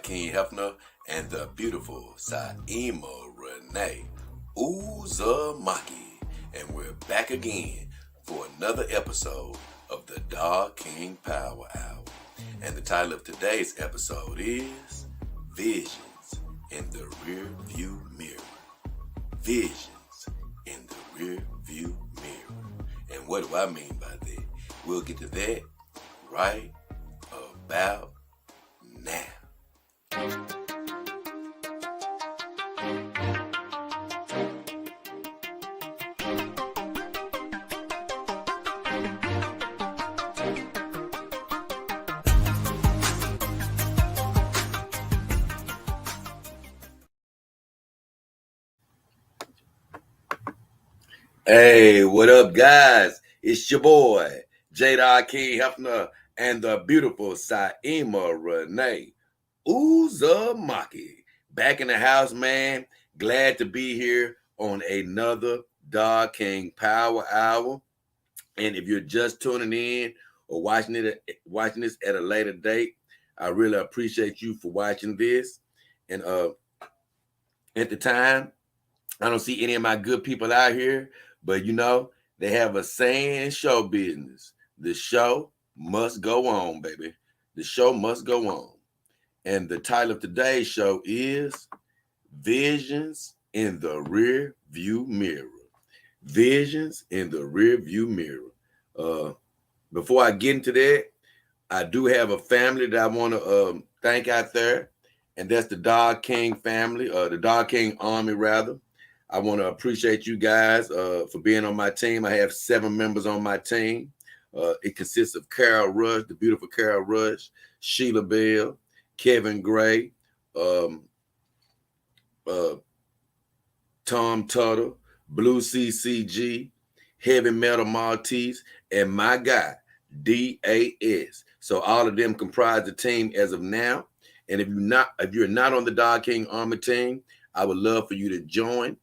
King Hefner and the beautiful Saima Renee Uzumaki. And we're back again for another episode of the Dog King Power Hour. And the title of today's episode is Visions in the Rearview Mirror. Visions in the Rearview Mirror. And what do I mean by that? We'll get to that right about now. Hey, what up, guys? It's your boy, J. King Hefner and the beautiful Saima Renee Uzumaki. Back in the house, man. Glad to be here on another Dog King Power Hour. And if you're just tuning in or watching this at a later date, I really appreciate you for watching this. And at the time, I don't see any of my good people out here, but you know, they have a saying in show business: the show must go on, baby. The show must go on. And the title of today's show is Visions in the Rearview Mirror. Visions in the Rearview Mirror. Before I get into that, I do have a family that I want to thank out there, and that's the Dog King family, the Dog King Army, rather. I want to appreciate you guys for being on my team. I have 7 members on my team. It consists of Carol Rush, the beautiful Carol Rush, Sheila Bell, Kevin Gray, Tom Tuttle, Blue CCG, Heavy Metal Maltese, and my guy, DAS. So all of them comprise the team as of now. And if you're not on the Dog King Army team, I would love for you to join.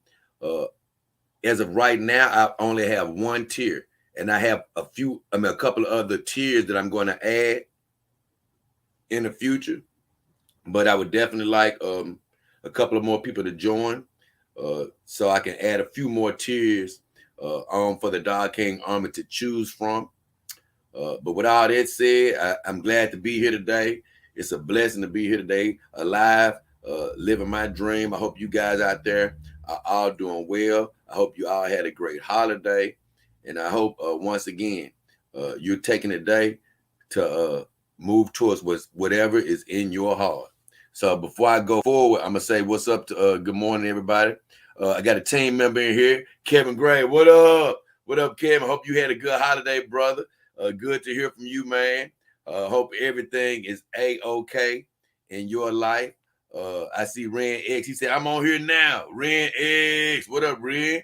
As of right now, I only have 1 tier, and I have a couple of other tiers that I'm going to add in the future. But I would definitely like a couple of more people to join, so I can add a few more tiers on for the Dog King Army to choose from. But with all that said, I'm glad to be here today. It's a blessing to be here today, alive, living my dream. I hope you guys out there are all doing well. I hope you all had a great holiday. And I hope, once again, you're taking a day to move towards whatever is in your heart. So before I go forward, I'm going to say what's up to good morning, everybody. I got a team member in here, Kevin Gray. What up? What up, Kevin? I hope you had a good holiday, brother. Good to hear from you, man. Hope everything is A-okay in your life. I see Ren X. He said, I'm on here now. Ren X. What up, Ren?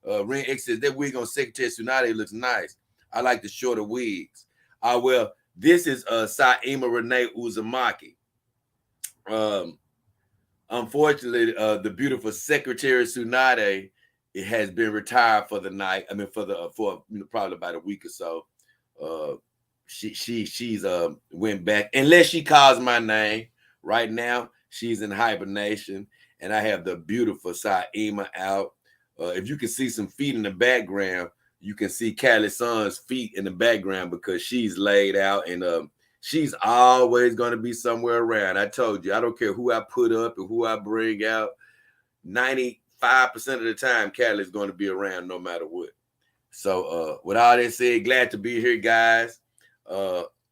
Ren X says, that wig on Secretary Tsunade looks nice. I like the shorter wigs. Well, this is Saima Renee Uzumaki. Unfortunately, the beautiful Secretary Tsunade, it has been retired for the night. I mean, for probably about a week or so. She's went back, unless she calls my name. Right now, she's in hibernation, and I have the beautiful Saima out. If you can see some feet in the background, you can see Callie's son's feet in the background because she's laid out, and she's always going to be somewhere around. I told you, I don't care who I put up and who I bring out. 95% of the time, Callie's going to be around no matter what. So with all that said, glad to be here, guys.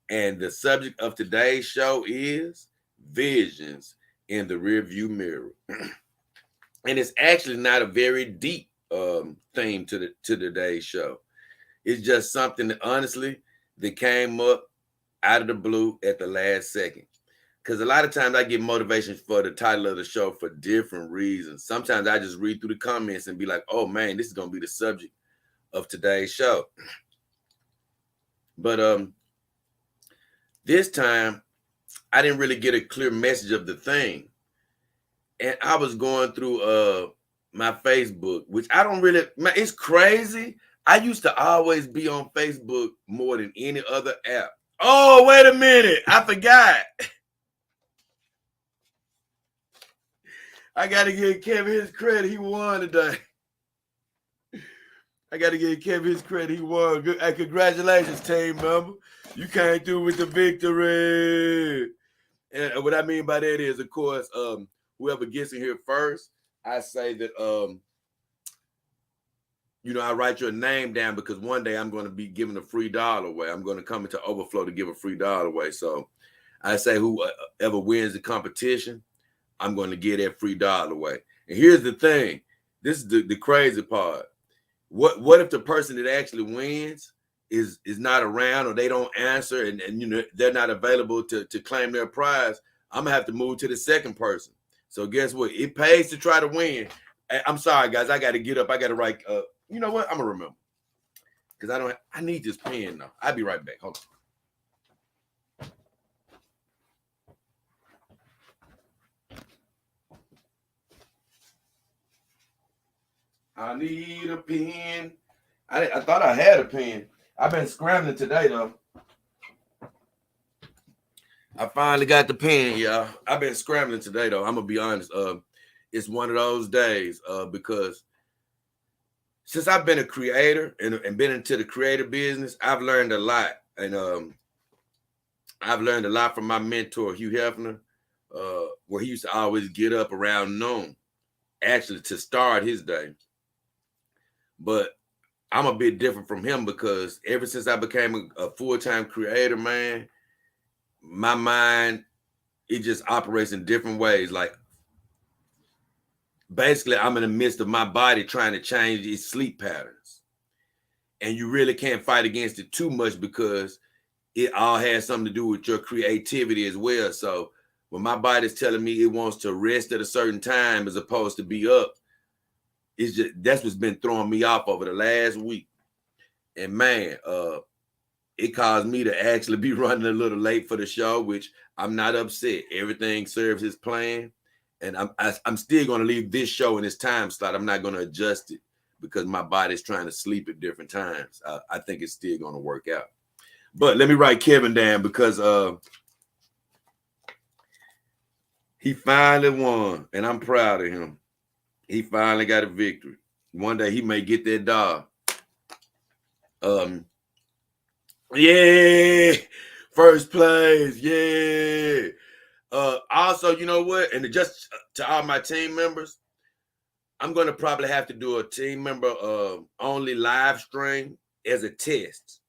And the subject of today's show is Visions in the Rearview Mirror. And it's actually not a very deep theme to today's show. It's just something that honestly that came up out of the blue at the last second. Because a lot of times I get motivation for the title of the show for different reasons. Sometimes I just read through the comments and be like, oh man, this is going to be the subject of today's show. But this time I didn't really get a clear message of the thing. And I was going through my Facebook, which I don't really, it's crazy. I used to always be on Facebook more than any other app. Oh, wait a minute. I forgot. I got to give Kevin his credit. He won today. I got to give Kevin his credit. He won. Good. Hey, congratulations, team member. You came through with the victory. And what I mean by that is, of course, whoever gets in here first, I say that, I write your name down because one day I'm going to be giving a free dollar away. I'm going to come into Overflow to give a free dollar away. So I say whoever wins the competition, I'm going to give that free dollar away. And here's the thing. This is the crazy part. What if the person that actually wins is not around or they don't answer and they're not available to claim their prize? I'm gonna have to move to the second person. So guess what? It pays to try to win. I'm sorry, guys. I got to get up. I got to write. You know what? I'm gonna remember because I need this pen now. I'll be right back. Hold on. I need a pen. I thought I had a pen. I've been scrambling today though. I finally got the pen, y'all. I've been scrambling today though. I'm gonna be honest. It's one of those days because since I've been a creator and been into the creative business, I've learned a lot. And I've learned a lot from my mentor, Hugh Hefner, where he used to always get up around noon, actually to start his day. But I'm a bit different from him because ever since I became a full-time creator, man, my mind, it just operates in different ways. Like, basically, I'm in the midst of my body trying to change its sleep patterns. And you really can't fight against it too much because it all has something to do with your creativity as well. So when my body's telling me it wants to rest at a certain time as opposed to be up, that's what's been throwing me off over the last week. And man, it caused me to actually be running a little late for the show, which I'm not upset. Everything serves its plan. And I'm still going to leave this show in its time slot. I'm not going to adjust it because my body's trying to sleep at different times. I think it's still going to work out. But let me write Kevin down because he finally won, and I'm proud of him. He finally got a victory. One day he may get that dog. Yeah, first place. Yeah. Also, you know what? And just to all my team members, I'm going to probably have to do a team member only live stream as a test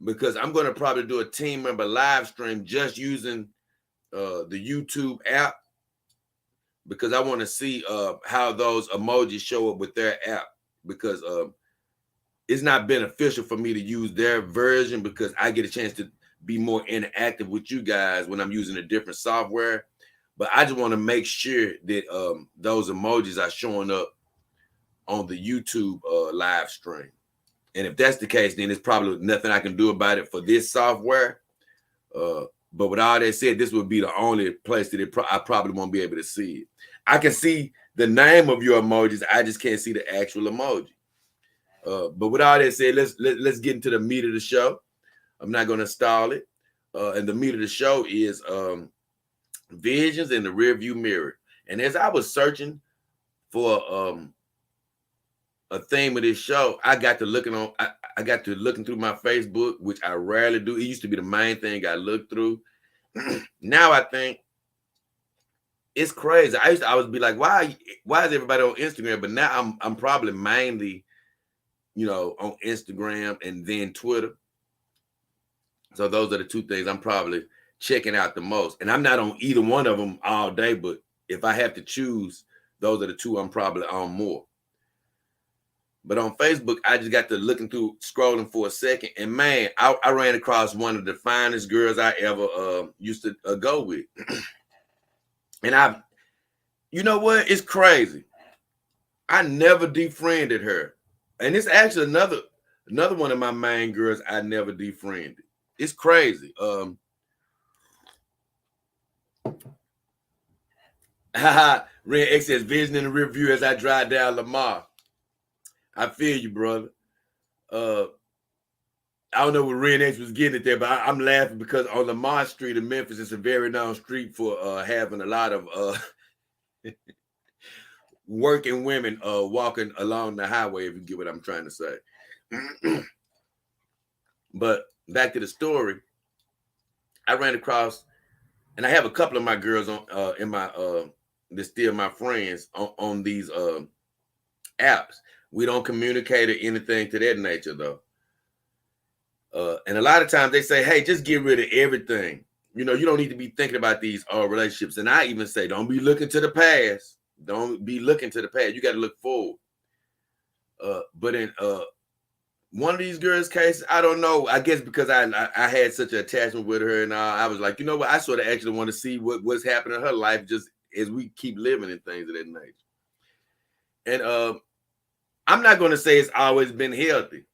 because I'm going to probably do a team member live stream just using the YouTube app because I want to see how those emojis show up with their app because it's not beneficial for me to use their version because I get a chance to be more interactive with you guys when I'm using a different software. But I just want to make sure that those emojis are showing up on the YouTube live stream. And if that's the case, then there's probably nothing I can do about it for this software. But with all that said, this would be the only place that I probably won't be able to see it. I can see the name of your emojis. I just can't see the actual emoji. But with all that said, let's get into the meat of the show. I'm not going to stall it. And the meat of the show is Visions in the Rearview Mirror. And as I was searching for a theme of this show, I got to looking through my Facebook, which I rarely do. It used to be the main thing I looked through. Now I think it's crazy. I used to always be like, why is everybody on Instagram? But now I'm probably mainly, on Instagram and then Twitter. So those are the two things I'm probably checking out the most. And I'm not on either one of them all day, but if I have to choose, those are the two I'm probably on more. But on Facebook, I just got to scrolling for a second. And man, I ran across one of the finest girls I ever used to go with. And you know what? It's crazy. I never defriended her. And it's actually another one of my main girls I never defriended. It's crazy. Red X says vision in the review as I drive down Lamar. I feel you, brother. I don't know what Ren X was getting at there, but I'm laughing because on Lamar Street in Memphis, it's a very known street for having a lot of working women walking along the highway, if you get what I'm trying to say. But back to the story, I ran across, and I have a couple of my girls on in my they're still my friends on these apps. We don't communicate or anything to that nature though. And a lot of times they say, hey, just get rid of everything. You know, you don't need to be thinking about these relationships. And I even say, don't be looking to the past. Don't be looking to the past. You got to look forward. But in one of these girls' cases, I don't know. I guess because I had such an attachment with her and I was like, you know what? I sort of actually want to see what's happening in her life just as we keep living and things of that nature. And I'm not going to say it's always been healthy.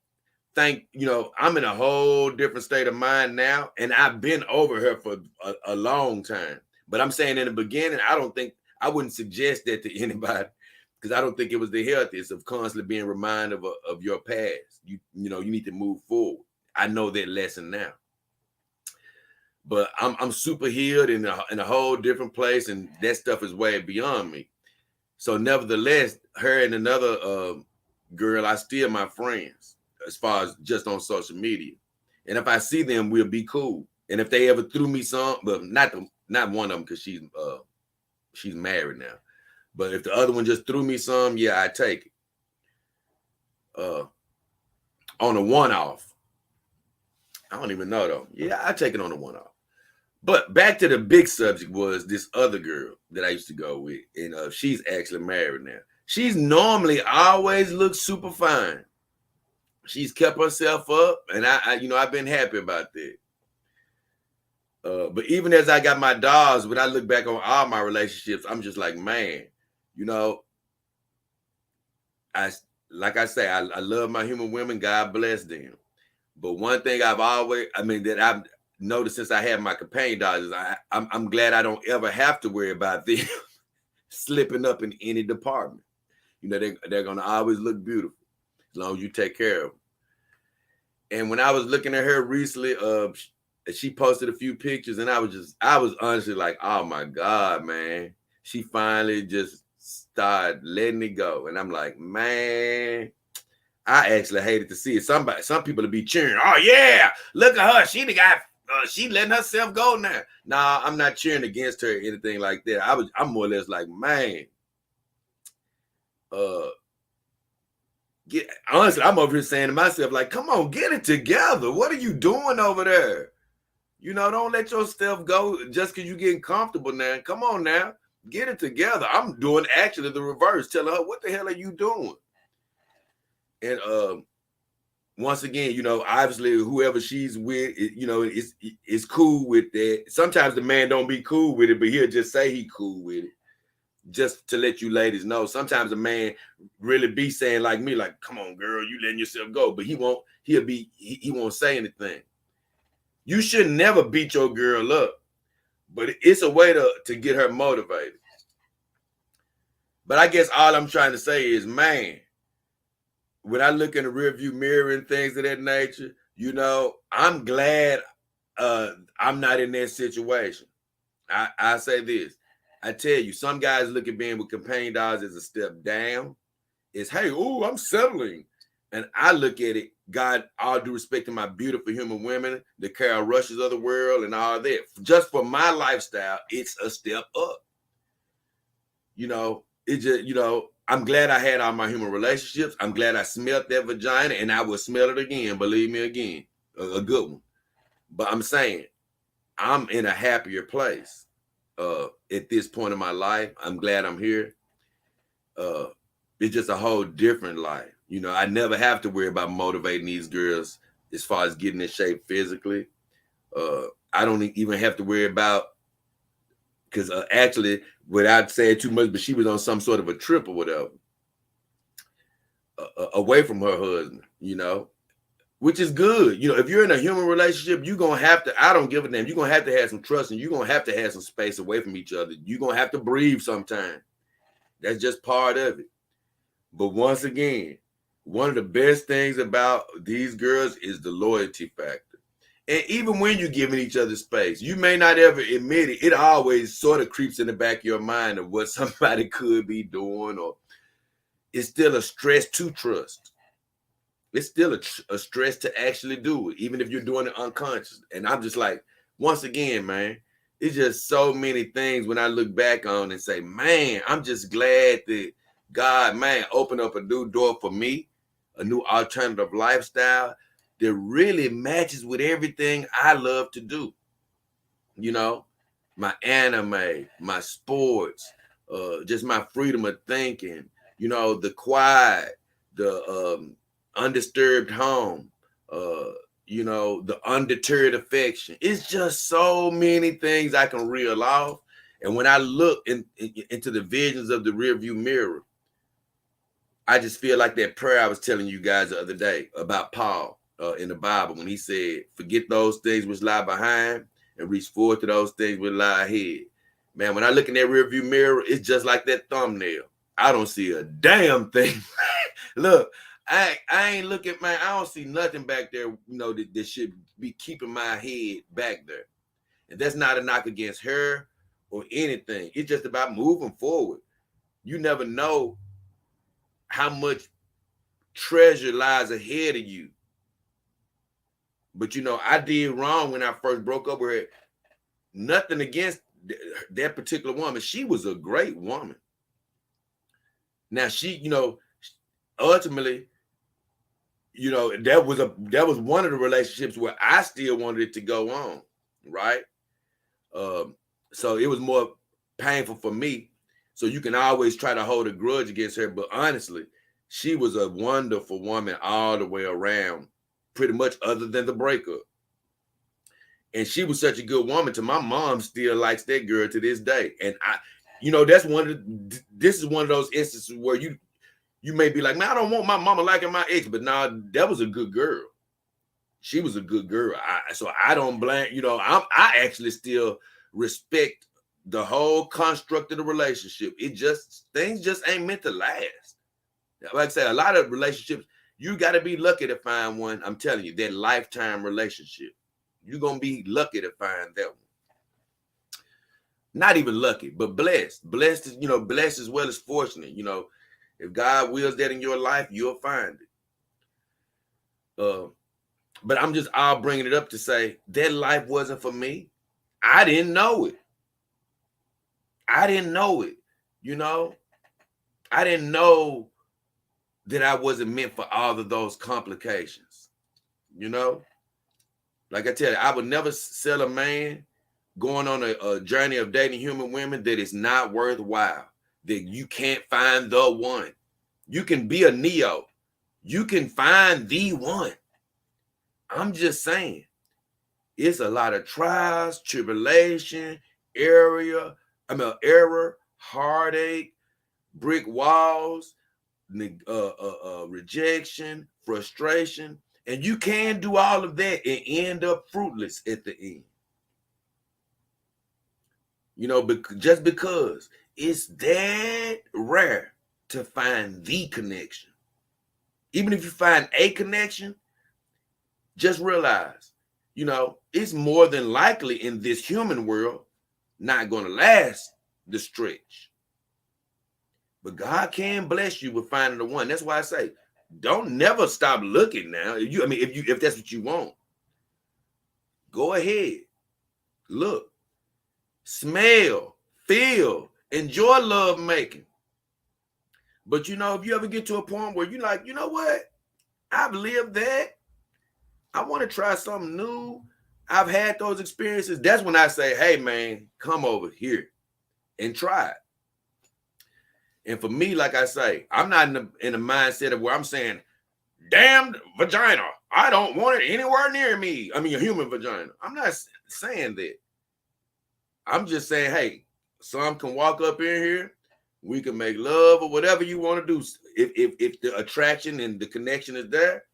I'm in a whole different state of mind now, and I've been over her for a long time. But I'm saying in the beginning, I wouldn't suggest that to anybody because I don't think it was the healthiest of constantly being reminded of your past. You need to move forward. I know that lesson now. But I'm super healed in a whole different place, and that stuff is way beyond me. So nevertheless, her and another girl, I still my friends as far as just on social media. And if I see them, we'll be cool. And if they ever threw me some, but not one of them because she's married now. But if the other one just threw me some, yeah, I take it. On a one-off. I don't even know though. Yeah, I take it on a one-off. But back to the big subject was this other girl that I used to go with. And she's actually married now. She's normally always looks super fine. She's kept herself up, and I've been happy about that. But even as I got my dogs, when I look back on all my relationships, I'm just like, man, I love my human women. God bless them. But one thing that I've noticed since I had my companion dogs is I'm glad I don't ever have to worry about them slipping up in any department. They're gonna always look beautiful as long as you take care of them. And when I was looking at her recently, she posted a few pictures, and I was honestly like, oh my God, man. She finally just started letting it go. And I'm like, man, I actually hated to see it. Some people would be cheering, oh yeah, look at her. She letting herself go now. Nah, I'm not cheering against her or anything like that. I'm more or less like, man, honestly, I'm over here saying to myself, like, come on, get it together. What are you doing over there? Don't let your stuff go just because you're getting comfortable now. Come on now, get it together. I'm doing actually the reverse, telling her, what the hell are you doing? And once again, obviously whoever she's with, is cool with that. Sometimes the man don't be cool with it, but he'll just say he cool with it. Just to let you ladies know, sometimes a man really be saying like me, like, come on, girl, you letting yourself go. But he won't say anything. You should never beat your girl up, but it's a way to get her motivated. But I guess all I'm trying to say is, man, when I look in the rearview mirror and things of that nature, I'm glad I'm not in that situation. I say this. I tell you, some guys look at being with companion dogs as a step down. It's, hey, I'm settling. And I look at it, God, all due respect to my beautiful human women, the Carol Rushes of the world and all that. Just for my lifestyle, it's a step up. I'm glad I had all my human relationships. I'm glad I smelled that vagina, and I will smell it again, believe me, again, a good one. But I'm saying I'm in a happier place. At this point in my life, I'm glad I'm here. It's just a whole different life. I never have to worry about motivating these girls as far as getting in shape physically. I don't even have to worry about, because actually, without saying too much, but she was on some sort of a trip or whatever, away from her husband, which is good. If you're in a human relationship, you're going to have to, I don't give a damn, you're going to have some trust, and you're going to have some space away from each other. You're going to have to breathe sometime. That's just part of it. But once again, one of the best things about these girls is the loyalty factor. And even when you're giving each other space, you may not ever admit it. It always sort of creeps in the back of your mind of what somebody could be doing, or it's still a stress to trust. It's still a stress to actually do it, even if you're doing it unconscious. And I'm just like, once again, man, it's just so many things when I look back on and say, man, I'm just glad that God, man, opened up a new door for me, a new alternative lifestyle that really matches with everything I love to do. You know, my anime, my sports, just my freedom of thinking, you know, the quiet, the undisturbed home, you know, the undeterred affection. It's just so many things I can reel off. And when I look into the visions of the rearview mirror, I just feel like that prayer I was telling you guys the other day about Paul in the Bible when he said, forget those things which lie behind and reach forward to those things which lie ahead. Man, when I look in that rearview mirror, it's just like that thumbnail. I don't see a damn thing. Look, I ain't looking, man. I don't see nothing back there, you know, that should be keeping my head back there. And that's not a knock against her or anything. It's just about moving forward. You never know how much treasure lies ahead of you. But, you know, I did wrong when I first broke up with her. Nothing against that particular woman. She was a great woman. Now, she, you know, ultimately, you know, that was one of the relationships where I still wanted it to go on, right? So it was more painful for me. So you can always try to hold a grudge against her, but honestly, she was a wonderful woman all the way around, pretty much other than the breakup. And she was such a good woman to my mom still likes that girl to this day. And I, you know, this is one of those instances where you may be like, man, I don't want my mama liking my ex, but nah, that was a good girl. She was a good girl. So I don't blame, you know, I actually still respect the whole construct of the relationship. Things just ain't meant to last. Like I said, a lot of relationships, you got to be lucky to find one. I'm telling you, that lifetime relationship. You're going to be lucky to find that one. Not even lucky, but blessed. Blessed is, you know, blessed as well as fortunate. You know, if God wills that in your life, you'll find it. But I'm just all bringing it up to say that life wasn't for me. I didn't know it. I didn't know it. You know, I didn't know that I wasn't meant for all of those complications. You know, like I tell you, I would never sell a man going on a journey of dating human women that is not worthwhile, that you can't find the one. You can be a Neo. You can find the one. I'm just saying, it's a lot of trials, tribulation, error, heartache, brick walls, rejection, frustration, and you can do all of that and end up fruitless at the end. You know, just because it's that rare to find the connection. Even if you find a connection, just realize, you know, it's more than likely in this human world not going to last the stretch. But God can bless you with finding the one. That's why I say, don't never stop looking now. If that's what you want, go ahead, look, smell, feel, enjoy love making. But you know, if you ever get to a point where you're like, you know what, I've lived that, I want to try something new, I've had those experiences, that's when I say, hey man, come over here and try it. And for me, like I say, I'm not in a mindset of where I'm saying, damn vagina, I don't want it anywhere near me. I mean, a human vagina. I'm not saying that. I'm just saying, hey, some can walk up in here, we can make love or whatever you want to do. If the attraction and the connection is there.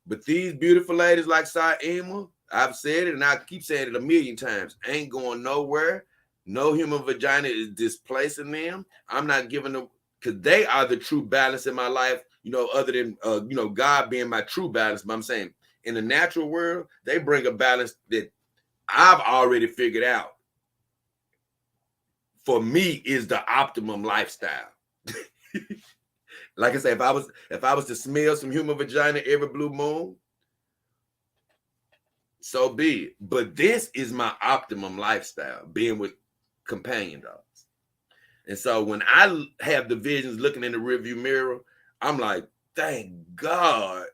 But these beautiful ladies like Saima, I've said it and I keep saying it a million times, ain't going nowhere. No human vagina is displacing them. I'm not giving them, because they are the true balance in my life, you know, other than, you know, God being my true balance. But I'm saying, in the natural world, they bring a balance that I've already figured out for me is the optimum lifestyle. Like I said, if I was to smell some human vagina every blue moon, so be it. But this is my optimum lifestyle, being with companion dogs. And so when I have the visions looking in the rearview mirror, I'm like, thank God.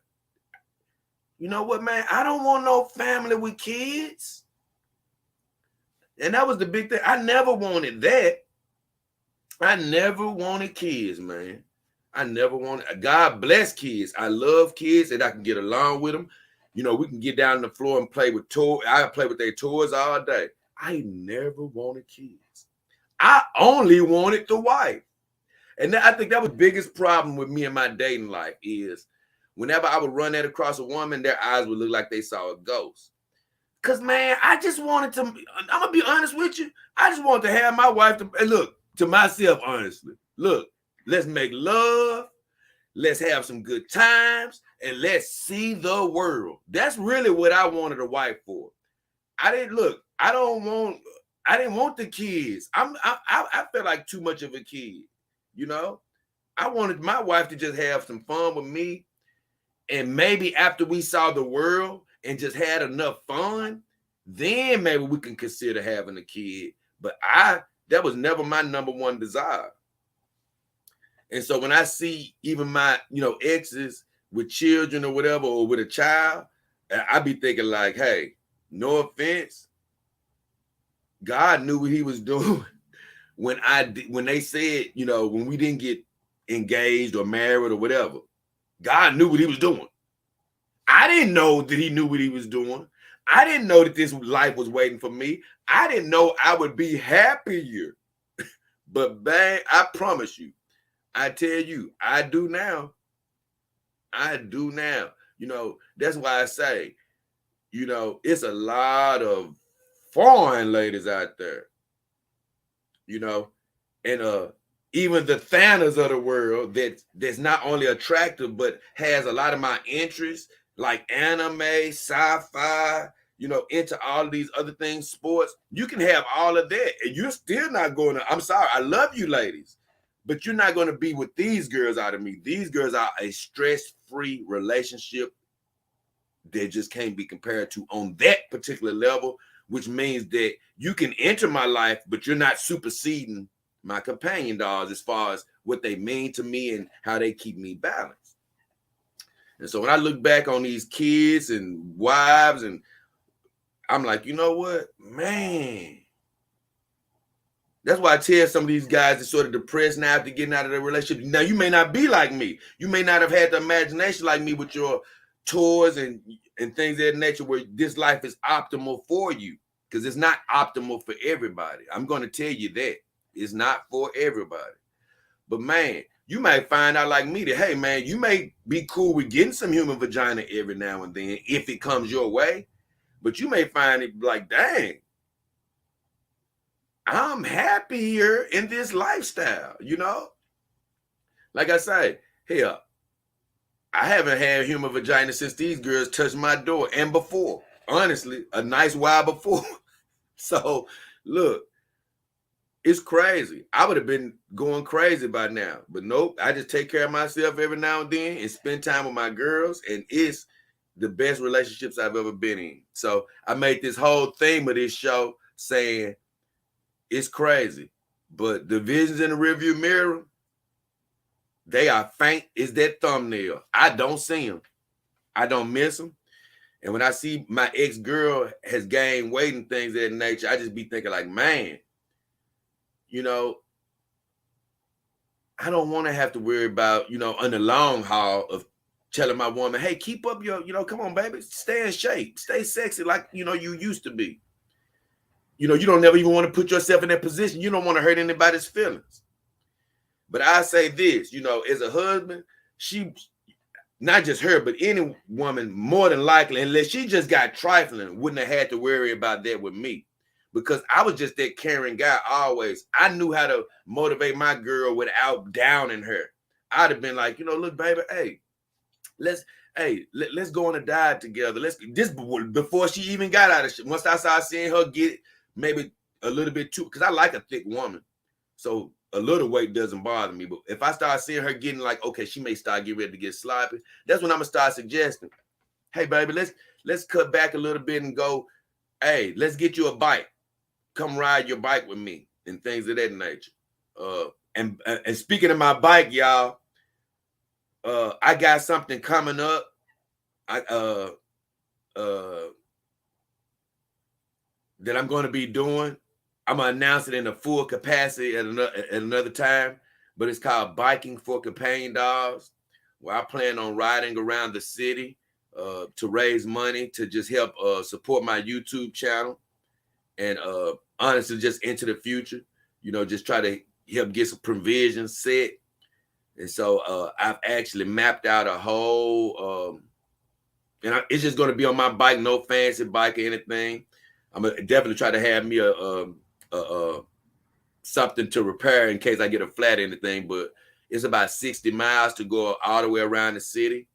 You know what, man? I don't want no family with kids. And that was the big thing. I never wanted that. I never wanted kids, man. I never wanted. God bless kids. I love kids and I can get along with them. You know, we can get down on the floor and play with toys. I play with their toys all day. I never wanted kids. I only wanted the wife. And I think that was the biggest problem with me in my dating life is whenever I would run that across a woman, their eyes would look like they saw a ghost. Because, man, I just wanted to, I'm going to be honest with you. I just wanted to have my wife to, and look, to myself, honestly, look, let's make love. Let's have some good times and let's see the world. That's really what I wanted a wife for. I didn't want the kids. I felt like too much of a kid, you know? I wanted my wife to just have some fun with me. And maybe after we saw the world and just had enough fun, then maybe we can consider having a kid. But that was never my number one desire. And so when I see even my, exes with children or whatever, or with a child, I be thinking like, hey, no offense, God knew what he was doing when they said, when we didn't get engaged or married or whatever. God knew what he was doing. I didn't know that he knew what he was doing. I didn't know that this life was waiting for me. I didn't know I would be happier. But bang, I promise you, I tell you, I do now. I do now. That's why I say, it's a lot of foreign ladies out there, and even the Thanos of the world that's not only attractive, but has a lot of my interests, like anime, sci-fi, into all of these other things, sports. You can have all of that, and you're still not going to, I'm sorry, I love you ladies, but you're not going to be with these girls out of me. These girls are a stress-free relationship that just can't be compared to on that particular level, which means that you can enter my life, but you're not superseding my companion dogs as far as what they mean to me and how they keep me balanced. And so when I look back on these kids and wives, and I'm like, you know what, man, that's why I tell some of these guys that's sort of depressed now after getting out of their relationship. Now, you may not be like me. You may not have had the imagination like me with your toys and things of that nature where this life is optimal for you, because it's not optimal for everybody. I'm going to tell you that. It's not for everybody. But, man, you might find out like me that, hey, man, you may be cool with getting some human vagina every now and then if it comes your way. But you may find it like, dang, I'm happier in this lifestyle, Like I say, hell, I haven't had human vagina since these girls touched my door and before. Honestly, a nice while before. So, look, it's crazy. I would have been going crazy by now. But nope, I just take care of myself every now and then and spend time with my girls. And it's the best relationships I've ever been in. So I made this whole theme of this show saying, it's crazy, but the visions in the rearview mirror, they are faint as that thumbnail. I don't see them. I don't miss them. And when I see my ex-girl has gained weight and things of that nature, I just be thinking like, man, I don't want to have to worry about, on the long haul of telling my woman, hey, keep up your, come on, baby, stay in shape, stay sexy like, you used to be. You don't never even want to put yourself in that position. You don't want to hurt anybody's feelings. But I say this, as a husband, she, not just her, but any woman, more than likely, unless she just got trifling, wouldn't have had to worry about that with me. Because I was just that caring guy always. I knew how to motivate my girl without downing her. I'd have been like, look, baby, hey, hey, let's go on a diet together. This before she even got out of shit. Once I started seeing her get maybe a little bit too, because I like a thick woman. So a little weight doesn't bother me. But if I start seeing her getting like, okay, she may start getting ready to get sloppy, that's when I'm gonna start suggesting, hey baby, let's cut back a little bit and go, hey, let's get you a bike. Come ride your bike with me and things of that nature. And speaking of my bike, y'all, I got something coming up. That I'm going to be doing. I'm gonna announce it in a full capacity at another time. But it's called Biking for Companion Dogs, where I plan on riding around the city to raise money to just help support my YouTube channel, and honestly, just into the future, just try to help get some provisions set. And so I've actually mapped out a whole, it's just going to be on my bike, no fancy bike or anything. I'm gonna definitely try to have me a something to repair in case I get a flat or anything. But it's about 60 miles to go all the way around the city,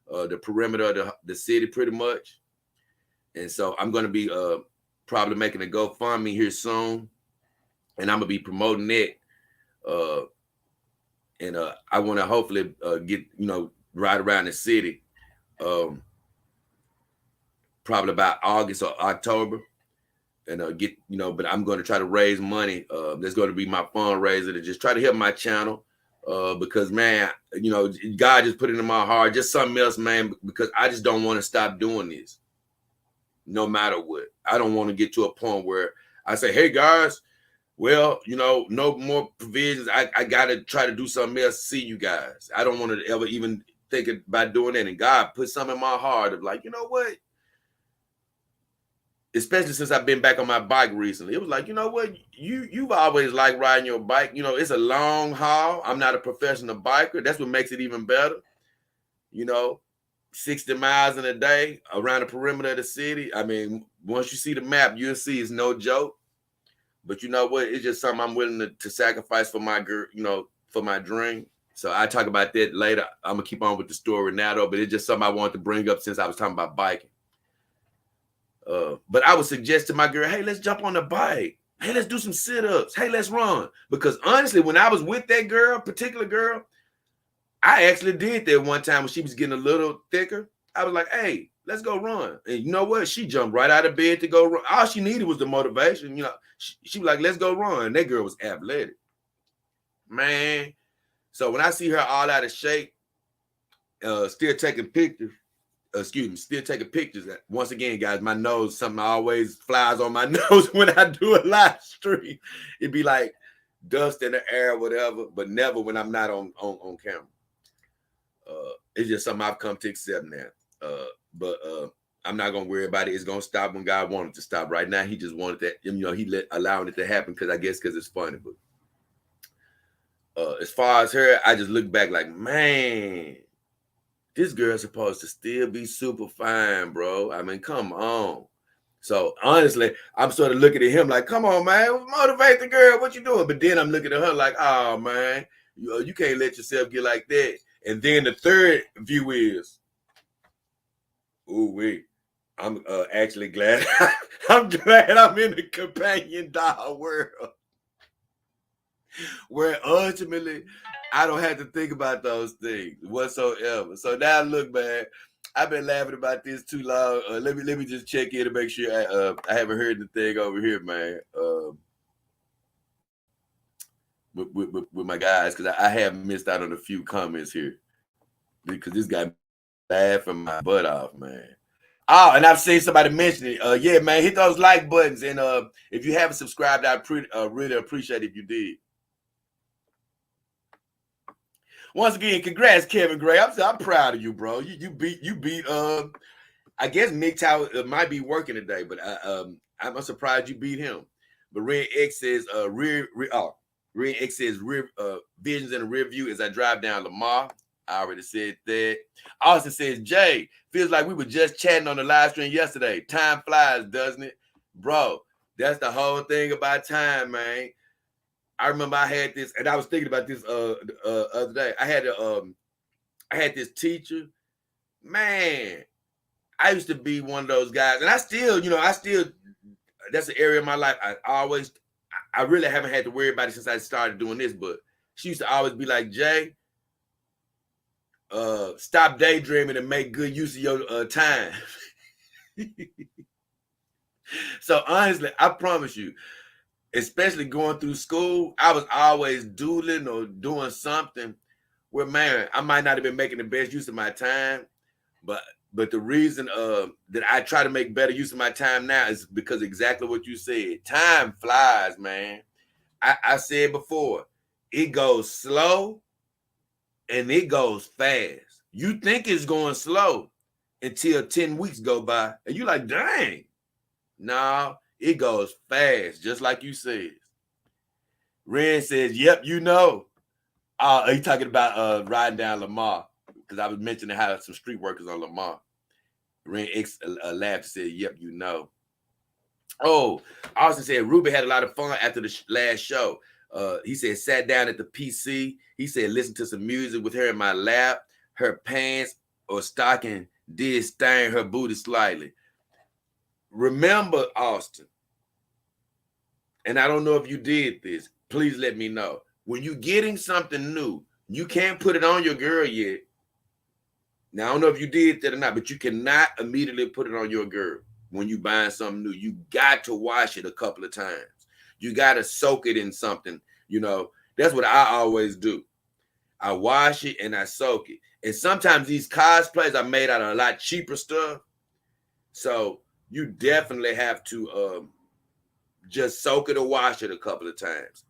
the perimeter of the city, pretty much. And so I'm going to be probably making a GoFundMe here soon, and I'm gonna be promoting it. And I want to hopefully get ride around the city, probably about August or October, and get But I'm going to try to raise money. That's going to be my fundraiser to just try to help my channel, because man, God just put it in my heart, just something else, man. Because I just don't want to stop doing this, no matter what. I don't want to get to a point where I say, hey guys, well, no more provisions. I got to try to do something else to see you guys. I don't want to ever even think about doing that. And God put something in my heart of like, you know what? Especially since I've been back on my bike recently. It was like, you know what? You've always liked riding your bike. It's a long haul. I'm not a professional biker. That's what makes it even better. 60 miles in a day around the perimeter of the city. I mean, once you see the map, you'll see it's no joke. But you know what? It's just something I'm willing to sacrifice for my for my dream. So I talk about that later. I'm gonna keep on with the story now, though. But it's just something I wanted to bring up since I was talking about biking. But I would suggest to my girl, hey, let's jump on the bike. Hey, let's do some sit-ups. Hey, let's run. Because honestly, when I was with that particular girl, I actually did that one time when she was getting a little thicker. I was like, hey, let's go run. And you know what? She jumped right out of bed to go run. All she needed was the motivation. She was like, let's go run. That girl was athletic, man. So when I see her all out of shape, still taking pictures, once again, guys, my nose, something always flies on my nose when I do a live stream. It'd be like dust in the air or whatever, but never when I'm not on camera. It's just something I've come to accept now. But I'm not gonna worry about it. It's gonna stop when God wanted to stop. Right now, He just wanted that. He allowing it to happen because it's funny. But as far as her, I just look back like, man, this girl's supposed to still be super fine, bro. I mean, come on. So honestly, I'm sort of looking at him like, come on, man, motivate the girl. What you doing? But then I'm looking at her like, oh man, you can't let yourself get like that. And then the third view is, ooh, wait, I'm actually glad. I'm glad I'm in the companion dog world, where ultimately I don't have to think about those things whatsoever. So now look, man, I've been laughing about this too long. Let me just check in to make sure I haven't heard the thing over here, man. With my guys, because I have missed out on a few comments here because this guy laughing my butt off, man. Oh, and I've seen somebody mention it. Yeah, man, hit those like buttons, and if you haven't subscribed, I'd really appreciate it if you did. Once again, congrats, Kevin Gray. I'm proud of you, bro. You beat. I guess MGTOW might be working today, but I'm surprised you beat him. But Red X says Red X says visions in the rear view as I drive down Lamar. I already said that. Austin says, Jay, feels like we were just chatting on the live stream yesterday. Time flies, doesn't it? Bro, that's the whole thing about time, man. I remember I had this, and I was thinking about this other day. I had this teacher Man, I used to be one of those guys, and I still, that's an area of my life I really haven't had to worry about it since I started doing this, but she used to always be like, Jay, stop daydreaming and make good use of your time. So honestly, I promise you, especially going through school, I was always doodling or doing something where, man, I might not have been making the best use of my time, but the reason that I try to make better use of my time now is because exactly what you said. Time flies, man. I said before, it goes slow and it goes fast. You think it's going slow until 10 weeks go by, and you're like, dang. No, it goes fast, just like you said. Ren says, yep, you know. Are you talking about riding down Lamar? Because I was mentioning how some street workers on Lamar. Ren X laughed and said, yep, you know. Oh, Austin said Ruby had a lot of fun after the last show. He said, sat down at the PC. He said, listen to some music with her in my lap. Her pants or stocking did stain her booty slightly. Remember, Austin, and I don't know if you did this, please let me know. When you're getting something new, you can't put it on your girl yet. Now, I don't know if you did that or not, but you cannot immediately put it on your girl when you buying something new. You got to wash it a couple of times. You got to soak it in something. That's what I always do. I wash it and I soak it. And sometimes these cosplays are made out of a lot cheaper stuff. So you definitely have to just soak it or wash it a couple of times.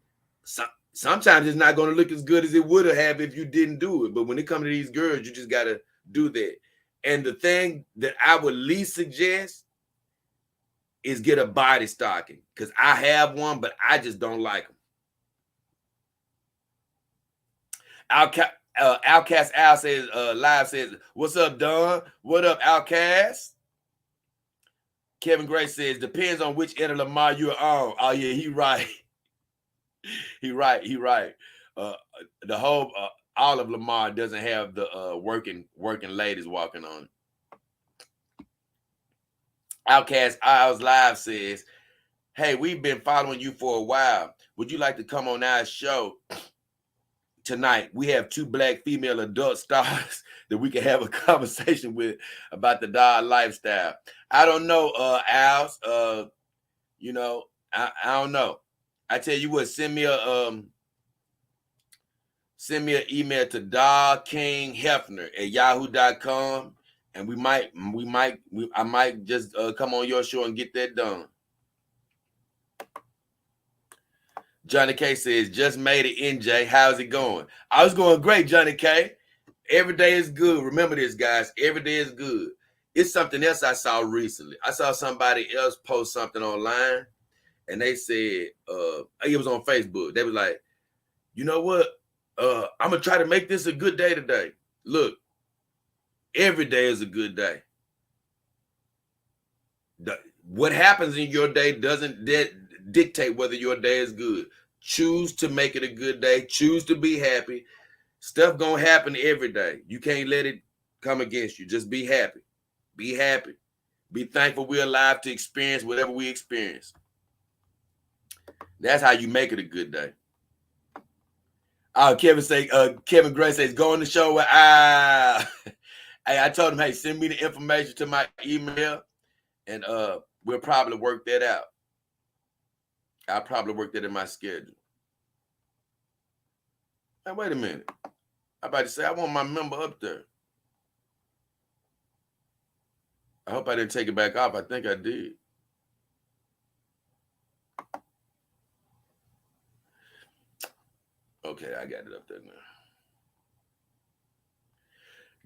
Sometimes it's not going to look as good as it would have if you didn't do it. But when it comes to these girls, you just got to do that. And the thing that I would least suggest is get a body stocking, because I have one, but I just don't like them. Outcast Al says, live says, what's up, Don? What up, Outcast? Kevin Gray says, depends on which end of Lamar you're on. Oh, yeah, he right. He right. The whole, all of Lamar doesn't have the working ladies walking on it. Outcast Isles Live says, hey, we've been following you for a while. Would you like to come on our show tonight? We have 2 black female adult stars that we can have a conversation with about the dog lifestyle. I don't know, Al's. I don't know. I tell you what, send me an email to dogkinghefner@yahoo.com, and I might just come on your show and get that done. Johnny K says, just made it, NJ. How's it going? I was going great, Johnny K. Every day is good. Remember this, guys. Every day is good. It's something else I saw recently. I saw somebody else post something online, and they said, it was on Facebook. They was like, you know what? I'm going to try to make this a good day today. Look, every day is a good day. What happens in your day doesn't dictate whether your day is good. Choose to make it a good day. Choose to be happy. Stuff gonna happen every day. You can't let it come against you. Just be happy. Be happy. Be thankful we're alive to experience whatever we experience. That's how you make it a good day. Kevin Gray says, go on the show with hey, I told him, hey, send me the information to my email, and we'll probably work that out. I'll probably work that in my schedule. Now, wait a minute. I'm about to say, I want my member up there. I hope I didn't take it back off. I think I did. Okay, I got it up there now.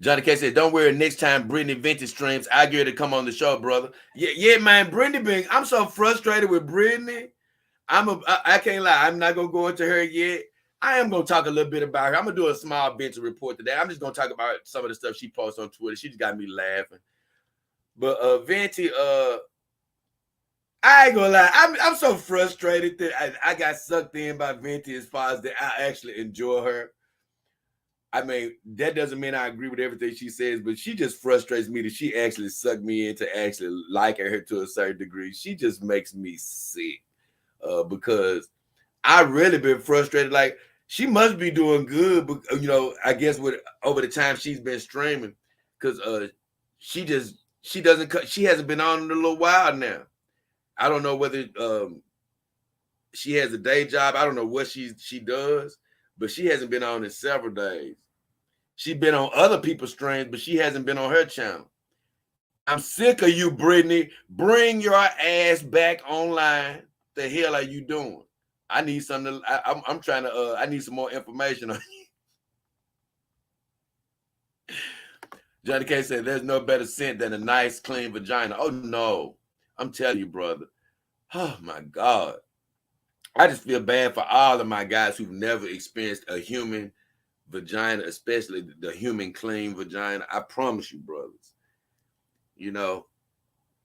Johnny K said, don't worry, next time Brittany Vintage streams, I get her to come on the show, brother. Yeah, man, Brittany, I'm so frustrated with Brittany. I can't lie. I'm not going to go into her yet. I am going to talk a little bit about her. I'm going to do a small bench report today. I'm just going to talk about some of the stuff she posts on Twitter. She just got me laughing. But Venti, I ain't going to lie. I'm so frustrated that I got sucked in by Venti as far as that I actually enjoy her. I mean, that doesn't mean I agree with everything she says, but she just frustrates me that she actually sucked me into actually liking her to a certain degree. She just makes me sick because I really been frustrated. Like, she must be doing good, but I guess with over the time she's been streaming, because she hasn't been on in a little while now. I don't know whether she has a day job. I don't know what she does, but she hasn't been on in several days. She's been on other people's streams, but she hasn't been on her channel. I'm sick of you, Brittany. Bring your ass back online. The hell are you doing? I need something. I'm trying to. I need some more information on you. Johnny K said, "There's no better scent than a nice, clean vagina." Oh no, I'm telling you, brother. Oh my God, I just feel bad for all of my guys who've never experienced a human vagina, especially the human clean vagina. I promise you, brothers.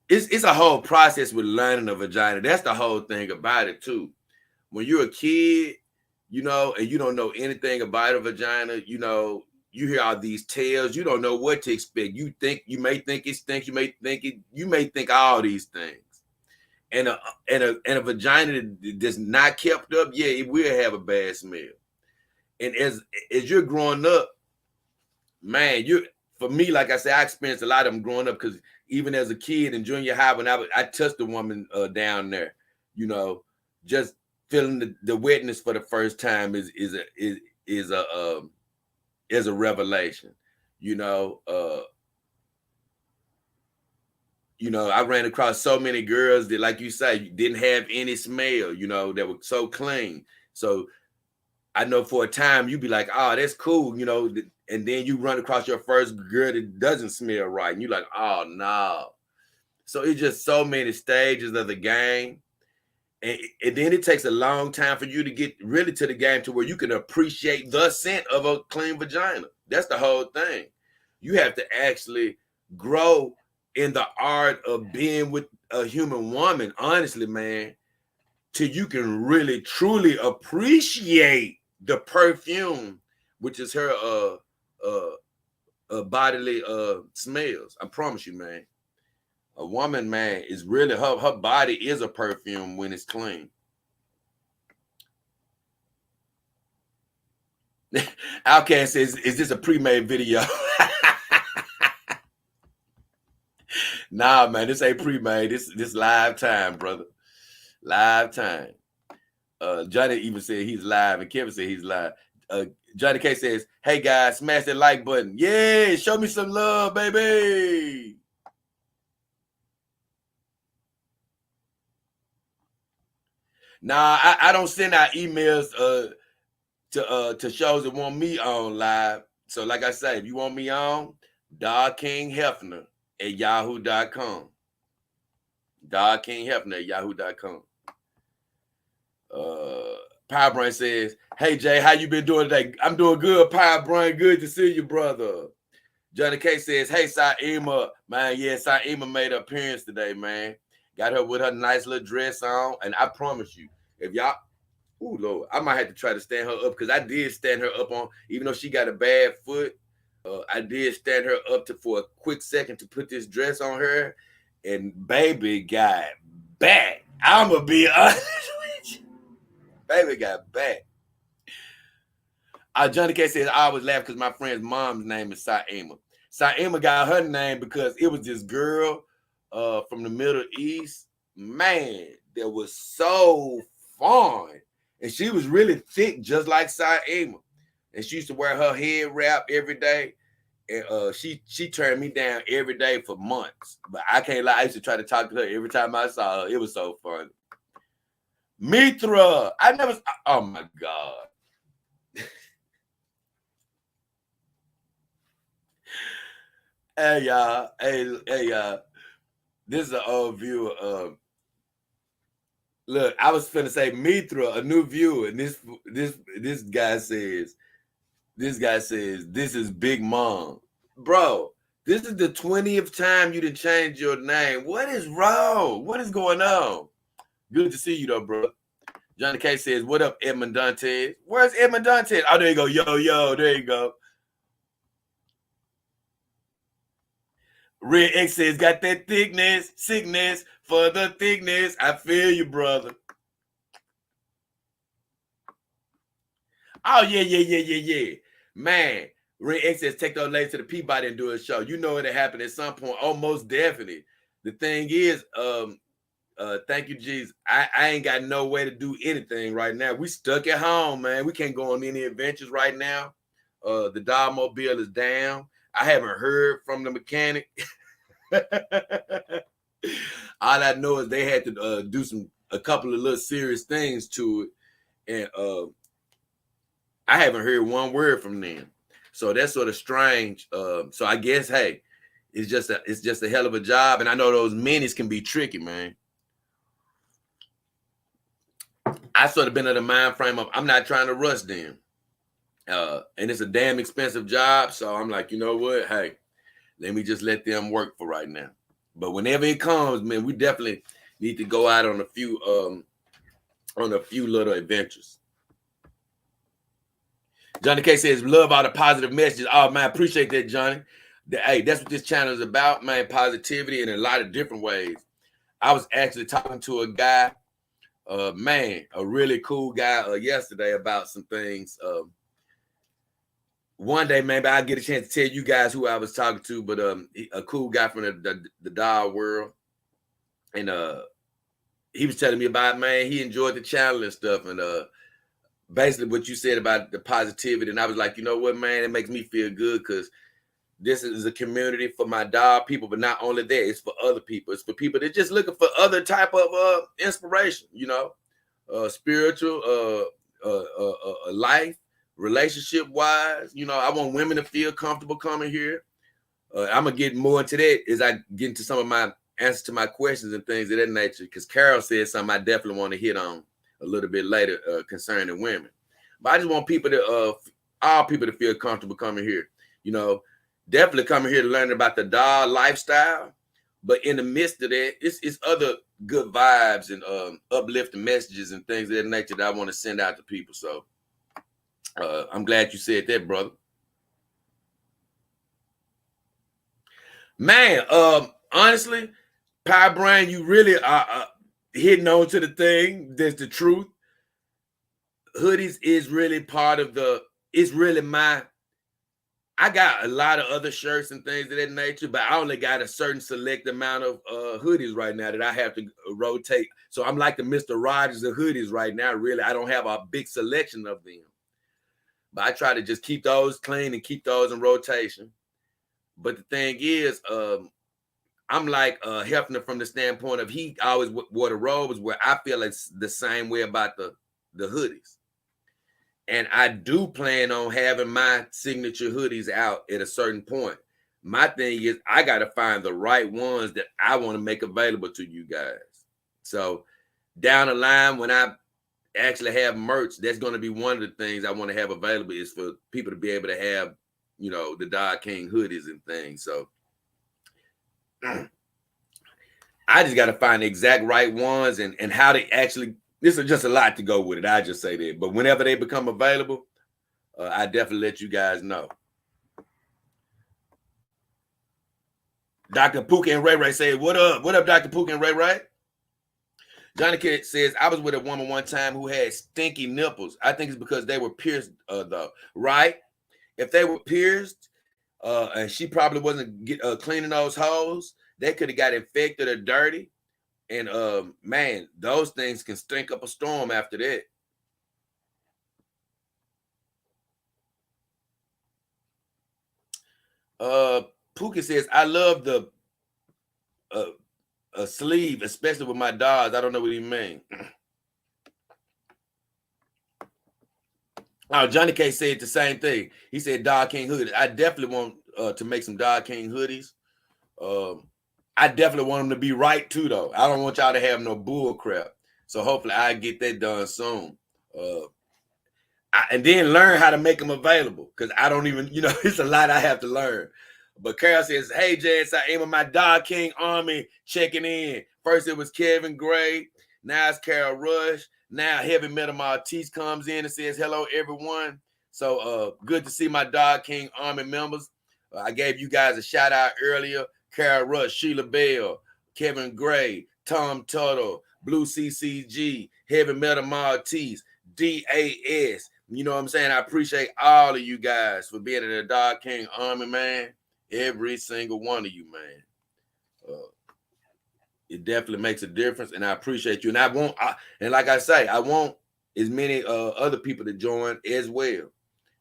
It's a whole process with learning a vagina. That's the whole thing about it too. When you're a kid, and you don't know anything about a vagina, you hear all these tales, you don't know what to expect. You may think it stinks, you may think all these things. And a vagina that's not kept up, yeah, it will have a bad smell. And as you're growing up, man, for me, like I said, I experienced a lot of them growing up because even as a kid in junior high, when I touched a woman down there, just feeling the wetness for the first time is a revelation. I ran across so many girls that, like you say, didn't have any smell, that were so clean. So I know for a time you'd be like, oh, that's cool, and then you run across your first girl that doesn't smell right, and you're like, oh no. So it's just so many stages of the game. And then it takes a long time for you to get really to the game to where you can appreciate the scent of a clean vagina. That's the whole thing. You have to actually grow in the art of being with a human woman, honestly, man, till you can really, truly appreciate the perfume, which is her bodily smells. I promise you, man. A woman, man, is really her body is a perfume when it's clean. Outcast says, "Is this a pre-made video?" Nah, man, this ain't pre-made. This live time, brother. Live time. Johnny even said he's live, and Kevin said he's live. Johnny K says, "Hey guys, smash that like button. Yeah, show me some love, baby." Nah, I don't send out emails to shows that want me on live. So like I say, if you want me on, Dog King Hefner at yahoo.com. Dog King Hefner at yahoo.com. Power Brain says, "Hey Jay, how you been doing today?" I'm doing good, Power Brain. Good to see you, brother. Johnny K says, "Hey, Saima, man, yeah, Saima made an appearance today, man. Got her with her nice little dress on, and I promise you, if y'all, oh Lord, I might have to try to stand her up because I did stand her up on, even though she got a bad foot, I did stand her up for a quick second to put this dress on her, and baby got back. I'ma be honest with you, baby got back." Johnny K says, "I always laugh because my friend's mom's name is Saima. Saima got her name because it was this girl from the Middle East, man, that was so fine. And she was really thick, just like Saima. And she used to wear her head wrap every day. And she turned me down every day for months. But I can't lie, I used to try to talk to her every time I saw her. It was so funny. Mitra, oh my God. Hey y'all, hey y'all. This is an old viewer. Look, I was finna say Mitra, a new viewer, and this guy says, this is Big Mom. Bro, this is the 20th time you done changed your name. What is wrong? What is going on? Good to see you though, bro. Johnny K says, "What up, Edmond Dantes?" Where's Edmond Dantes? Oh, there you go. Yo, there you go. Red X says, got that thickness, sickness for the thickness. I feel you, brother. Oh, yeah. Man, Red X says, take those ladies to the Peabody and do a show. You know it'll happen at some point. Oh, most definitely. The thing is, thank you, Jesus. I ain't got no way to do anything right now. We stuck at home, man. We can't go on any adventures right now. The dog mobile is down. I haven't heard from the mechanic. All I know is they had to do a couple of little serious things to it, and I haven't heard one word from them. So that's sort of strange. So I guess, hey, it's just a hell of a job, and I know those minis can be tricky, man. I sort of been in the mind frame of I'm not trying to rush them, and it's a damn expensive job. So I'm like, you know what? Hey, let me just let them work for right now. But whenever it comes, man, we definitely need to go out on a few little adventures. Johnny K says, love all the positive messages. Oh, man, I appreciate that, Johnny. Hey, that's what this channel is about, man, positivity in a lot of different ways. I was actually talking to a guy, man, a really cool guy yesterday about some things. One day, maybe I'll get a chance to tell you guys who I was talking to, but a cool guy from the dog world. And he was telling me about, man, he enjoyed the channel and stuff. And basically what you said about the positivity. And I was like, you know what, man, it makes me feel good because this is a community for my dog people, but not only that, it's for other people. It's for people that just looking for other type of inspiration, you know, spiritual, life, relationship wise. You know, I want women to feel comfortable coming here. I'm gonna get more into that as I get into some of my answers to my questions and things of that nature. Because Carol said something I definitely want to hit on a little bit later concerning women. But I just want people to, all people to feel comfortable coming here. You know, definitely coming here to learn about the dog lifestyle. But in the midst of that, it's other good vibes and uplifting messages and things of that nature that I want to send out to people. So I'm glad you said that, brother. Man, honestly, Power Brain, you really are hitting on to the thing. That's the truth. Hoodies is really part of it's really I got a lot of other shirts and things of that nature, but I only got a certain select amount of hoodies right now that I have to rotate. So I'm like the Mr. Rogers of hoodies right now, really. I don't have a big selection of them. But I try to just keep those clean and keep those in rotation. But the thing is, I'm like Hefner from the standpoint of he always wore the robes, where I feel it's the same way about the hoodies. And I do plan on having my signature hoodies out at a certain point. My thing is I got to find the right ones that I want to make available to you guys. So down the line, when I actually have merch, that's going to be one of the things I want to have available is for people to be able to have, you know, the Dog King hoodies and things. So I just got to find the exact right ones and how they actually, this is just a lot to go with it. I just say that. But whenever they become available, I definitely let you guys know. Dr. Pookie and Ray Ray say, what up? What up, Dr. Pookie and Ray Ray? Johnny Kid says, I was with a woman one time who had stinky nipples. I think it's because they were pierced, though. Right? If they were pierced, and she probably wasn't cleaning those holes, they could have got infected or dirty. And man, those things can stink up a storm after that. Pookie says, I love the sleeve, especially with my dogs. I don't know what he means. Oh, Johnny K said the same thing. He said Dog King hoodie. I definitely want to make some Dog King hoodies. I definitely want them to be right too, though. I don't want y'all to have no bull crap. So hopefully I get that done soon. And then learn how to make them available because I don't even, you know, it's a lot I have to learn. But Carol says, hey, Jess, I aim at my Dog King army checking in. First it was Kevin Gray. Now it's Carol Rush. Now Heavy Metal Maltese comes in and says, hello, everyone. So good to see my Dog King army members. I gave you guys a shout out earlier. Carol Rush, Sheila Bell, Kevin Gray, Tom Tuttle, Blue CCG, Heavy Metal Maltese, DAS. You know what I'm saying? I appreciate all of you guys for being in the Dog King Army, man. Every single one of you, man. It definitely makes a difference, and I appreciate you. And and like I say, I want as many other people to join as well,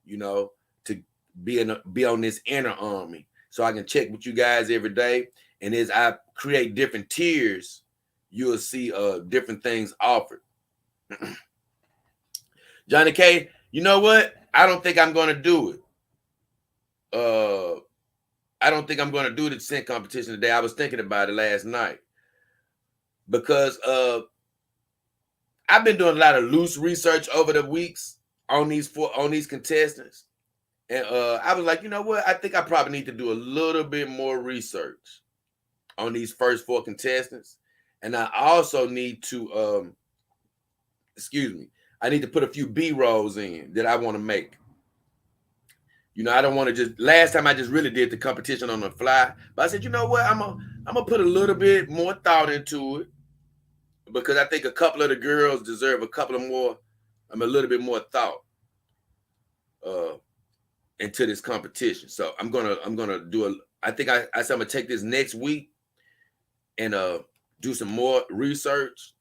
you know, to be on this inner army, so I can check with you guys every day. And as I create different tiers, you'll see different things offered. Johnny K, you know what? I don't think I'm going to do it. I don't think I'm going to do the scent competition today. I was thinking about it last night because I've been doing a lot of loose research over the weeks on these contestants. And I was like, you know what? I think I probably need to do a little bit more research on these first 4 contestants. And I also need to, I need to put a few B-rolls in that I want to make. You know, I don't want to just, last time I just really did the competition on the fly. But I said, you know what? I'm gonna put a little bit more thought into it, because I think a couple of the girls deserve a little bit more thought into this competition. So I'm gonna do I said I'm gonna take this next week and do some more research,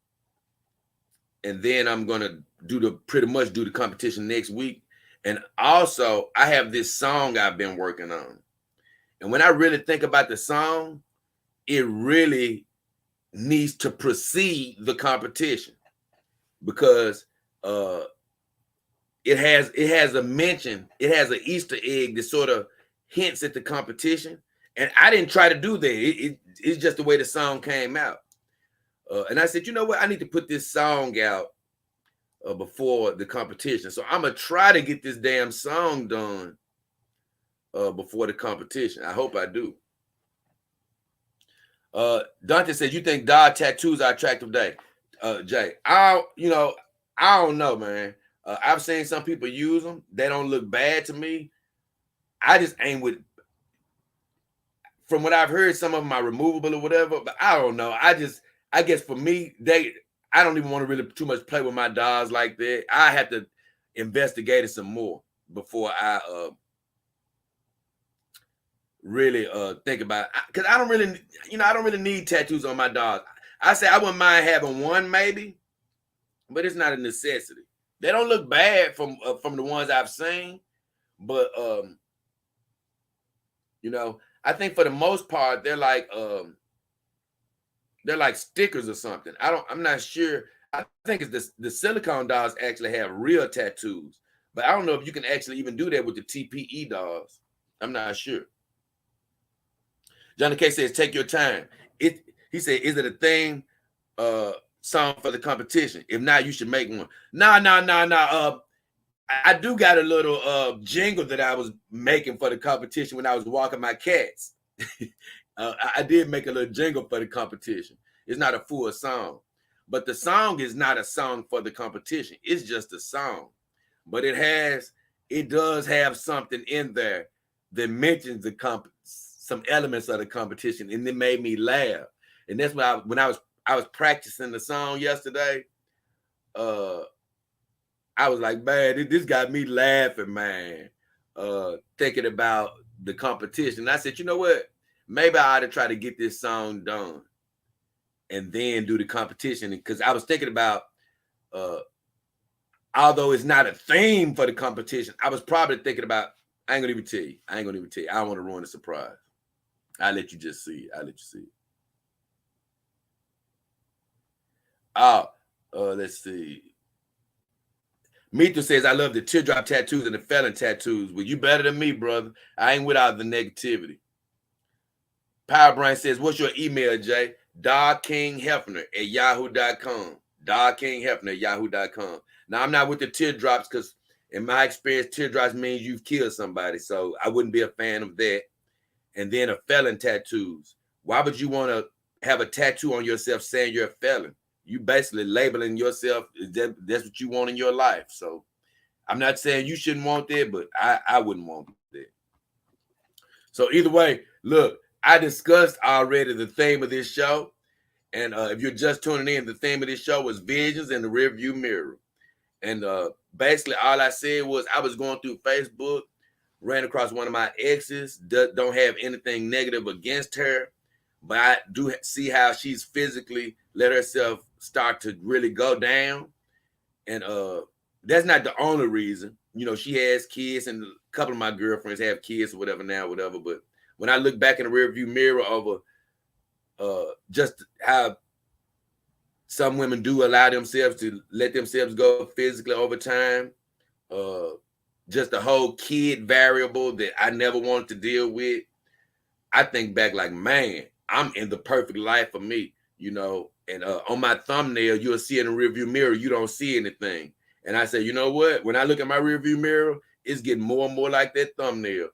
and then I'm gonna pretty much do the competition next week. And also, I have this song I've been working on, and when I really think about the song, it really needs to precede the competition, because it has a mention, it has an Easter egg that sort of hints at the competition, and I didn't try to do that. It's just the way the song came out, and I said, you know what, I need to put this song out before the competition. So I'm gonna try to get this damn song done before the competition. I hope I do. Dante says, you think dog tattoos are attractive, Jay? I don't know, man. I've seen some people use them. They don't look bad to me. I just ain't with, from what I've heard, some of them are removable or whatever, but I don't know. I guess for me, I don't even want to really too much play with my dogs like that. I have to investigate it some more before I really think about it. Because I don't really need tattoos on my dogs. I say I wouldn't mind having one maybe, but it's not a necessity. They don't look bad from the ones I've seen, but I think for the most part they're like stickers or something. I'm not sure. I think it's the silicone dolls actually have real tattoos, but I don't know if you can actually even do that with the TPE dolls. I'm not sure. Johnny K says, take your time. He said, is it a theme song for the competition? If not, you should make one. No. I do got a little jingle that I was making for the competition when I was walking my cats. I did make a little jingle for the competition. It's not a full song, but the song is not a song for the competition. It's just a song, but it does have something in there that mentions some elements of the competition, and it made me laugh. And that's why when I was practicing the song yesterday, I was like, man, this got me laughing, man, thinking about the competition. And I said, you know what? Maybe I ought to try to get this song done and then do the competition. Because I was thinking about, although it's not a theme for the competition, I was probably thinking about, I ain't gonna even tell you. I don't want to ruin the surprise. I'll let you just see it. Let's see. Mito says, I love the teardrop tattoos and the felon tattoos. Well, you better than me, brother. I ain't without the negativity. Power Brain says, what's your email, Jay? dogkinghefner@yahoo.com. dogkinghefner@yahoo.com. Now, I'm not with the teardrops because in my experience, teardrops means you've killed somebody. So I wouldn't be a fan of that. And then a felon tattoos. Why would you want to have a tattoo on yourself saying you're a felon? You basically labeling yourself. That's what you want in your life. So I'm not saying you shouldn't want that, but I wouldn't want that. So either way, look, I discussed already the theme of this show. And if you're just tuning in, the theme of this show was Visions in the Rearview Mirror. And basically, all I said was I was going through Facebook, ran across one of my exes, don't have anything negative against her, but I do see how she's physically let herself start to really go down. And that's not the only reason. You know, she has kids, and a couple of my girlfriends have kids or whatever now, whatever. But when I look back in the rearview mirror over just how some women do allow themselves to let themselves go physically over time, just the whole kid variable that I never wanted to deal with, I think back like, man, I'm in the perfect life for me, you know. And on my thumbnail, you'll see in the rearview mirror, you don't see anything. And I say, you know what? When I look at my rearview mirror, it's getting more and more like that thumbnail.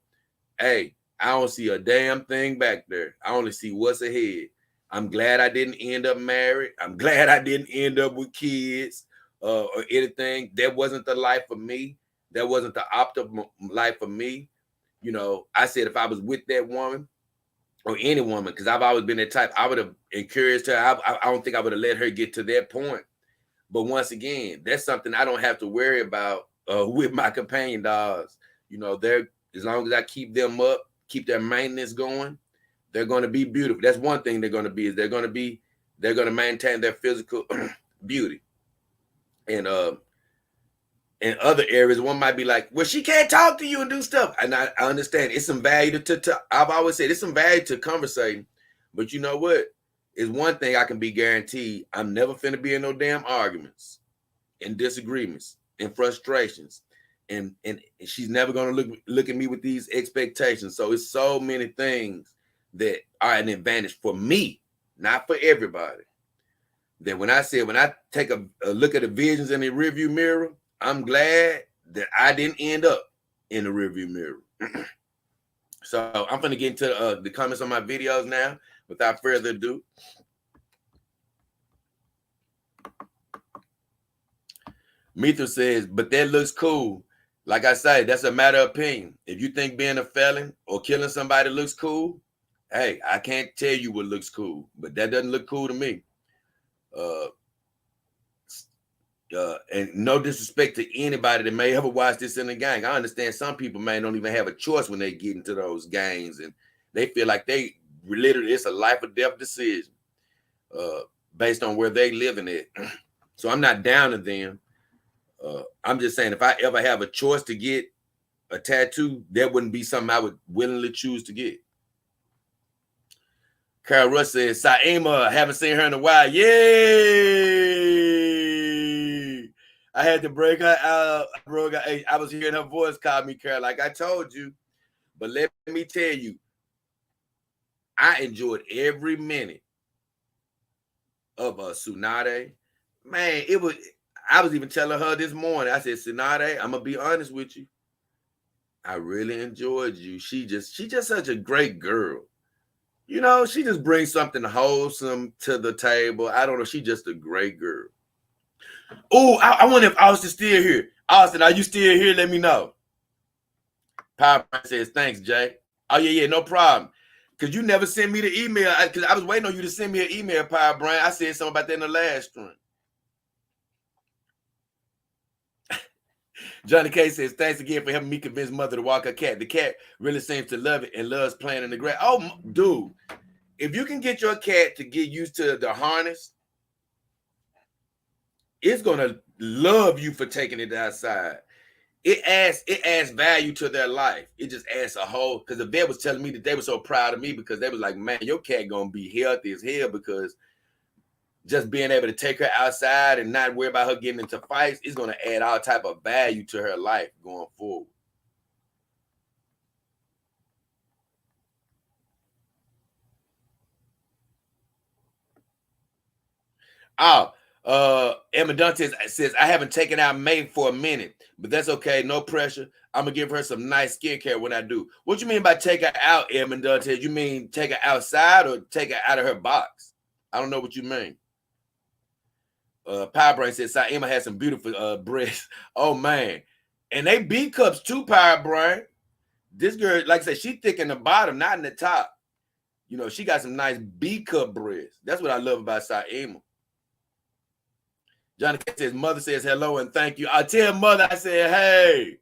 Hey, I don't see a damn thing back there. I only see what's ahead. I'm glad I didn't end up married. I'm glad I didn't end up with kids or anything. That wasn't the life for me. That wasn't the optimal life for me. You know, I said if I was with that woman or any woman, because I've always been that type, I would have encouraged her. I don't think I would have let her get to that point. But once again, that's something I don't have to worry about with my companion dogs. You know, they're, as long as I keep them up, keep their maintenance going, they're going to be beautiful. That's one thing they're going to be, is they're going to maintain their physical beauty. And in other areas, one might be like, well, she can't talk to you and do stuff. And I understand it's some value to I've always said it's some value to conversating. But you know what? It's one thing I can be guaranteed. I'm never finna be in no damn arguments and disagreements and frustrations. And she's never gonna look at me with these expectations. So it's so many things that are an advantage for me, not for everybody. That when I take a look at the visions in the rearview mirror, I'm glad that I didn't end up in the rearview mirror. So I'm going to get into the comments on my videos now without further ado. Mithra says, but that looks cool. Like I say, that's a matter of opinion. If you think being a felon or killing somebody looks cool, hey, I can't tell you what looks cool, but that doesn't look cool to me. And no disrespect to anybody that may ever watch this in the gang. I understand some people may don't even have a choice when they get into those gangs, and they feel like they literally, it's a life or death decision based on where they living at. So I'm not down to them. I'm just saying, if I ever have a choice to get a tattoo, that wouldn't be something I would willingly choose to get. Carol Russ says, Saima, haven't seen her in a while. Yay! I had to break her out. I was hearing her voice call me, Carol, like I told you. But let me tell you, I enjoyed every minute of Tsunade. Man, I was even telling her this morning, I said, Tsunade, I'm going to be honest with you. I really enjoyed you. She just such a great girl. You know, she just brings something wholesome to the table. I don't know. She's just a great girl. Oh, I wonder if Austin's still here. Austin, are you still here? Let me know. Power says, thanks, Jay. Oh, yeah, no problem. Because you never sent me the email. Because I was waiting on you to send me an email, Power Brian. I said something about that in the last stream. Johnny K says, thanks again for helping me convince mother to walk her cat. The cat really seems to love it and loves playing in the grass. Oh, dude, if you can get your cat to get used to the harness, it's going to love you for taking it outside. It adds value to their life. It just adds a whole, because the vet was telling me that they were so proud of me because they was like, man, your cat going to be healthy as hell, because just being able to take her outside and not worry about her getting into fights is going to add all type of value to her life going forward. Emma Dante says, I haven't taken out May for a minute, but that's okay. No pressure. I'm going to give her some nice skincare when I do. What you mean by take her out, Emma Dante? You mean take her outside or take her out of her box? I don't know what you mean. Power Brain says, Emma has some beautiful breasts. Oh, man. And they B cups too, Power Brain. This girl, like I said, she thick in the bottom, not in the top. You know, she got some nice B cup breasts. That's what I love about Saima. Johnny K says, mother says hello and thank you. I tell mother, I said, hey.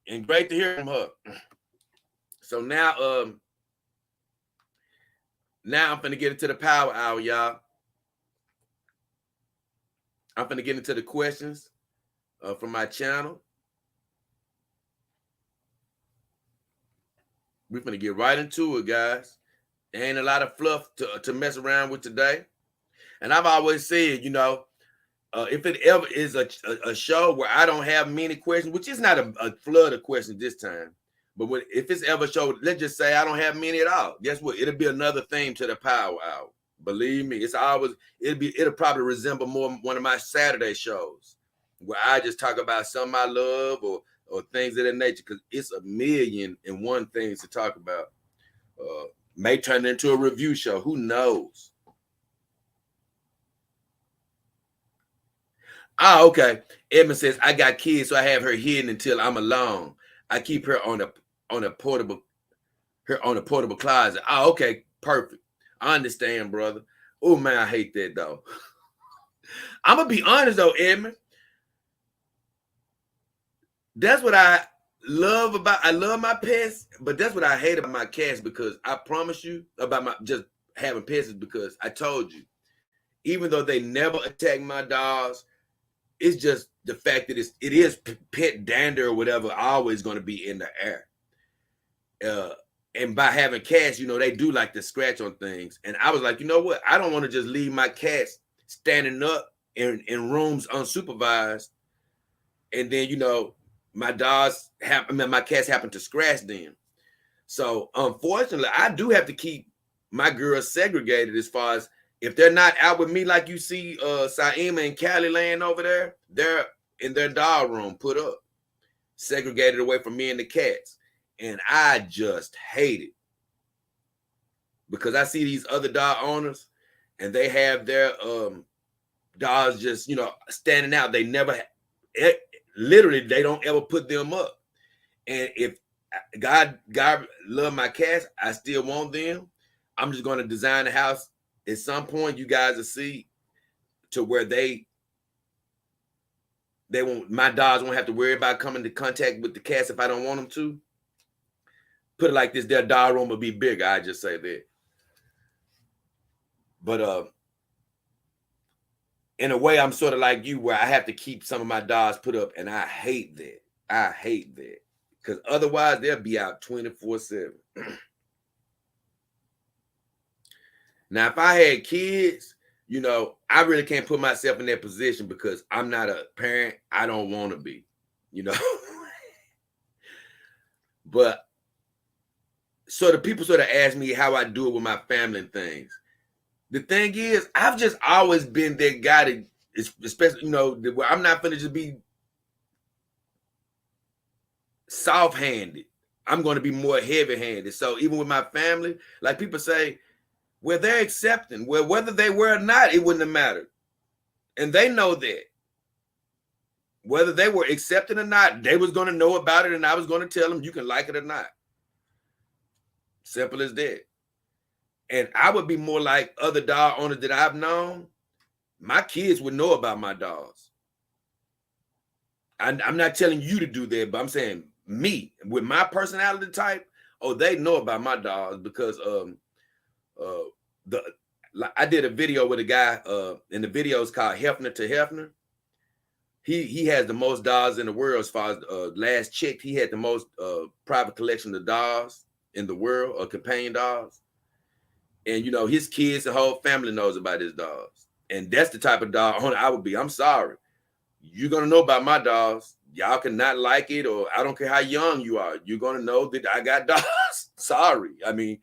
And great to hear from her. So now I'm finna get into the power hour, y'all. I'm finna get into the questions from my channel. We're finna get right into it, guys. There ain't a lot of fluff to mess around with today. And I've always said, you know, if it ever is a show where I don't have many questions, which is not a flood of questions this time, but if it's ever a show, let's just say I don't have many at all. Guess what? It'll be another theme to the power hour. Believe me, it'll probably resemble more one of my Saturday shows where I just talk about something I love or things of that nature, because it's a million and one things to talk about. May turn into a review show. Who knows? Oh, okay. Edmund says, I got kids, so I have her hidden until I'm alone. I keep her on a portable closet. Oh, okay, perfect. I understand, brother. Oh man, I hate that though. I'm gonna be honest though, Edmund. That's what I love my pets, but that's what I hate about my cats, because I promise you about my just having pets is because I told you, even though they never attack my dogs, it's just the fact that it is pet dander or whatever always going to be in the air. And by having cats, you know, they do like to scratch on things. And I was like, you know what? I don't want to just leave my cats standing up in rooms unsupervised. And then, you know, my cats happen to scratch them. So unfortunately, I do have to keep my girls segregated as far as, if they're not out with me, like you see Saima and Callie laying over there, they're in their dog room, put up, segregated away from me and the cats. And I just hate it, because I see these other dog owners and they have their dogs just, you know, standing out. They never, literally, they don't ever put them up. And if God love my cats, I still want them. I'm just going to design the house. At some point, you guys will see to where they won't, my dogs won't have to worry about coming to contact with the cats if I don't want them to. Put it like this, their dog room will be bigger. I just say that. But in a way, I'm sort of like you, where I have to keep some of my dogs put up, and I hate that. I hate that, because otherwise they'll be out 24/7. Now, if I had kids, you know, I really can't put myself in that position because I'm not a parent. I don't want to be, you know. But so the people sort of ask me how I do it with my family and things. The thing is, I've just always been that guy that, especially, you know, where I'm not going to just be soft-handed. I'm going to be more heavy-handed. So even with my family, like people say, well, they're accepting. Well, whether they were or not, it wouldn't have mattered. And they know that. Whether they were accepting or not, they was going to know about it, and I was going to tell them, you can like it or not. Simple as that. And I would be more like other dog owners that I've known. My kids would know about my dogs. I'm not telling you to do that, but I'm saying me, with my personality type, they know about my dogs, because I did a video with a guy, and the video is called Hefner to Hefner. He has the most dogs in the world. As far as last checked, he had the most private collection of dogs in the world, or companion dogs. And you know, his kids, the whole family knows about his dogs. And that's the type of dog owner I would be. I'm sorry, you're gonna know about my dogs. Y'all can not like it, or I don't care how young you are, you're gonna know that I got dogs. Sorry, I mean,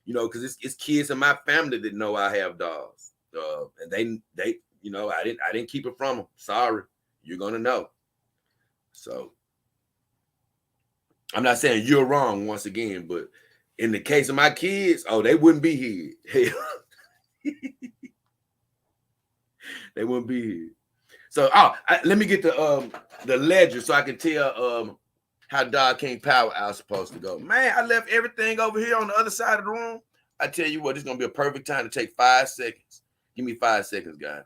you know, because it's kids in my family that know I have dogs, and they, you know, I didn't keep it from them. Sorry, you're gonna know. So I'm not saying you're wrong once again, but in the case of my kids, they wouldn't be here. They wouldn't be here. So let me get the ledger so I can tell how Dog King Power Hour supposed to go. Man, I left everything over here on the other side of the room. I tell you what, it's going to be a perfect time to take 5 seconds. Give me 5 seconds, guys.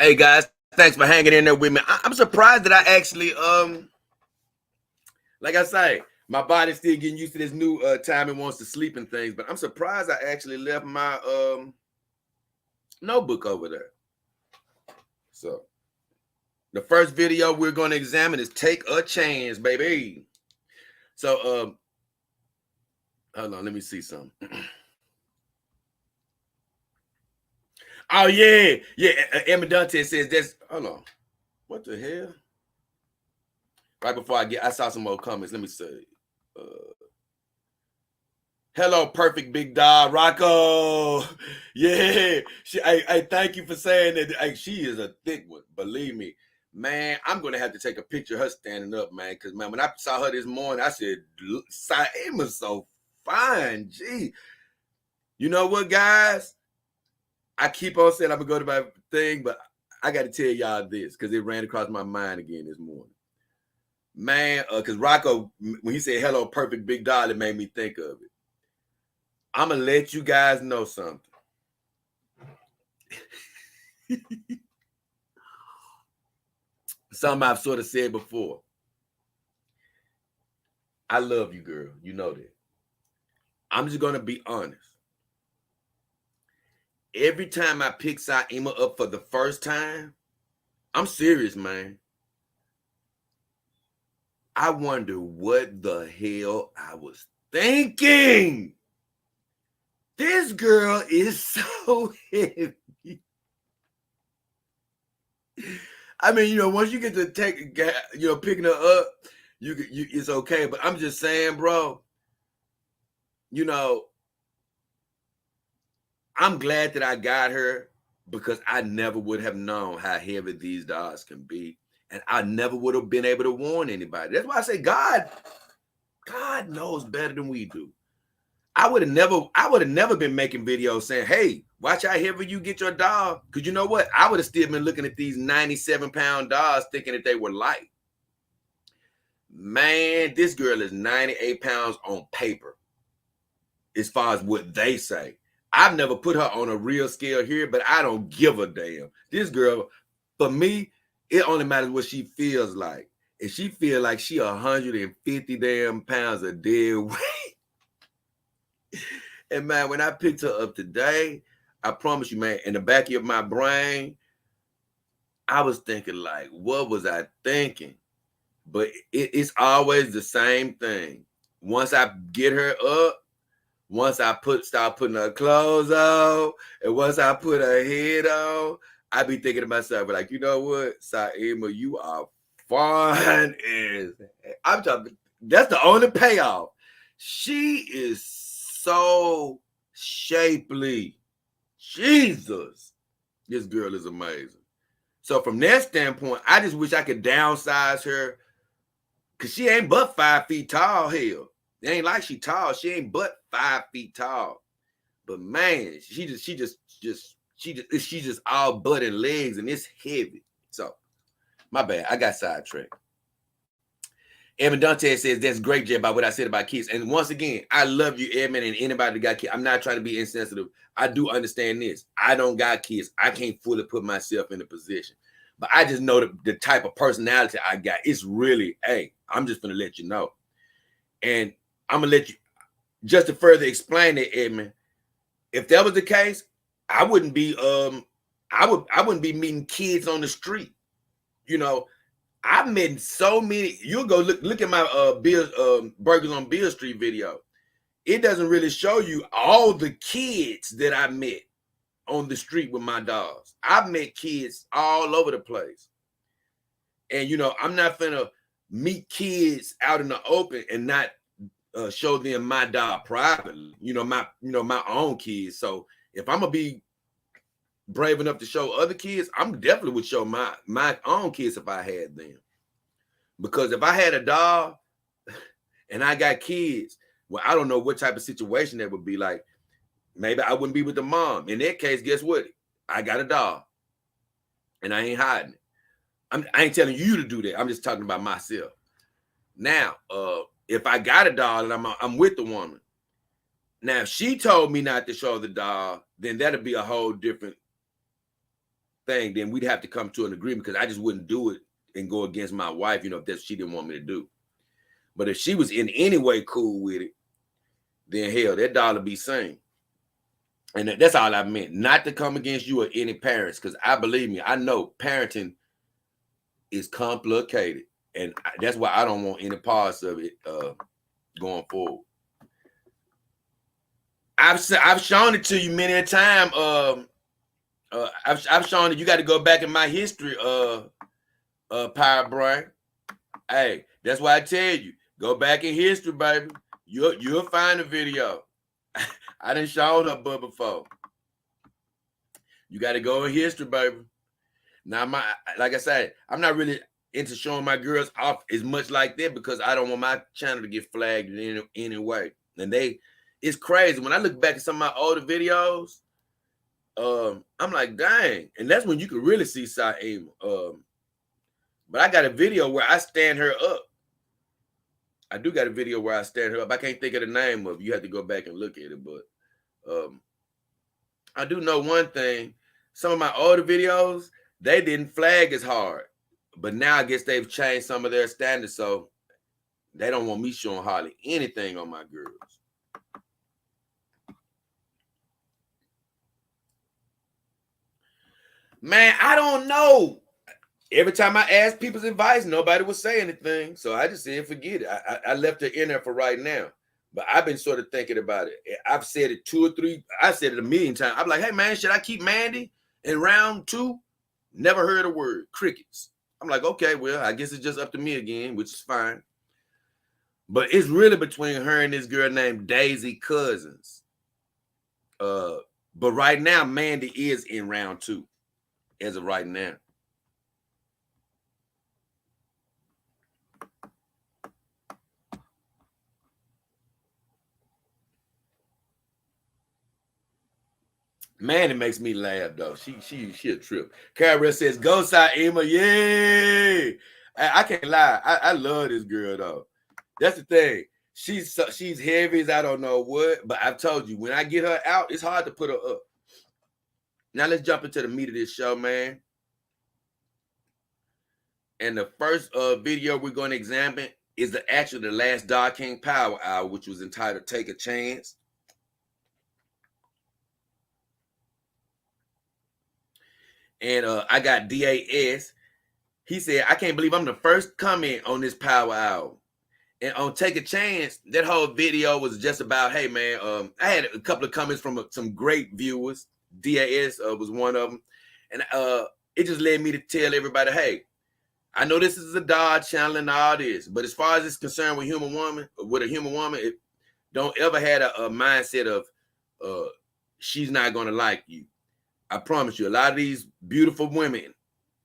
Hey, guys, thanks for hanging in there with me. I'm surprised that I actually, like I say, my body's still getting used to this new time it wants to sleep and things, but I'm surprised I actually left my notebook over there. So the first video we're going to examine is Take a Chance, baby. So hold on, let me see something. Oh yeah, Emma Dante says that's, hold on, what the hell? Right before I saw some more comments. Let me say, hello, perfect big dog, Rocco. Yeah, I thank you for saying that. Hey, she is a thick one, believe me, man. I'm gonna have to take a picture of her standing up, man, because man, when I saw her this morning, I said, Emma's so fine. Gee, you know what, guys? I keep on saying I'm gonna go to my thing, but I got to tell y'all this because it ran across my mind again this morning. Man, because Rocco, when he said hello, perfect big dog, it made me think of it. I'm gonna let you guys know something. Something I've sort of said before. I love you, girl. You know that. I'm just gonna be honest. Every time I pick Saima up for the first time, I'm serious, man. I wonder what the hell I was thinking. This girl is so heavy. I mean, once you get to picking her up, you it's okay. But I'm just saying, bro, I'm glad that I got her because I never would have known how heavy these dogs can be. And I never would have been able to warn anybody. That's why I say God knows better than we do. I would have never been making videos saying, hey, watch how heavy you get your dog. Because you know what? I would have still been looking at these 97-pound dogs thinking that they were light. Man, this girl is 98 pounds on paper as far as what they say. I've never put her on a real scale here, but I don't give a damn. This girl, for me, it only matters what she feels like. If she feel like she 150 damn pounds of dead weight. And man, when I picked her up today, I promise you, man, in the back of my brain, I was thinking like, what was I thinking? But it's always the same thing. Once I get her up, once I start putting her clothes on, and once I put her head on, I be thinking to myself, like, you know what, Saima, you are fine as I'm talking. That's the only payoff. She is so shapely. Jesus, this girl is amazing. So from that standpoint, I just wish I could downsize her because she ain't but 5 feet tall. Hell, it ain't like she tall. She ain't but 5 feet tall. But man, she's just all butt and legs, and it's heavy. So my bad, I got sidetracked. Evan Dante says, that's great, Jay, about what I said about kids. And once again, I love you, Evan, and anybody that got kids. I'm not trying to be insensitive. I do understand this. I don't got kids. I can't fully put myself in a position. But I just know the type of personality I got. It's really, hey, I'm just going to let you know. And I'm going to let you, just to further explain it, Edmund, if that was the case, I wouldn't be meeting kids on the street. You know, I've met so many. You'll go look at my Burgers on Beale Street video. It doesn't really show you all the kids that I met on the street with my dogs. I've met kids all over the place. And, you know, I'm not finna meet kids out in the open and not show them my dog privately. My own kids. So if I'm gonna be brave enough to show other kids, I'm definitely would show my own kids if I had them. Because if I had a dog and I got kids, well, I don't know what type of situation that would be like. Maybe I wouldn't be with the mom. In that case, guess what? I got a dog and I ain't hiding it. I ain't telling you to do that. I'm just talking about myself. Now, if I got a dog and I'm with the woman, now if she told me not to show the dog, then that'd be a whole different thing. Then we'd have to come to an agreement, because I just wouldn't do it and go against my wife, if that's what she didn't want me to do. But if she was in any way cool with it, then hell, that dog would be sane. And that's all I meant, not to come against you or any parents, because believe me, I know parenting is complicated, and that's why I don't want any parts of it going forward. I've shown it to you many a time. I've shown that you got to go back in my history, Power Brain. Hey, that's why I tell you, go back in history, baby. You'll find a video. I done shown her before. You got to go in history, baby. Now, like I said, I'm not really into showing my girls off as much like that, because I don't want my channel to get flagged in any way. And it's crazy. When I look back at some of my older videos, I'm like, dang. And that's when you can really see Saima. But I got a video where I stand her up. I do got a video where I stand her up. I can't think of the name of it. You have to go back and look at it. But I do know one thing. Some of my older videos, they didn't flag as hard. But now I guess they've changed some of their standards, so they don't want me showing hardly anything on my girls. Man, I don't know. Every time I asked people's advice, nobody would say anything. So I just said, forget it. I left her in there for right now. But I've been sort of thinking about it. I've said it 2 or 3. I said it a million times. I'm like, hey, man, should I keep Mandy in round 2? Never heard a word. Crickets. I'm like, okay, well, I guess it's just up to me again, which is fine. But it's really between her and this girl named Daisy Cousins. But right now, Mandy is in round 2 as of right now. Man, it makes me laugh though. She a trip. Carol says, "Go Saima, yay!" I can't lie. I love this girl though. That's the thing. She's heavy as I don't know what. But I've told you, when I get her out, it's hard to put her up. Now let's jump into the meat of this show, man. And the first video we're going to examine is actually the last Dog King Power Hour, which was entitled "Take a Chance." And I got DAS. He said, I can't believe I'm the first comment on this Power Hour. And on Take a Chance, that whole video was just about, hey, man, I had a couple of comments from some great viewers. DAS was one of them. And it just led me to tell everybody, hey, I know this is a Dodge channel and all this, but as far as it's concerned with a human woman, it don't ever have a mindset of she's not going to like you. I promise you, a lot of these beautiful women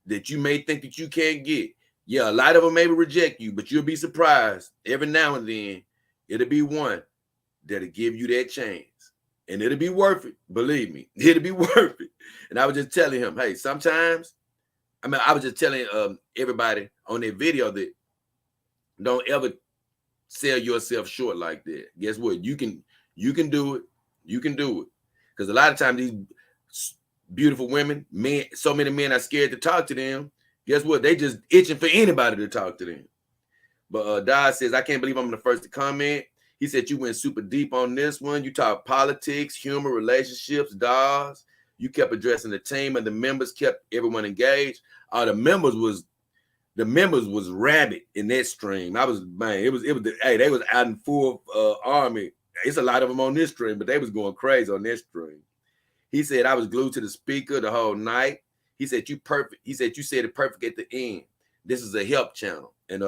that you may think that you can't get, yeah, a lot of them maybe reject you, but you'll be surprised. Every now and then, it'll be one that'll give you that chance. and it'll be worth it. Believe me, it'll be worth it. And I was just telling him, hey, sometimes, I was just telling everybody on that video that don't ever sell yourself short like that. Guess what? You can do it. You can do it. Because a lot of times these beautiful women, men, so many men are scared to talk to them. Guess what? They just itching for anybody to talk to them. But Dod says, I can't believe I'm the first to comment. He said you went super deep on this one. You talked politics, humor, relationships, dolls. You kept addressing the team, and the members kept everyone engaged. The members was rabid in that stream. I was, man, it was hey, they was out in full army. It's a lot of them on this stream, but they was going crazy on this stream. He said I was glued to the speaker the whole night. He said you perfect. He said you said it perfect at the end. This is a help channel, and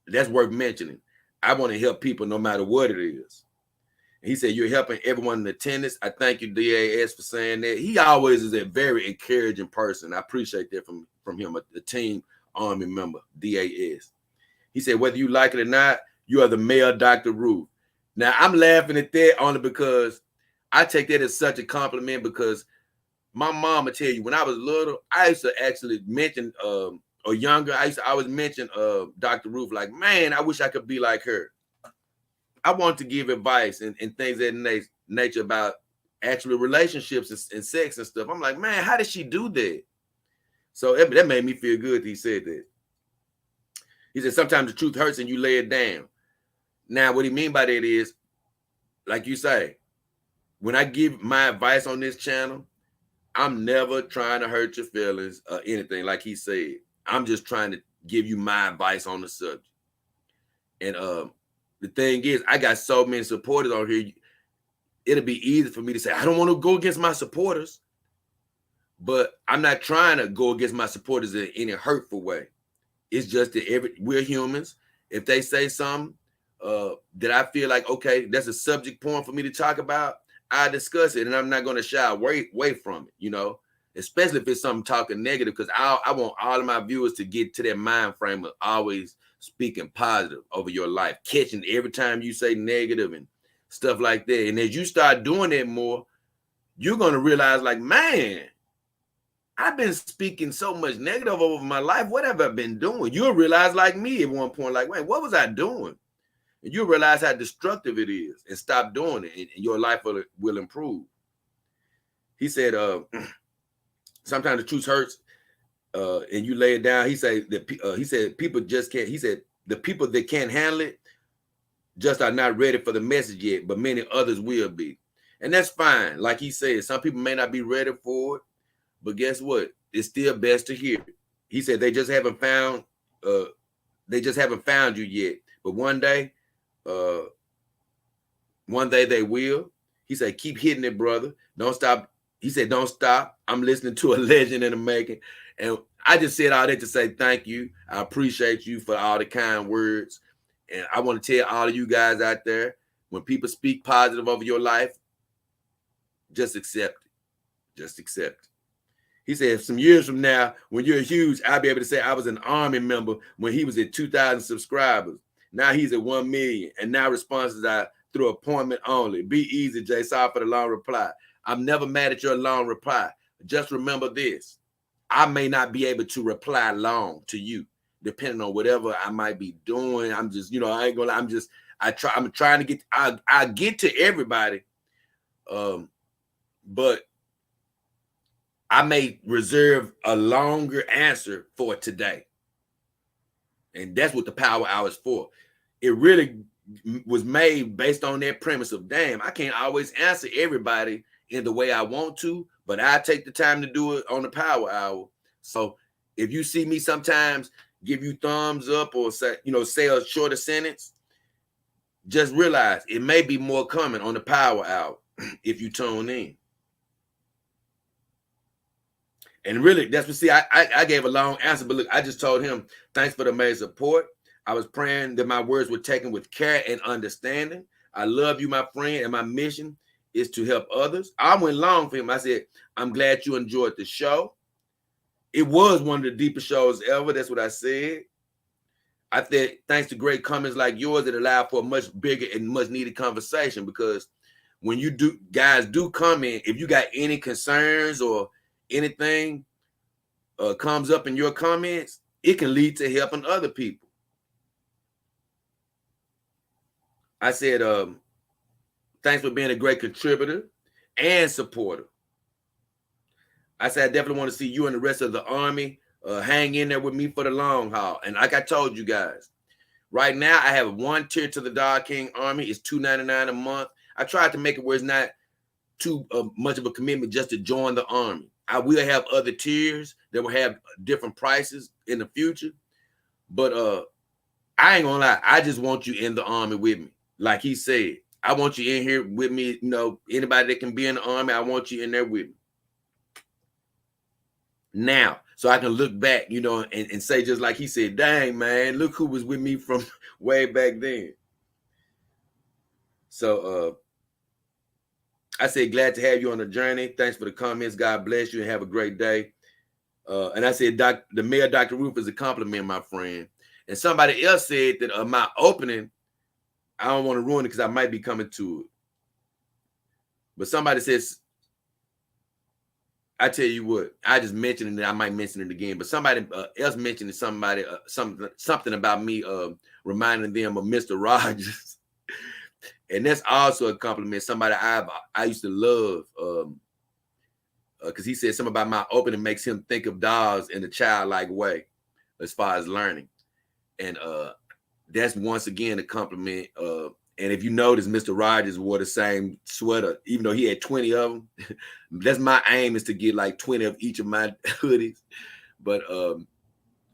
that's worth mentioning. I want to help people no matter what it is. And he said you're helping everyone in attendance. I thank you, DAS, for saying that. He always is a very encouraging person. I appreciate that from him, a team Army member, DAS. He said, whether you like it or not, you are the male Dr. Ruth. Now, I'm laughing at that only because I take that as such a compliment, because my mom would tell you when I was little, I used to actually mention, or younger, I used to always mention Dr. Ruth, like, man, I wish I could be like her. I want to give advice and things of that nature about actual relationships and sex and stuff. I'm like, man, how did she do that? So that made me feel good that he said that. He said, sometimes the truth hurts and you lay it down. Now, what he mean by that is, like you say, when I give my advice on this channel, I'm never trying to hurt your feelings or anything, like he said. I'm just trying to give you my advice on the subject. And the thing is, I got so many supporters on here, it'll be easy for me to say, I don't want to go against my supporters. But I'm not trying to go against my supporters in any hurtful way. It's just that we're humans. If they say something that I feel like, okay, that's a subject point for me to talk about, I discuss it, and I'm not going to shy away from it, you know, especially if it's something talking negative, because I want all of my viewers to get to that mind frame of always speaking positive over your life, catching every time you say negative and stuff like that. And as you start doing that more, you're going to realize, like, man, I've been speaking so much negative over my life. What have I been doing? You'll realize, like me, at one point, like, wait, what was I doing? And you'll realize how destructive it is and stop doing it, and your life will improve. He said, sometimes the truth hurts and you lay it down. He said people just can't. He said the people that can't handle it just are not ready for the message yet, but many others will be. And that's fine. Like he said, some people may not be ready for it. But guess what? It's still best to hear it. He said they just haven't found you yet. But one day they will. He said, keep hitting it, brother. Don't stop. He said, don't stop. I'm listening to a legend in the making. And I just said all that to say thank you. I appreciate you for all the kind words. And I want to tell all of you guys out there, when people speak positive over your life, just accept it. Just accept it. He said, some years from now, when you're huge, I'll be able to say I was an Army member when he was at 2,000 subscribers. Now he's at 1 million. And now responses are through appointment only. Be easy, Jay. Sorry for the long reply. I'm never mad at your long reply. Just remember this. I may not be able to reply long to you, depending on whatever I might be doing. I'm just, I ain't gonna, I'm trying to get, I get to everybody. But I may reserve a longer answer for today. And that's what the power hour is for. It really was made based on that premise of, damn, I can't always answer everybody in the way I want to, but I take the time to do it on the power hour. So if you see me sometimes give you thumbs up or say a shorter sentence, just realize it may be more coming on the power hour if you tune in. And really, that's what, see, I gave a long answer, but look, I just told him, thanks for the amazing support. I was praying that my words were taken with care and understanding. I love you, my friend, and my mission is to help others. I went long for him. I said, I'm glad you enjoyed the show. It was one of the deepest shows ever. That's what I said. I said, thanks to great comments like yours that allow for a much bigger and much needed conversation, because when you do, guys do comment, if you got any concerns or anything comes up in your comments, it can lead to helping other people. I said, thanks for being a great contributor and supporter. I said, I definitely want to see you and the rest of the Army hang in there with me for the long haul. And like I told you guys, right now I have one tier to the Dog King Army. It's $2.99 a month. I tried to make it where it's not too much of a commitment just to join the Army. I will have other tiers that will have different prices in the future. But I ain't gonna lie, I just want you in the Army with me. Like he said, I want you in here with me. You know, anybody that can be in the Army, I want you in there with me. Now, so I can look back, you know, and say just like he said, dang, man, look who was with me from way back then. So I said, glad to have you on the journey. Thanks for the comments. God bless you and have a great day. And I said, the Mayor Dr. Roof is a compliment, my friend. And somebody else said that my opening, I don't want to ruin it because I might be coming to it. But somebody says, I tell you what, I just mentioned it. I might mention it again. But somebody else mentioned somebody something about me reminding them of Mr. Rogers, and that's also a compliment. Somebody I used to love because he said something about my opening makes him think of dogs in a childlike way, as far as learning, and that's once again a compliment. And if you notice, Mr. Rogers wore the same sweater, even though he had 20 of them. That's my aim, is to get like 20 of each of my hoodies. But, you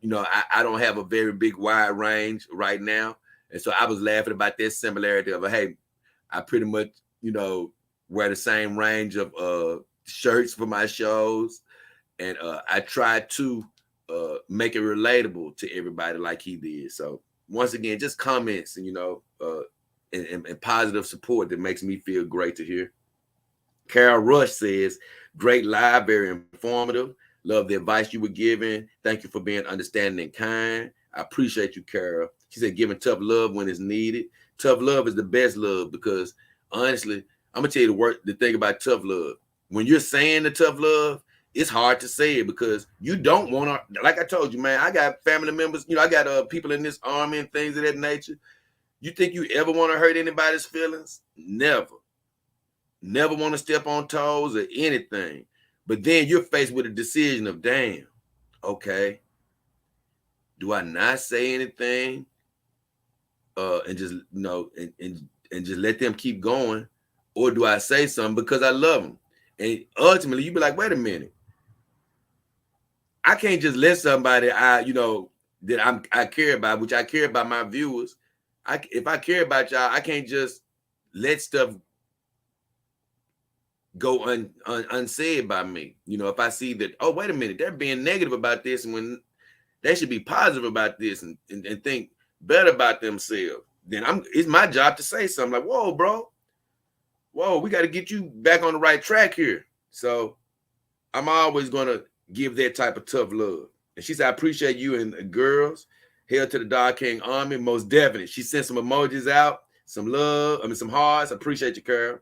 know, I don't have a very big wide range right now. And so I was laughing about this similarity of, hey, I pretty much, you know, wear the same range of shirts for my shows. And I try to make it relatable to everybody like he did. So once again, just comments and, you know, and positive support that makes me feel great to hear. Carol Rush says, great live, very informative. Love the advice you were giving. Thank you for being understanding and kind. I appreciate you, Carol. She said, giving tough love when it's needed. Tough love is the best love because, honestly, I'm going to tell you the thing about tough love. When you're saying the tough love, it's hard to say it because you don't want to, like I told you, man, I got family members, you know, I got people in this Army and things of that nature. You think you ever want to hurt anybody's feelings? Never. Never want to step on toes or anything. But then you're faced with a decision of, damn, okay, do I not say anything and just, you know, and just let them keep going? Or do I say something because I love them? And ultimately, you be like, wait a minute. I can't just let somebody you know, that I care about, which I care about my viewers. If I care about y'all, I can't just let stuff go unsaid by me. You know, if I see that, oh, wait a minute, they're being negative about this, and when they should be positive about this and think better about themselves, then it's my job to say something like, whoa, bro, whoa, we got to get you back on the right track here. So I'm always going to give that type of tough love. And she said, I appreciate you and the girls. Hail to the Dog King Army, most definitely. She sent some emojis out, some love, some hearts. I appreciate you, Carol.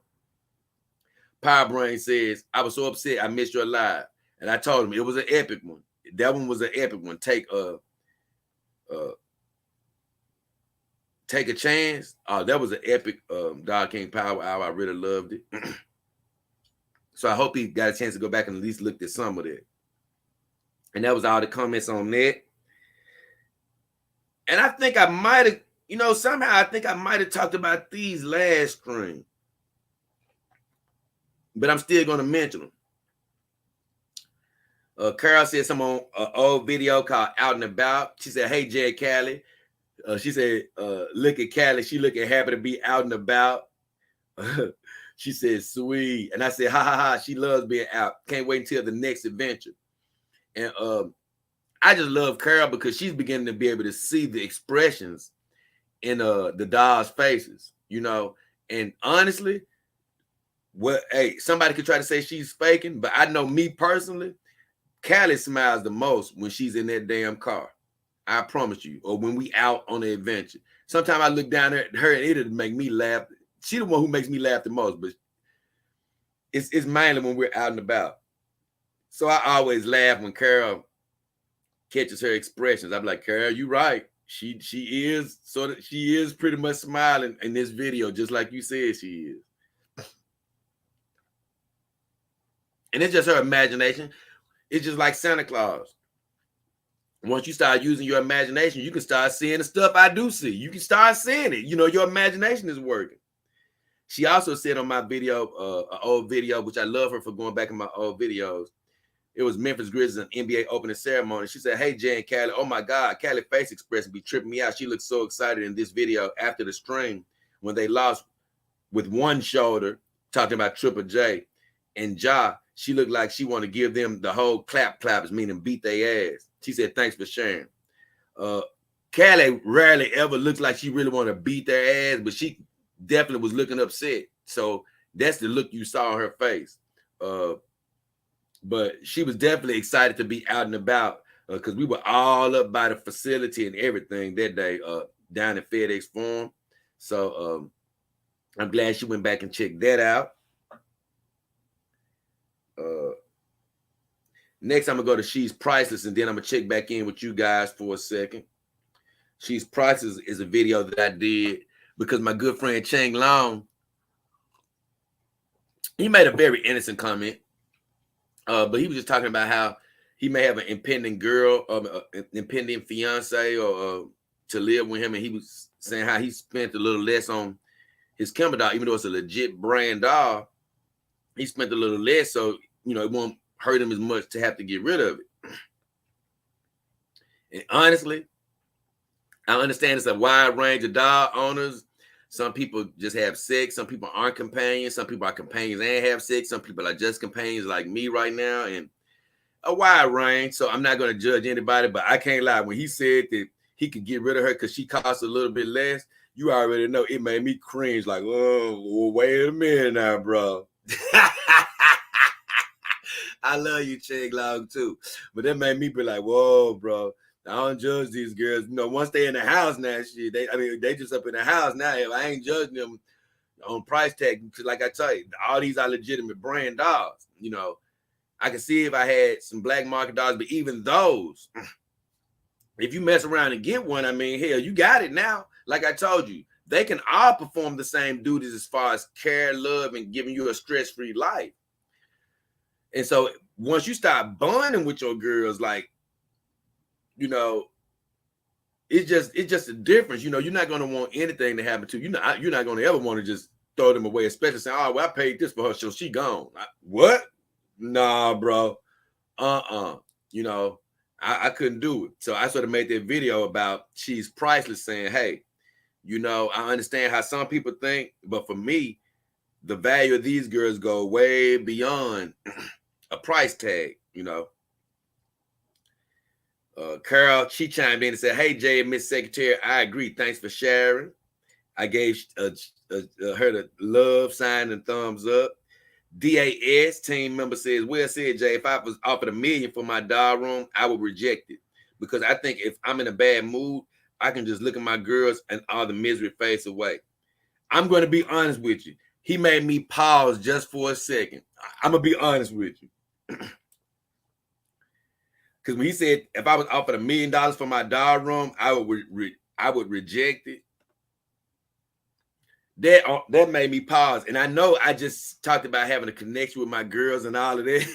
Power Brain says, I was so upset I missed your live. And I told him it was an epic one. That one was an epic one. Take a chance. That was an epic Dog King Power Hour. I really loved it. So I hope he got a chance to go back and at least look at some of that. And that was all the comments on that. And I think I might have, you know, somehow I think I might have talked about these last stream. But I'm still going to mention them. Carol said some on an old video called Out and About. She said, hey, Jay Callie. She said, look at Callie. She looking happy to be out and about. She said, sweet. And I said, ha, ha, ha. She loves being out. Can't wait until the next adventure. And I just love Carol because she's beginning to be able to see the expressions in the dogs' faces, you know. And honestly, well, hey, somebody could try to say she's faking, but I know me personally, Callie smiles the most when she's in that damn car. I promise you. Or when we out on an adventure. Sometimes I look down at her and it'll make me laugh. She's the one who makes me laugh the most, but it's mainly when we're out and about. So I always laugh when Carol catches her expressions. I'm like, Carol, you right. She is pretty much smiling in this video, just like you said she is. And it's just her imagination. It's just like Santa Claus. Once you start using your imagination, you can start seeing the stuff I do see. You can start seeing it. You know, your imagination is working. She also said on my video, an old video, which I love her for going back in my old videos. It was Memphis Grizzlies and NBA opening ceremony. She said, hey, Jay and Callie, oh my God, Callie face expression be tripping me out. She looked so excited in this video after the string when they lost with one shoulder, talking about Triple J and Ja. She looked like she wanted to give them the whole claps, meaning beat their ass. She said, thanks for sharing. Callie rarely ever looks like she really want to beat their ass, but she definitely was looking upset. So that's the look you saw on her face. But she was definitely excited to be out and about because we were all up by the facility and everything that day down at FedEx Forum. So I'm glad she went back and checked that out. Next, I'm gonna go to She's Priceless, and then I'm gonna check back in with you guys for a second. She's Priceless is a video that I did because my good friend Chang Long, he made a very innocent comment, but he was just talking about how he may have an impending girl, impending fiance, or to live with him, and he was saying how he spent a little less on his camera doll, even though it's a legit brand doll. He spent a little less, so it won't hurt him as much to have to get rid of it. And honestly, I understand it's a wide range of dog owners. Some people just have sex. Some people aren't companions. Some people are companions and have sex. Some people are just companions like me right now, and a wide range. So I'm not going to judge anybody, but I can't lie. When he said that he could get rid of her because she costs a little bit less, you already know it made me cringe. Like, oh, well, wait a minute now, bro. I love you, Chig Long, too. But that made me be like, whoa, bro. I don't judge these girls. Once they in the house now, shit, they just up in the house now. I ain't judging them on price tag. Because like I tell you, all these are legitimate brand dogs. I can see if I had some black market dogs, but even those, if you mess around and get one, hell, you got it now. Like I told you, they can all perform the same duties as far as care, love, and giving you a stress-free life. And so once you start bonding with your girls, like, it's just a difference. You're not going to want anything to happen to you. You're not going to ever want to just throw them away, especially saying, oh, well, I paid this for her, so she gone. What? Nah, bro. I couldn't do it. So I sort of made that video about She's Priceless, saying, hey, I understand how some people think, but for me, the value of these girls go way beyond a price tag, Carol, she chimed in and said, hey, Jay and Miss Secretary, I agree. Thanks for sharing. I gave her the love sign and thumbs up. DAS team member says, well said, Jay, if I was offered $1 million for my doll room, I would reject it. Because I think if I'm in a bad mood, I can just look at my girls and all the misery fades away. I'm going to be honest with you. He made me pause just for a second. I'm going to be honest with you. Because when he said, if I was offered $1 million for my doll room, I would reject it. That made me pause. And I know I just talked about having a connection with my girls and all of that.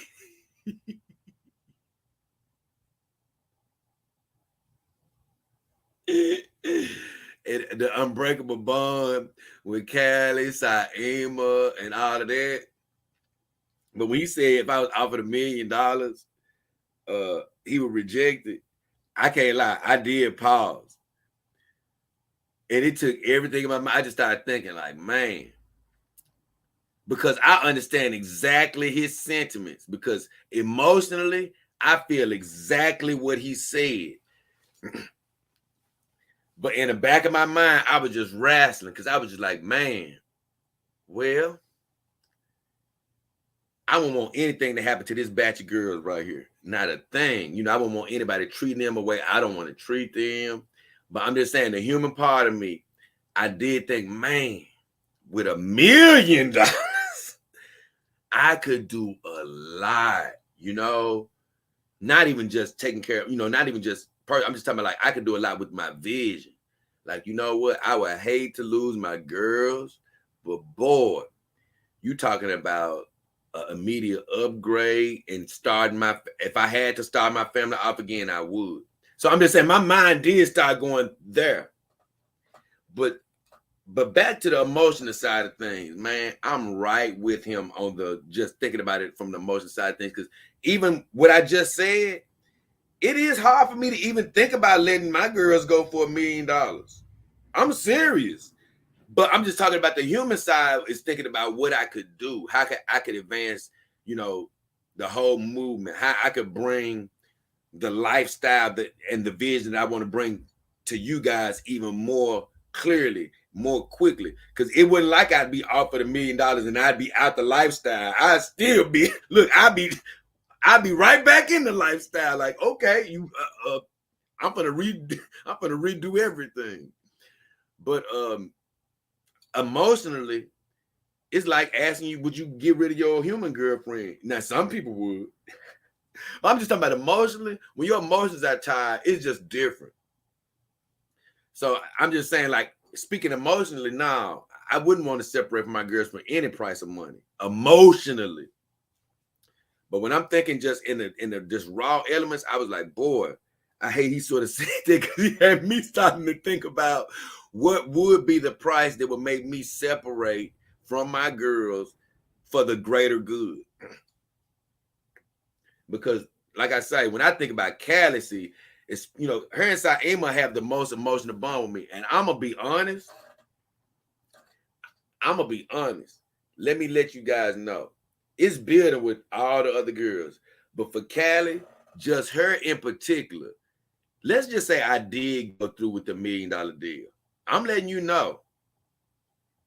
And the unbreakable bond with Callie, Saima, and all of that. But when he said if I was offered $1 million, he would reject it. I can't lie. I did pause. And it took everything in my mind. I just started thinking like, man, because I understand exactly his sentiments, because emotionally, I feel exactly what he said. But in the back of my mind, I was just wrestling because I was just like, man, well, I wouldn't want anything to happen to this batch of girls right here. Not a thing. I wouldn't want anybody treating them a way I don't want to treat them. But I'm just saying, the human part of me, I did think, man, with $1 million, I could do a lot, you know, not even just taking care of, you know, not even just, I'm just talking about like, I could do a lot with my vision. Like, you know what? I would hate to lose my girls, but boy, you talking about an immediate upgrade and starting if I had to start my family off again, I would. So I'm just saying my mind did start going there. But back to the emotional side of things, man, I'm right with him on the just thinking about it from the emotional side of things. Because even what I just said, it is hard for me to even think about letting my girls go for $1 million. I'm serious. But I'm just talking about the human side is thinking about what I could do, how I could advance, you know, the whole movement, how I could bring the lifestyle and the vision that I want to bring to you guys even more clearly, more quickly. Because it wasn't like I'd be offered $1 million and I'd be out the lifestyle. I'd still be, look, I'd be right back in the lifestyle. Like, okay, I'm gonna redo everything. But emotionally, it's like asking you, would you get rid of your human girlfriend? Now, some people would. I'm just talking about emotionally. When your emotions are tied, it's just different. So I'm just saying, like, speaking emotionally now, I wouldn't want to separate from my girls for any price of money, emotionally. But when I'm thinking just in the just raw elements, I was like, boy, I hate he sort of said that because he had me starting to think about what would be the price that would make me separate from my girls for the greater good. Because, like I say, when I think about Callie, see, it's, you know, her and Saima have the most emotional bond with me. And I'm going to be honest. Let me let you guys know. It's building with all the other girls. But for Callie, just her in particular, let's just say I did go through with the $1 million deal. I'm letting you know,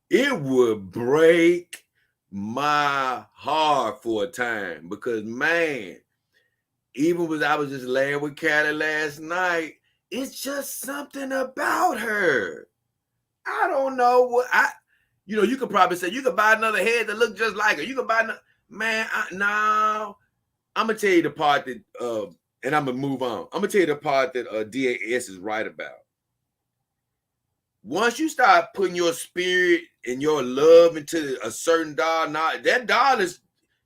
it would break my heart for a time because, man, even when I was just laying with Callie last night, it's just something about her. I don't know what you know, you could probably say you could buy another head that look just like her. You could buy man, no. I'm gonna tell you the part that and I'm gonna move on. I'm gonna tell you the part that DAS is right about. Once you start putting your spirit and your love into a certain doll, now that doll is,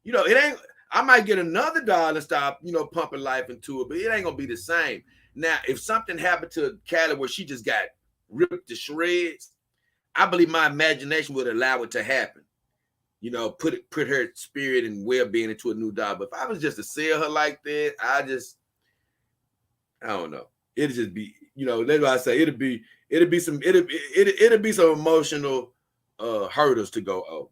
you know, it ain't. I might get another doll and stop, you know, pumping life into it, but it ain't gonna be the same. Now, if something happened to Callie where she just got ripped to shreds, I believe my imagination would allow it to happen. You know, put her spirit and well-being into a new doll. But if I was just to sell her like that, I don't know. It'd just be, you know, that's why I say it'd be some emotional hurdles to go over.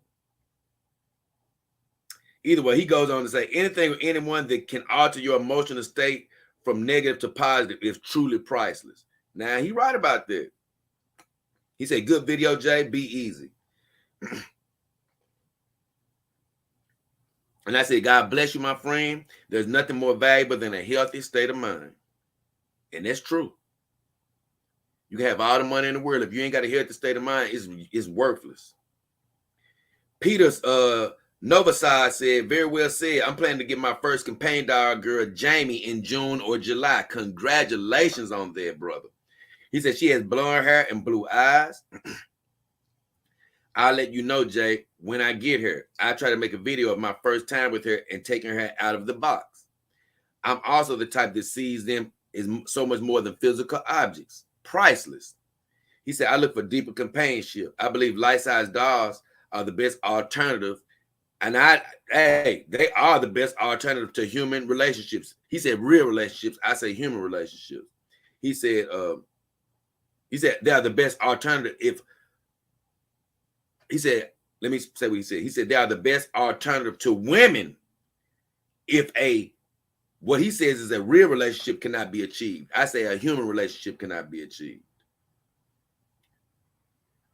Either way, he goes on to say anything or anyone that can alter your emotional state from negative to positive is truly priceless. Now, he right about that. He said, good video, Jay, be easy. And I said, God bless you, my friend. There's nothing more valuable than a healthy state of mind. And that's true. You can have all the money in the world. If you ain't got a healthy state of mind, it's worthless. Peter's Novaside said, very well said. I'm planning to get my first companion dog girl, Jamie, in June or July. Congratulations on that, brother. He said she has blonde hair and blue eyes. I'll let you know, Jay, when I get her. I try to make a video of my first time with her and taking her out of the box. I'm also the type that sees them as so much more than physical objects. Priceless. He said, I look for deeper companionship. I believe life-size dolls are the best alternative. And they are the best alternative to human relationships. He said real relationships. I say human relationships. He said they are the best alternative let me say what he said. He said they are the best alternative to women if what he says is a real relationship cannot be achieved. I say a human relationship cannot be achieved.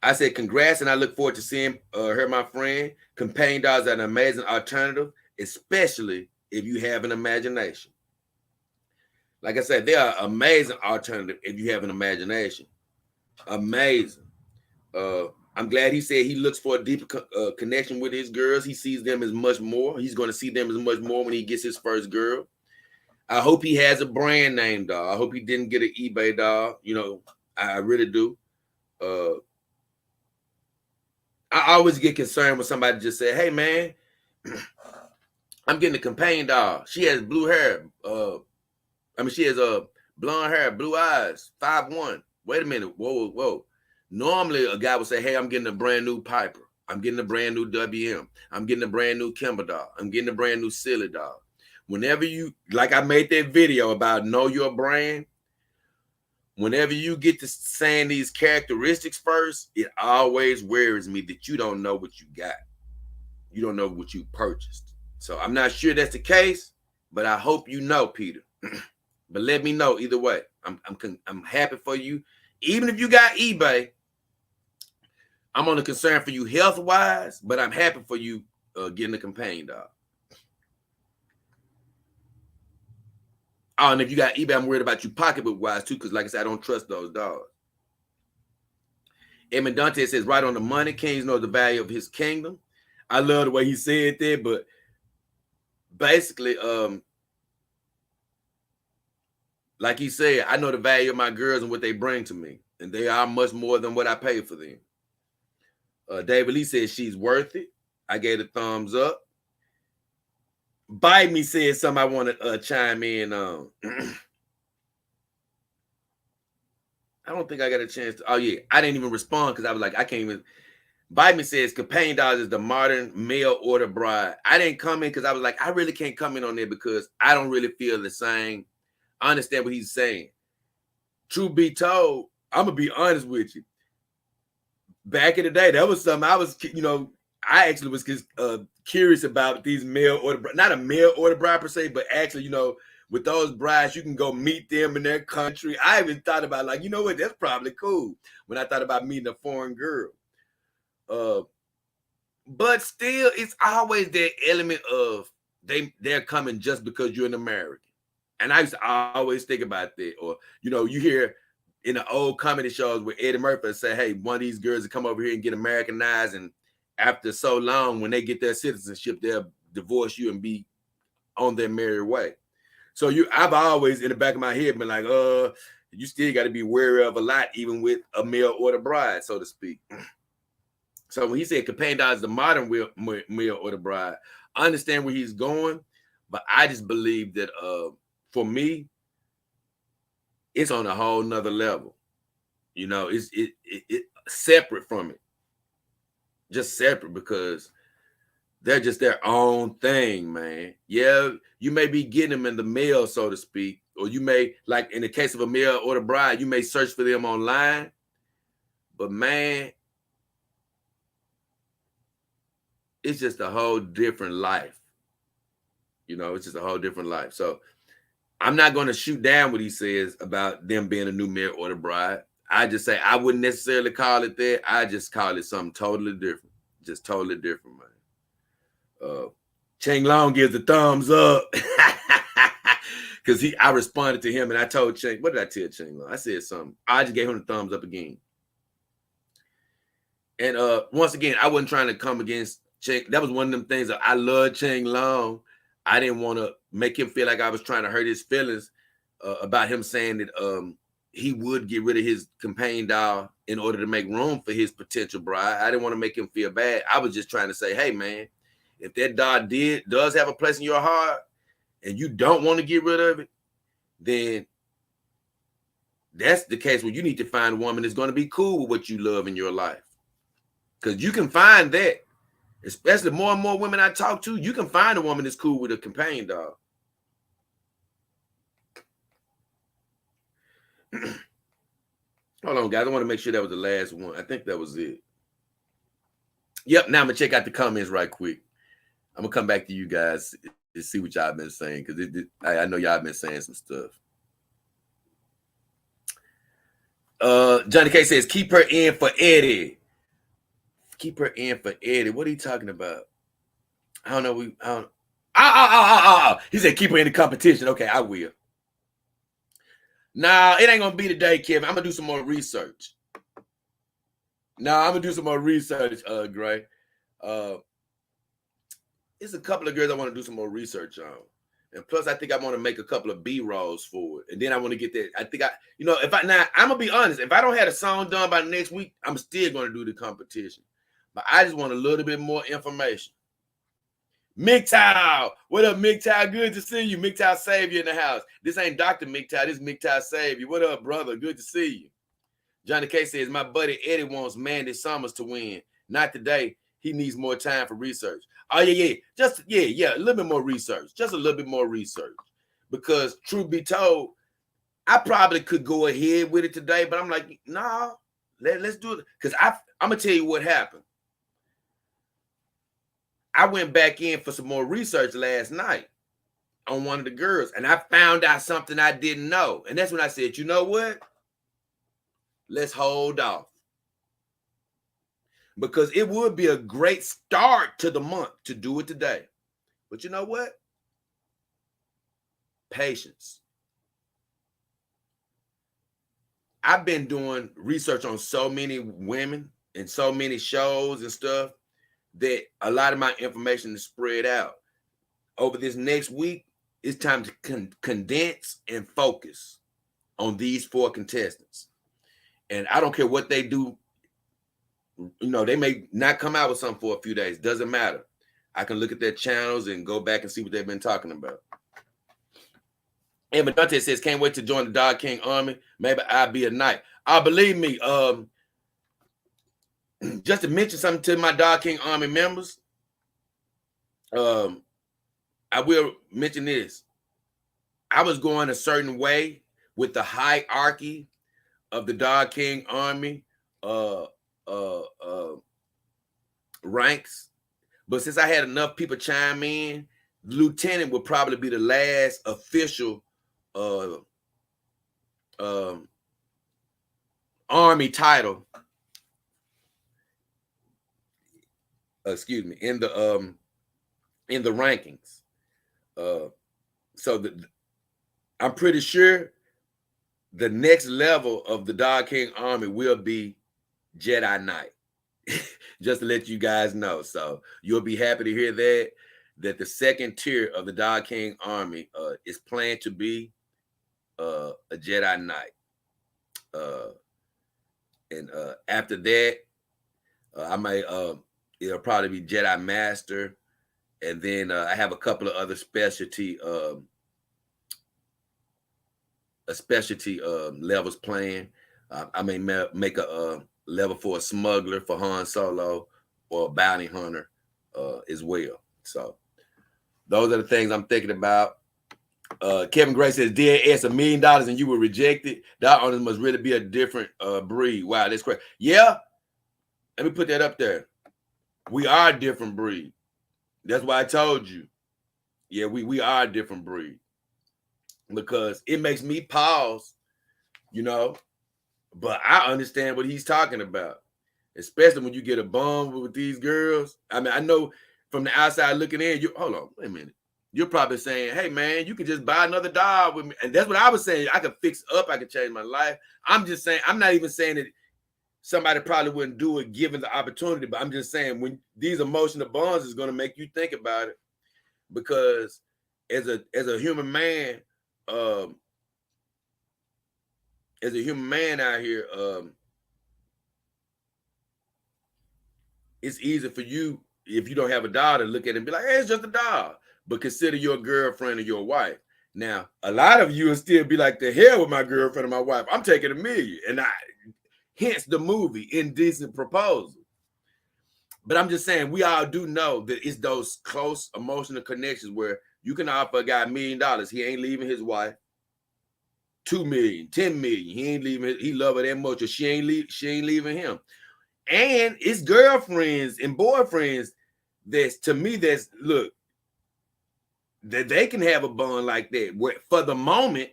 I said congrats, and I look forward to seeing her, my friend. Companion dogs are an amazing alternative, especially if you have an imagination. Like I said, they are amazing alternative if you have an imagination. Amazing. I'm glad he said he looks for a deeper connection with his girls. He sees them as much more. He's going to see them as much more when he gets his first girl. I hope he has a brand name, dog. I hope he didn't get an eBay, dog. You know, I really do. I always get concerned when somebody just say, "Hey, man, I'm getting a companion dog. She has blue hair. She has blonde hair, blue eyes, 5'1". Wait a minute. Whoa. Normally, a guy would say, "Hey, I'm getting a brand new Piper. I'm getting a brand new WM. I'm getting a brand new Kimber dog. I'm getting a brand new Silly dog." Whenever you, like I made that video about know your brand, whenever you get to saying these characteristics first, it always worries me that you don't know what you got. You don't know what you purchased. So I'm not sure that's the case, but I hope you know, Peter. But let me know either way. I'm happy for you. Even if you got eBay, I'm on a concern for you health-wise, but I'm happy for you getting a companion dog. Oh, and if you got eBay, I'm worried about you pocketbook-wise too, because like I said, I don't trust those dogs. Edmund Dante says, right on the money, kings know the value of his kingdom. I love the way he said that, but basically, like he said, I know the value of my girls and what they bring to me, and they are much more than what I pay for them. David Lee says she's worth it. I gave a thumbs up. Bite Me said something I want to chime in on. I don't think I got a chance to. Oh, yeah. I didn't even respond because I was like, I can't even. Bite Me says companion dogs is the modern mail order bride. I didn't come in because I was like, I really can't come in on there because I don't really feel the same. I understand what he's saying. Truth be told, I'm going to be honest with you. Back in the day, that was something I was, I actually was curious about these mail order, not a mail order bride per se, but actually, with those brides, you can go meet them in their country. I even thought about like, you know what, that's probably cool when I thought about meeting a foreign girl. But still, it's always that element of they're coming just because you're an American. And I used to always think about that. Or, you hear in the old comedy shows where Eddie Murphy say, hey, one of these girls will come over here and get Americanized. And after so long, when they get their citizenship, they'll divorce you and be on their merry way. So I've always in the back of my head been like, you still got to be wary of a lot, even with a mail order bride, so to speak. So when he said companion dog is the modern mail order bride, I understand where he's going, but I just believe that for me, it's on a whole nother level. It's separate from it. Just separate because they're just their own thing, man. Yeah, you may be getting them in the mail, so to speak, or you may, like in the case of a mail order bride, you may search for them online. But man, it's just a whole different life. It's just a whole different life. So I'm not going to shoot down what he says about them being a new mail order bride. I just say I wouldn't necessarily call it that. I just call it something totally different. Just totally different, man. Cheng Long gives a thumbs up because I responded to him and I told Cheng, what did I tell Cheng Long? I said something. I just gave him the thumbs up again. And once again, I wasn't trying to come against Cheng. That was one of them things that I love Cheng Long. I didn't want to make him feel like I was trying to hurt his feelings about him saying that he would get rid of his companion dog in order to make room for his potential bride. I didn't want to make him feel bad. I was just trying to say, hey, man, if that dog does have a place in your heart and you don't want to get rid of it, then that's the case where you need to find a woman that's going to be cool with what you love in your life. Because you can find that. Especially more and more women I talk to, you can find a woman that's cool with a companion dog. Hold on, guys. I want to make sure that was the last one. I think that was it. Yep. Now I'm going to check out the comments right quick. I'm going to come back to you guys to see what y'all been saying because I know y'all been saying some stuff. Johnny K says, keep her in for Eddie. Keep her in for Eddie. What are you talking about? I don't know. He said, keep her in the competition. Okay, I will. Nah, it ain't going to be today, Kevin. I'm going to do some more research. Now I'm gonna do some more research, Gray. Uh, it's a couple of girls I want to do some more research on. And plus, I think I want to make a couple of B-rolls for it. And then I want to get that. I think if I'm going to be honest, if I don't have a song done by next week, I'm still going to do the competition. But I just want a little bit more information. MGTOW. What up, MGTOW? Good to see you. MGTOW Savior in the house. This ain't Dr. MGTOW. This is MGTOW Savior. What up, brother? Good to see you. Johnny K says, my buddy Eddie wants Mandy Summers to win. Not today. He needs more time for research. Oh, yeah. A little bit more research. Just a little bit more research. Because truth be told, I probably could go ahead with it today, but I'm like, nah, let's do it. Because I'm going to tell you what happened. I went back in for some more research last night on one of the girls, and I found out something I didn't know. And that's when I said, you know what? Let's hold off. Because it would be a great start to the month to do it today. But you know what? Patience. I've been doing research on so many women and so many shows and stuff that a lot of my information is spread out. Over this next week, it's time to condense and focus on these 4 contestants. And I don't care what they do. They may not come out with something for a few days. Doesn't matter. I can look at their channels and go back and see what they've been talking about. And Dante says, can't wait to join the Dog King Army. Maybe I'll be a knight. Believe me, just to mention something to my Dog King Army members, I will mention this. I was going a certain way with the hierarchy of the Dog King Army ranks, but since I had enough people chime in, lieutenant would probably be the last official army title. In the rankings. So I'm pretty sure the next level of the Dog King Army will be Jedi Knight. Just to let you guys know. So you'll be happy to hear that the second tier of the Dog King Army is planned to be a Jedi Knight. And after that, I might it'll probably be Jedi Master. And then I have a couple of other specialty levels planned. I may make a level for a smuggler for Han Solo or a bounty hunter as well. So those are the things I'm thinking about. Kevin Gray says, DAS $1 million and you were rejected. Dog owners must really be a different breed. Wow, that's crazy. Yeah, let me put that up there. We are a different breed. That's why I told you. Yeah, we are a different breed. Because it makes me pause, but I understand what he's talking about, especially when you get a bum with these girls. I mean, I know from the outside looking in, hold on, wait a minute. You're probably saying, hey, man, you can just buy another dog with me. And that's what I was saying. I could fix up. I could change my life. I'm just saying, I'm not even saying that somebody probably wouldn't do it given the opportunity, but I'm just saying when these emotional bonds is going to make you think about it, because as a human man, out here, it's easy for you, if you don't have a dog, to look at it and be like, hey, it's just a dog. But consider your girlfriend or your wife. Now, a lot of you will still be like, the hell with my girlfriend and my wife. I'm taking $1 million. And hence the movie, Indecent Proposal. But I'm just saying, we all do know that it's those close emotional connections where you can offer a guy $1 million. He ain't leaving his wife. $2 million, $10 million. He ain't leaving. He love her that much, or she ain't leaving him. And it's girlfriends and boyfriends that they can have a bond like that. Where for the moment,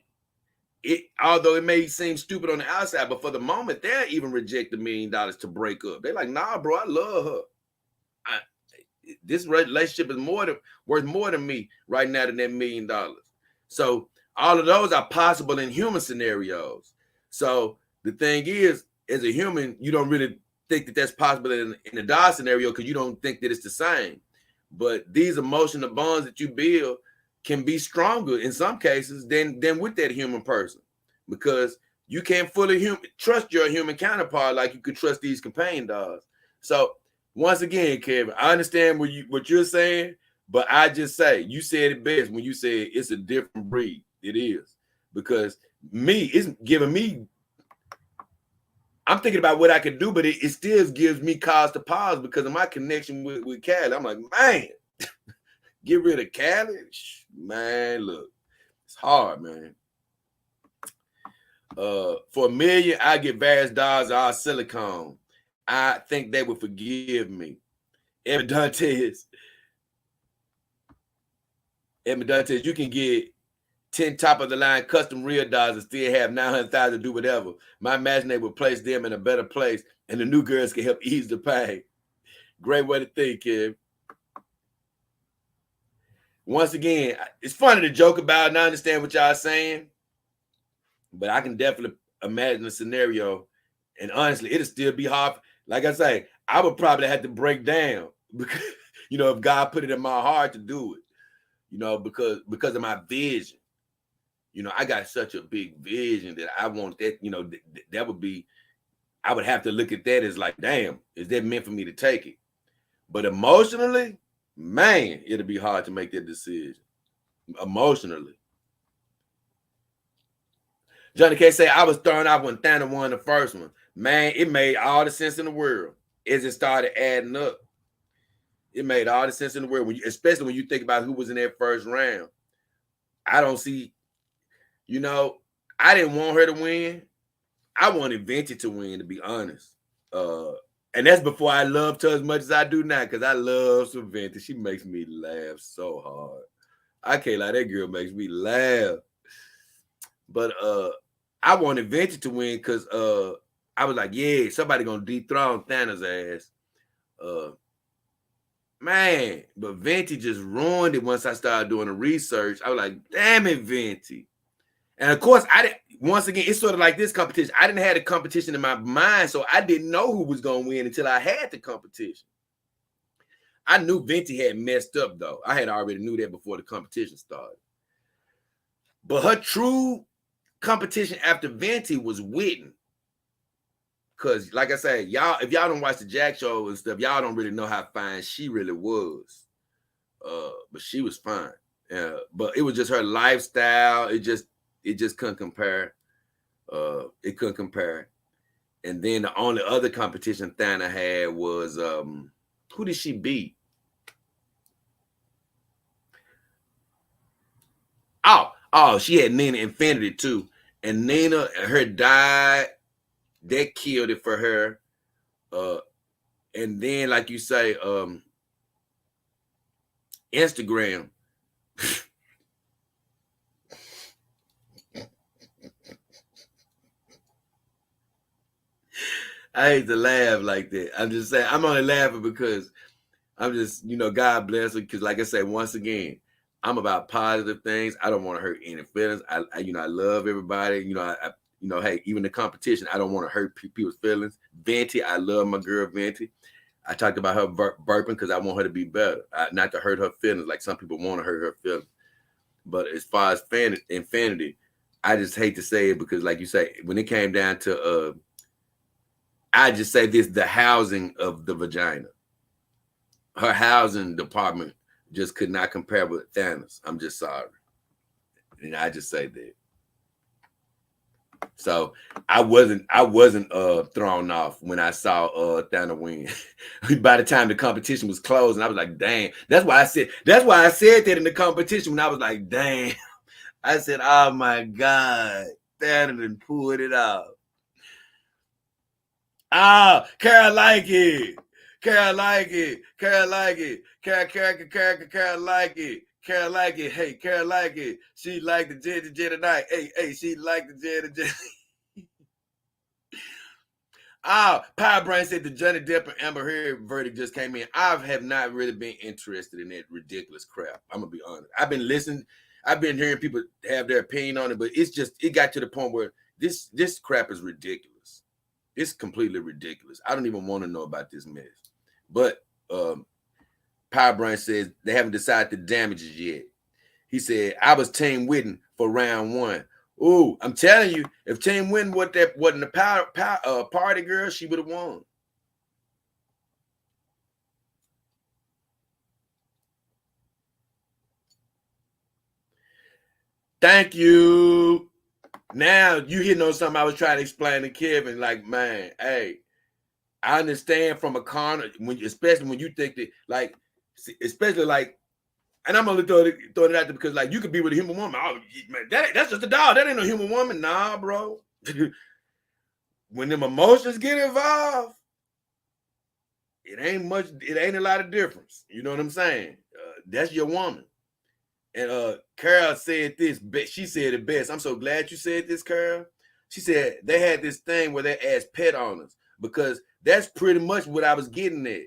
although it may seem stupid on the outside, but for the moment, they'll even reject $1 million to break up. They're like, nah, bro, I love her. This relationship is worth more than me right now than that $1 million. So all of those are possible in human scenarios. So the thing is, as a human, you don't really think that that's possible in the dog scenario because you don't think that it's the same. But these emotional bonds that you build can be stronger in some cases than with that human person, because you can't fully trust your human counterpart like you could trust these companion dogs. So once again, Kevin, I understand what you're saying, but I just say you said it best when you said it's a different breed. It is, because it's giving me. I'm thinking about what I could do, but it still gives me cause to pause because of my connection with Callie. I'm like, man, get rid of Callie? Man, look, it's hard, man. For $1 million, I get various dogs all silicone. I think they would forgive me. Evan Dantes, you can get 10 top of the line custom real dogs and still have 900,000 to do whatever. My imagine they would place them in a better place and the new girls can help ease the pain. Great way to think, Kev. Once again, it's funny to joke about, and I understand what y'all saying, but I can definitely imagine a scenario, and honestly, it'll still be hard. Like I say, I would probably have to break down because, if God put it in my heart to do it, because of my vision. I got such a big vision that I want that, that would be, I would have to look at that as like, damn, is that meant for me to take it? But emotionally, man, it'll be hard to make that decision. Emotionally. Johnny K say, I was thrown off when Thanos won the first one. Man, it made all the sense in the world as it started adding up. It made all the sense in the world, especially when you think about who was in that first round. I don't see, I didn't want her to win. I wanted Venti to win, to be honest. And that's before I loved her as much as I do now, because I love some Venti. She makes me laugh so hard. I can't lie, that girl makes me laugh. But I wanted Venti to win because I was like, yeah, somebody gonna dethrone Thanos' ass. Man, but Venti just ruined it once I started doing the research. I was like, damn it, Venti. And of course, once again, it's sort of like this competition. I didn't have the competition in my mind, so I didn't know who was going to win until I had the competition. I knew Venti had messed up, though. I had already knew that before the competition started. But her true competition after Venti was Witten. Because, like I said, if y'all don't watch the Jack show and stuff, y'all don't really know how fine she really was. But she was fine. But it was just her lifestyle. It just couldn't compare. It couldn't compare. And then the only other competition Thana had was who did she beat? Oh, she had Nina Infinity too. And Nina, her died. That killed it for her. And then, like you say, Instagram. I hate to laugh like that. I'm just saying, I'm only laughing because I'm just, God bless her. Because, like I said, once again, I'm about positive things. I don't want to hurt any feelings. I love everybody. Hey, even the competition, I don't want to hurt people's feelings. Venti, I love my girl Venti. I talked about her burping because I want her to be better, not to hurt her feelings like some people want to hurt her feelings. But as far as Infinity, I just hate to say it because, like you say, when it came down to, I just say this: the housing of the vagina, her housing department just could not compare with Thanos. I'm just sorry, and I just say that. So I wasn't thrown off when I saw Thanos win. By the time the competition was closed, and I was like, "Damn!" That's why I said that in the competition when I was like, "Damn!" I said, "Oh my God, Thanos done pulled it out." Carol like it. Carol like it. Carol like it. Carol like it. Carol like it. Hey, Carol like it. She like the Jedi Knight. Hey, she like the Jedi. Power Brain said the Johnny Depp and Amber Heard verdict just came in. I have not really been interested in that ridiculous crap. I'm gonna be honest. I've been listening. I've been hearing people have their opinion on it, but it got to the point where this crap is ridiculous. It's completely ridiculous. I don't even want to know about this mess. But Power Brain says they haven't decided the damages yet. He said, I was Team Witten for round 1. Ooh, I'm telling you, if Team Witten wasn't the party girl, she would have won. Thank you. Now you hitting on something I was trying to explain to Kevin. Like, man, hey, I understand from a corner, especially when you think that, like, especially like, and I'm only throwing it out there because, like, you could be with a human woman. Oh, man, that's just a dog. That ain't no human woman. Nah, bro. When them emotions get involved, it ain't a lot of difference. You know what I'm saying? That's your woman. And Carol said this, she said it best. I'm so glad you said this, Carol. She said they had this thing where they asked pet owners, because that's pretty much what I was getting at.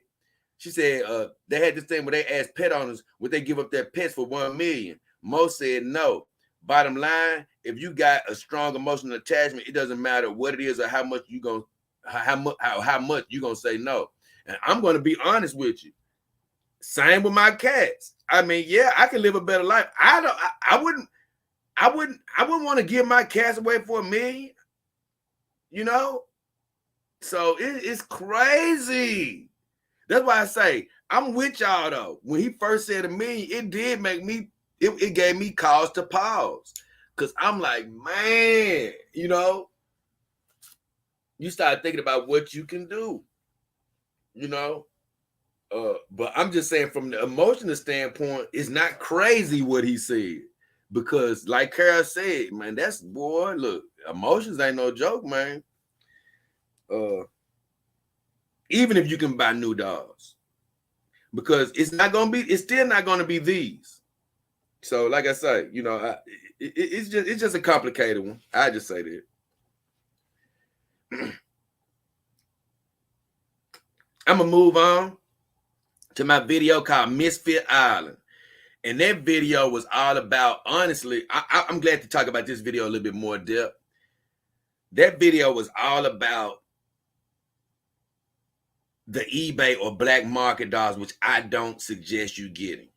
She said they had this thing where they asked pet owners would they give up their pets for $1 million. Most said no. Bottom line, if you got a strong emotional attachment, it doesn't matter what it is or how much you gonna say no. And I'm gonna be honest with you. Same with my cats. I mean, yeah, I can live a better life. I wouldn't want to give my cats away for $1 million. You know, so it's crazy. That's why I say I'm with y'all though. When he first said $1 million, it did make me. It gave me cause to pause, because I'm like, man, you know, you start thinking about what you can do. You know. But I'm just saying, from the emotional standpoint, it's not crazy what he said, because like Carol said, man, that's, boy, look, emotions ain't no joke, man. Even if you can buy new dogs, because it's still not gonna be these. So, like I say, you know, it's just a complicated one. I just say that. I'm gonna move on to my video called Misfit Island. And that video was all about, honestly, I'm glad to talk about this video a little bit more depth. That video was all about the eBay or black market dogs, which I don't suggest you getting.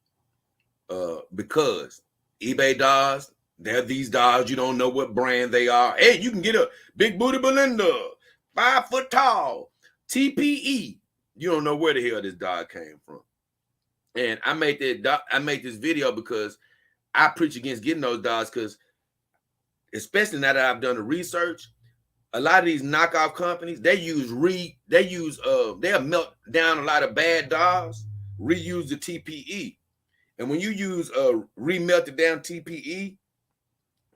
Because eBay dogs, they're these dogs, you don't know what brand they are. Hey, you can get a big booty Belinda, 5 foot tall, TPE. You don't know where the hell this dog came from. And I made this video because I preach against getting those dogs, because especially now that I've done the research, a lot of these knockoff companies, they'll melt down a lot of bad dogs, reuse the TPE. And when you use remelted down TPE,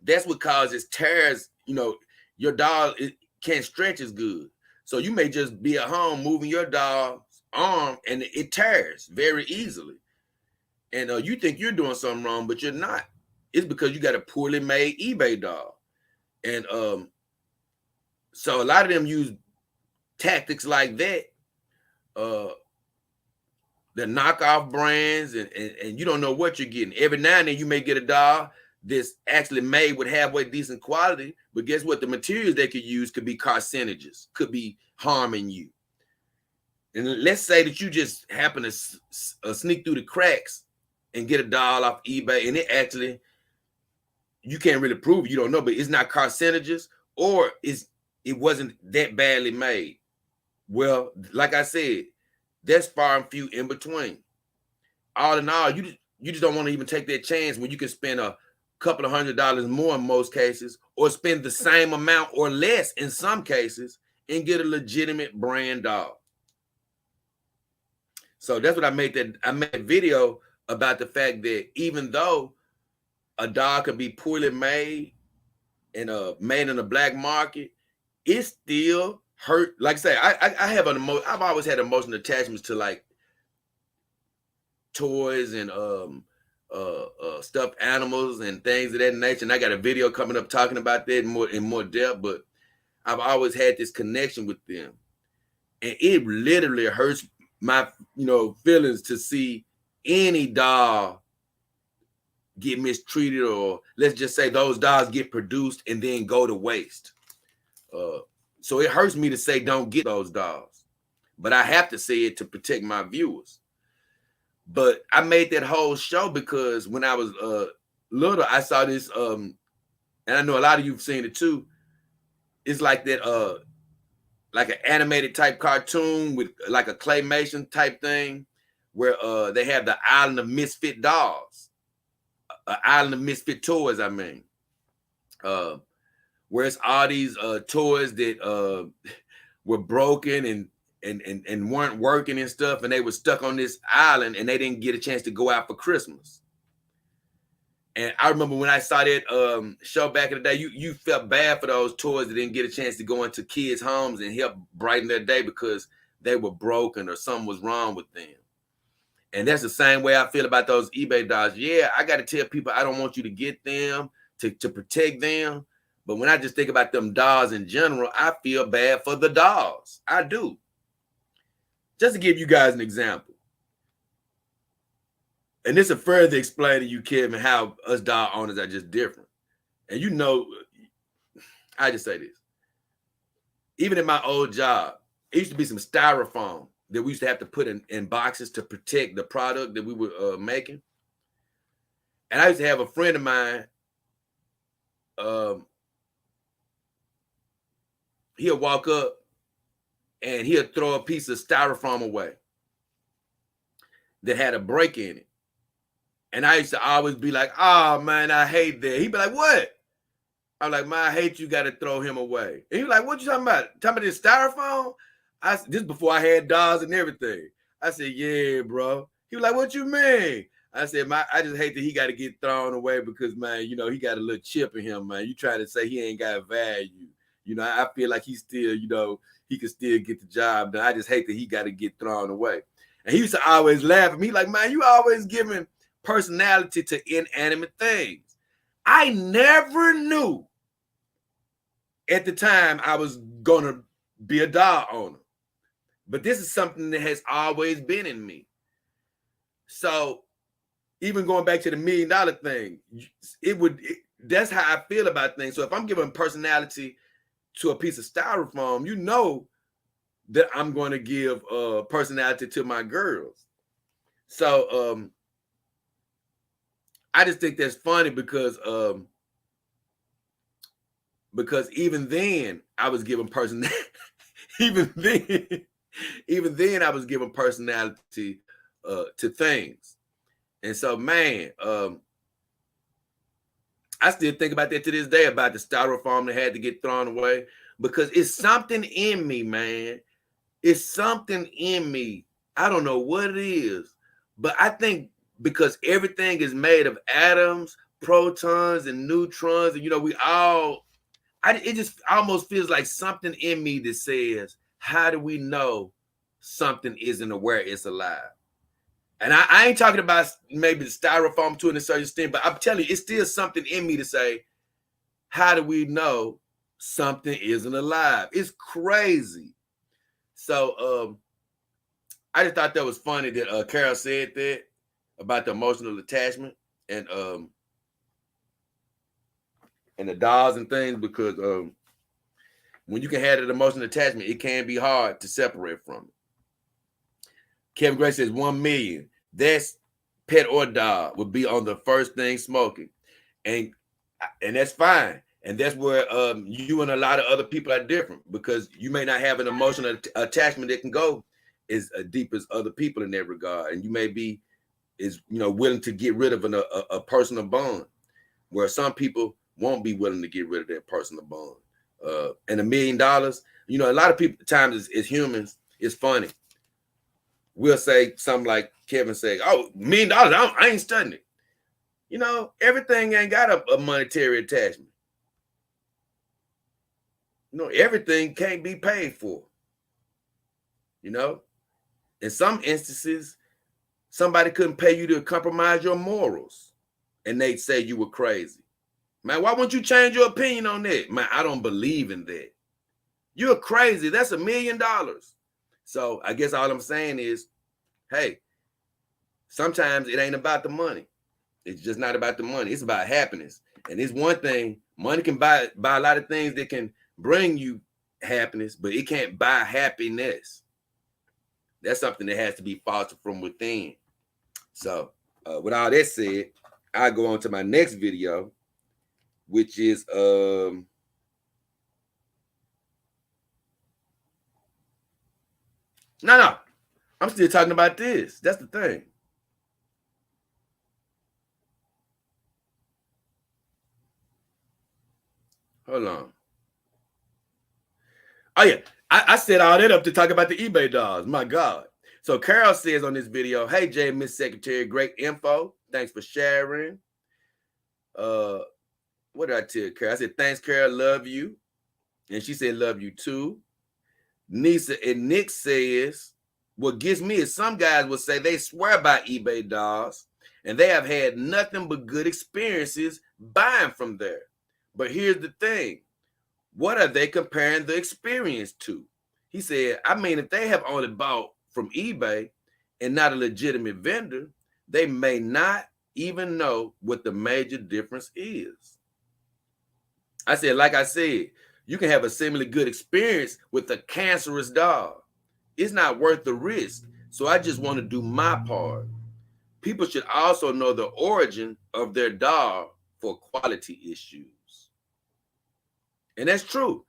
that's what causes tears. You know, your dog can't stretch as good. So you may just be at home moving your dog's arm and it tears very easily. And you think you're doing something wrong, but you're not. It's because you got a poorly made eBay dog. And so a lot of them use tactics like that. The knockoff brands, and you don't know what you're getting. Every now and then you may get a dog that's actually made with halfway decent quality, but guess what? The materials they could use could be carcinogens, could be harming you. And let's say that you just happen to sneak through the cracks and get a dog off eBay, and it actually, you can't really prove it, you don't know, but it's not carcinogens, or it wasn't that badly made. Well, like I said, that's far and few in between. All in all, you just don't want to even take that chance when you can spend a couple of $100s more in most cases, or spend the same amount or less in some cases and get a legitimate brand dog. So that's what I made a video about, the fact that even though a dog can be poorly made and made in the black market, it still hurt. Like I say, I've always had emotional attachments to like toys and stuffed animals and things of that nature. And I got a video coming up talking about that in more depth, but I've always had this connection with them. And it literally hurts my, feelings to see any dog get mistreated, or let's just say those dogs get produced and then go to waste. So it hurts me to say don't get those dolls, but I have to say it to protect my viewers. But I made that whole show because when I was little, I saw this, and I know a lot of you've seen it too. It's like that, like an animated type cartoon with like a claymation type thing, where they have the Island of Misfit Dolls, Island of Misfit Toys. I mean, where it's all these toys that were broken and weren't working and stuff, and they were stuck on this island and they didn't get a chance to go out for Christmas. And I remember when I saw that show back in the day, you felt bad for those toys that didn't get a chance to go into kids' homes and help brighten their day because they were broken or something was wrong with them. And that's the same way I feel about those eBay dolls. Yeah, I got to tell people I don't want you to get them to protect them. But when I just think about them dolls in general, I feel bad for the dolls. I do. Just to give you guys an example. And this will further explain to you, Kevin, how us doll owners are just different. And you know, I just say this. Even in my old job, it used to be some styrofoam that we used to have to put in boxes to protect the product that we were making. And I used to have a friend of mine, he'll walk up and he'll throw a piece of styrofoam away that had a break in it. And I used to always be like, oh, man, I hate that. He'd be like, what? I'm like, man, I hate you got to throw him away. And he was like, what you talking about? Talking about this styrofoam? This before I had dolls and everything. I said, yeah, bro. He was like, what you mean? I said, I just hate that he got to get thrown away because, man, you know, he got a little chip in him, man. You trying to say he ain't got value. You know, I feel like he still, you know, he can still get the job done. I just hate that he got to get thrown away. And he used to always laugh at me like, man, you always giving personality to inanimate things. I never knew at the time I was going to be a doll owner. But this is something that has always been in me. So even going back to the $1 million thing, that's how I feel about things. So if I'm giving personality to a piece of styrofoam, you know that I'm going to give personality to my girls. So I just think that's funny because even then I was giving personality. even then I was giving personality to things. And so, man, I still think about that to this day, about the styrofoam that had to get thrown away, because it's something in me, man. It's something in me. I don't know what it is, but I think because everything is made of atoms, protons, and neutrons, and, you know, it just almost feels like something in me that says, how do we know something isn't aware it's alive? And I ain't talking about maybe the styrofoam to a certain extent, but I'm telling you, it's still something in me to say, how do we know something isn't alive? It's crazy. So I just thought that was funny that Carol said that about the emotional attachment and the dolls and things, because when you can have that emotional attachment, it can be hard to separate from it. Kevin Gray says 1 million. That's pet or dog would be on the first thing smoking. And that's fine. And that's where you and a lot of other people are different, because you may not have an emotional attachment that can go as deep as other people in that regard. And you may be willing to get rid of a personal bond, where some people won't be willing to get rid of that personal bond. And $1 million, you know, a lot of people times as humans, it's funny. We'll say something like Kevin say, oh, $1 million, I ain't studying it. You know, everything ain't got a monetary attachment. You know, everything can't be paid for. You know, in some instances, somebody couldn't pay you to compromise your morals, and they'd say you were crazy. Man, why won't you change your opinion on that? Man, I don't believe in that. You're crazy. That's $1 million. So I guess all I'm saying is, hey, sometimes it ain't about the money. It's just not about the money. It's about happiness. And it's one thing, money can buy a lot of things that can bring you happiness, but it can't buy happiness. That's something that has to be fostered from within. So, with all that said, I go on to my next video, which is no, I'm still talking about this. That's the thing. Hold on. Oh yeah, I set all that up to talk about the eBay dolls. My God. So Carol says on this video, "Hey Jay, Miss Secretary, great info. Thanks for sharing." What did I tell Carol? I said, "Thanks, Carol. Love you," and she said, "Love you too." Nisa and Nick says, "What gets me is some guys will say they swear by eBay dolls, and they have had nothing but good experiences buying from there. But here's the thing. What are they comparing the experience to?" He said, "I mean, if they have only bought from eBay and not a legitimate vendor, they may not even know what the major difference is." I said, like I said, you can have a similarly good experience with a cancerous dog. It's not worth the risk. So I just want to do my part. People should also know the origin of their dog for quality issues. And that's true.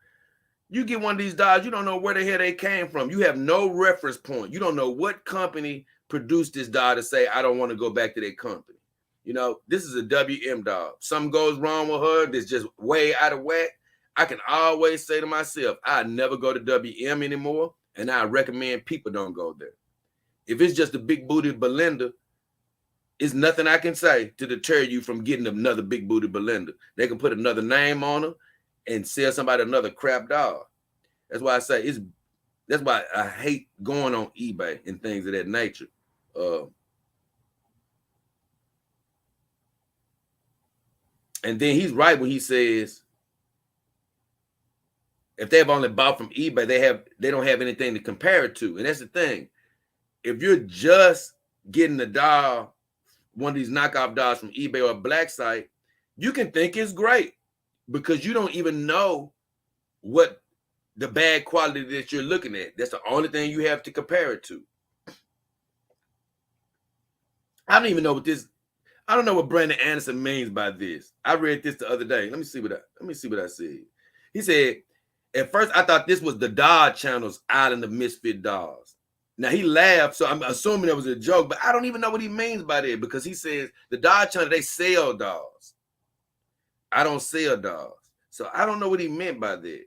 You get one of these dogs, you don't know where the hell they came from. You have no reference point. You don't know what company produced this dog to say, I don't want to go back to that company. You know, this is a WM dog. Something goes wrong with her that's just way out of whack. I can always say to myself, I never go to WM anymore, and I recommend people don't go there. If it's just a big booted Belinda, it's nothing I can say to deter you from getting another big booted Belinda. They can put another name on her and sell somebody another crap dog. That's why I say that's why I hate going on eBay and things of that nature. And then he's right when he says if they've only bought from eBay, they don't have anything to compare it to. And that's the thing. If you're just getting the dog, one of these knockoff dogs from eBay or a black site, you can think it's great because you don't even know what the bad quality that you're looking at. That's the only thing you have to compare it to. I don't even know what this. I don't know what Brandon Anderson means by this. I read this the other day. Let me see what I said. He said, at first I thought this was the Dodd Channel's Island of Misfit Dolls. Now he laughed, so I'm assuming that was a joke, but I don't even know what he means by that because he says the Dodd Channel, they sell dolls. I don't sell dolls. So I don't know what he meant by that.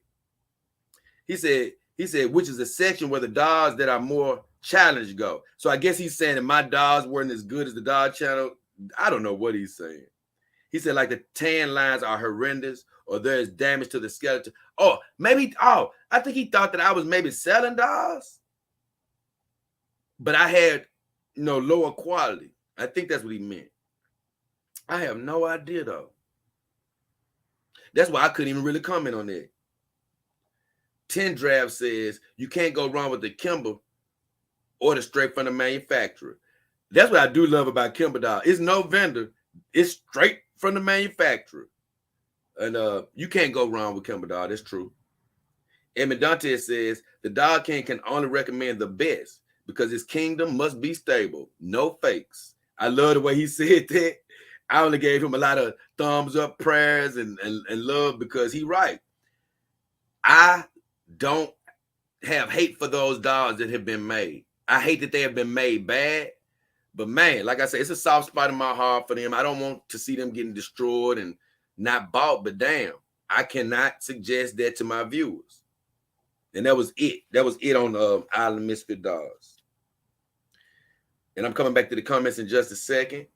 He said, which is a section where the dolls that are more challenged go. So I guess he's saying that my dolls weren't as good as the Dodd Channel. I don't know what he's saying. He said, like the tan lines are horrendous or there's damage to the skeleton. I think he thought that I was maybe selling dolls, but I had, lower quality. I think that's what he meant. I have no idea, though. That's why I couldn't even really comment on that. 10 Draft says, you can't go wrong with the Kimber or the straight from the manufacturer. That's what I do love about Kimber doll. It's no vendor. It's straight from the manufacturer. And you can't go wrong with Kimber doll. That's true. Emmett Dante says, the Dog King can only recommend the best because his kingdom must be stable. No fakes. I love the way he said that. I only gave him a lot of thumbs up, prayers, and love because he's right. I don't have hate for those dolls that have been made. I hate that they have been made bad. But man, like I said, it's a soft spot in my heart for them. I don't want to see them getting destroyed and not bought, but damn, I cannot suggest that to my viewers. And that was it. That was it on Island of Misfit Dolls. And I'm coming back to the comments in just a second.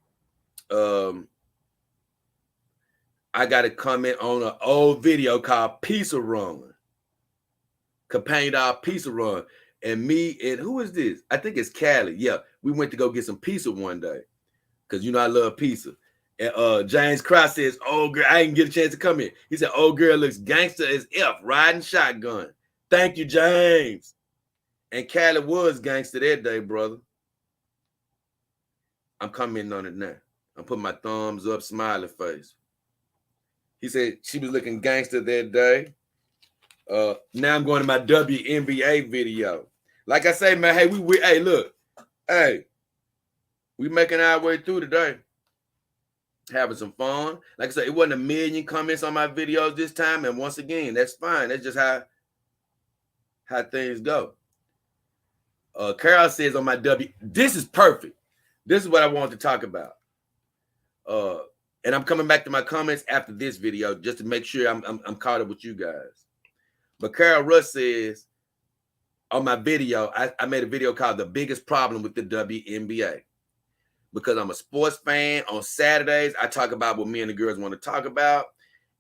I got a comment on an old video called Pizza Run. Companion dog Pizza Run. And me and who is this? I think it's Callie. Yeah, we went to go get some pizza one day because I love pizza. And James Cross says, "Oh girl, I didn't get a chance to come in." He said, "Oh girl looks gangster as F, riding shotgun." Thank you, James. And Callie was gangster that day, brother. I'm commenting on it now. I'm putting my thumbs up, smiley face. He said she was looking gangster that day. Now I'm going to my WNBA video. Like I say, man, hey, hey, look, hey, we making our way through today. Having some fun. Like I said, it wasn't a million comments on my videos this time. And once again, that's fine. That's just how things go. Carol says on my this is perfect. This is what I want to talk about. And I'm coming back to my comments after this video just to make sure I'm caught up with you guys. But Carol Russ says on my video, I made a video called The Biggest Problem with the WNBA. Because I'm a sports fan. On Saturdays, I talk about what me and the girls want to talk about.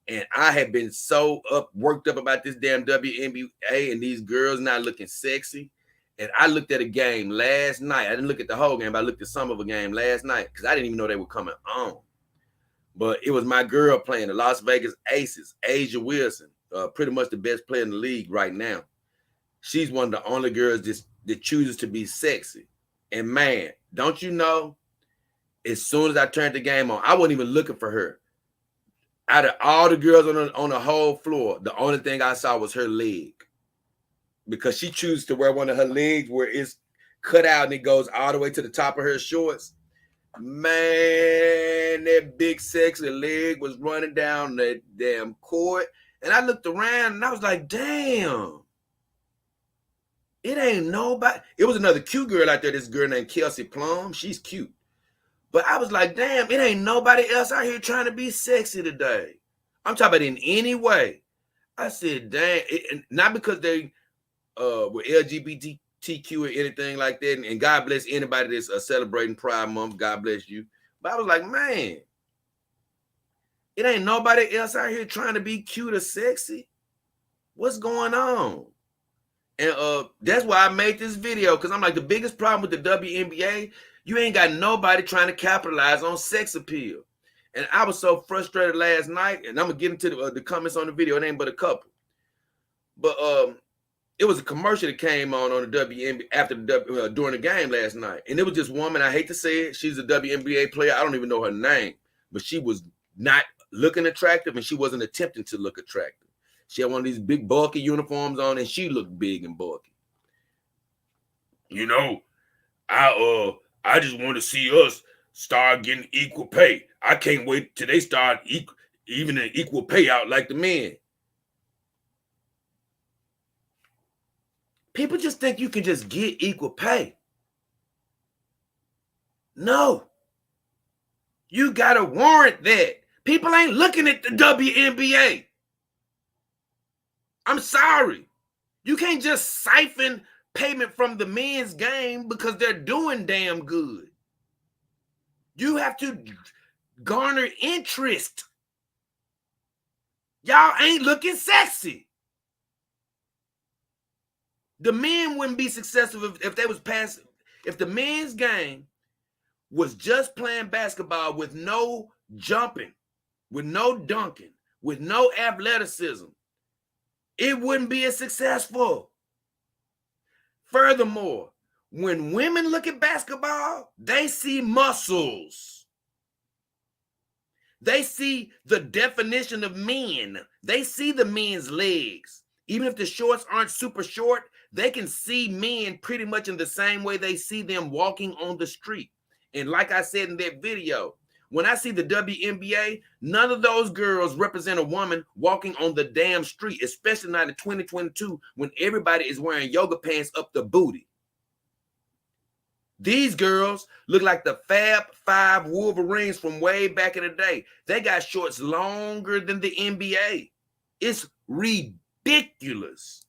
And I have been so worked up about this damn WNBA and these girls not looking sexy. And I looked at a game last night. I didn't look at the whole game, but I looked at some of a game last night because I didn't even know they were coming on. But it was my girl playing the Las Vegas Aces, Asia Wilson, pretty much the best player in the league right now. She's one of the only girls that chooses to be sexy. And man, don't you know, as soon as I turned the game on, I wasn't even looking for her. Out of all the girls on the whole floor, the only thing I saw was her leg. Because she chooses to wear one of her legs where it's cut out and it goes all the way to the top of her shorts. Man, that big sexy leg was running down that damn court. And I looked around and I was like, damn. It ain't nobody. It was another cute girl out there, this girl named Kelsey Plum. She's cute. But I was like, damn, it ain't nobody else out here trying to be sexy today. I'm talking about in any way. I said, damn, not because they were LGBTQ or anything like that. And God bless anybody that's celebrating Pride Month. God bless you. But I was like, man, it ain't nobody else out here trying to be cute or sexy. What's going on? And that's why I made this video, because I'm like, the biggest problem with the WNBA, you ain't got nobody trying to capitalize on sex appeal. And I was so frustrated last night, and I'm going to get into the comments on the video. It ain't but a couple. But it was a commercial that came on the WNBA after during the game last night. And it was this woman, I hate to say it, she's a WNBA player. I don't even know her name. But she was not looking attractive, and she wasn't attempting to look attractive. She had one of these big bulky uniforms on, and she looked big and bulky. You know, I just want to see us start getting equal pay. I can't wait till they start even an equal payout like the men. People just think you can just get equal pay. No. You got to warrant that. People ain't looking at the WNBA. I'm sorry. You can't just siphon payment from the men's game because they're doing damn good. You have to garner interest. Y'all ain't looking sexy. The men wouldn't be successful if they was passive. If the men's game was just playing basketball with no jumping, with no dunking, with no athleticism, it wouldn't be as successful. Furthermore, when women look at basketball, they see muscles. They see the definition of men. They see the men's legs. Even if the shorts aren't super short, they can see men pretty much in the same way they see them walking on the street. And like I said in that video, when I see the WNBA, none of those girls represent a woman walking on the damn street, especially not in 2022 when everybody is wearing yoga pants up the booty. These girls look like the Fab Five Wolverines from way back in the day. They got shorts longer than the NBA. It's ridiculous.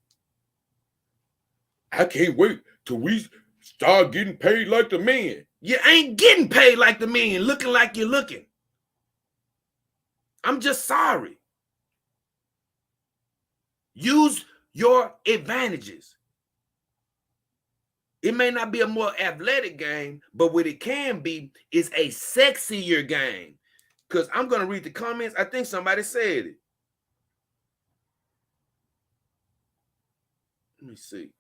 I can't wait till we start getting paid like the men. You ain't getting paid like the men, looking like you're looking. I'm just sorry. Use your advantages. It may not be a more athletic game, but what it can be is a sexier game. Because I'm going to read the comments. I think somebody said it. Let me see.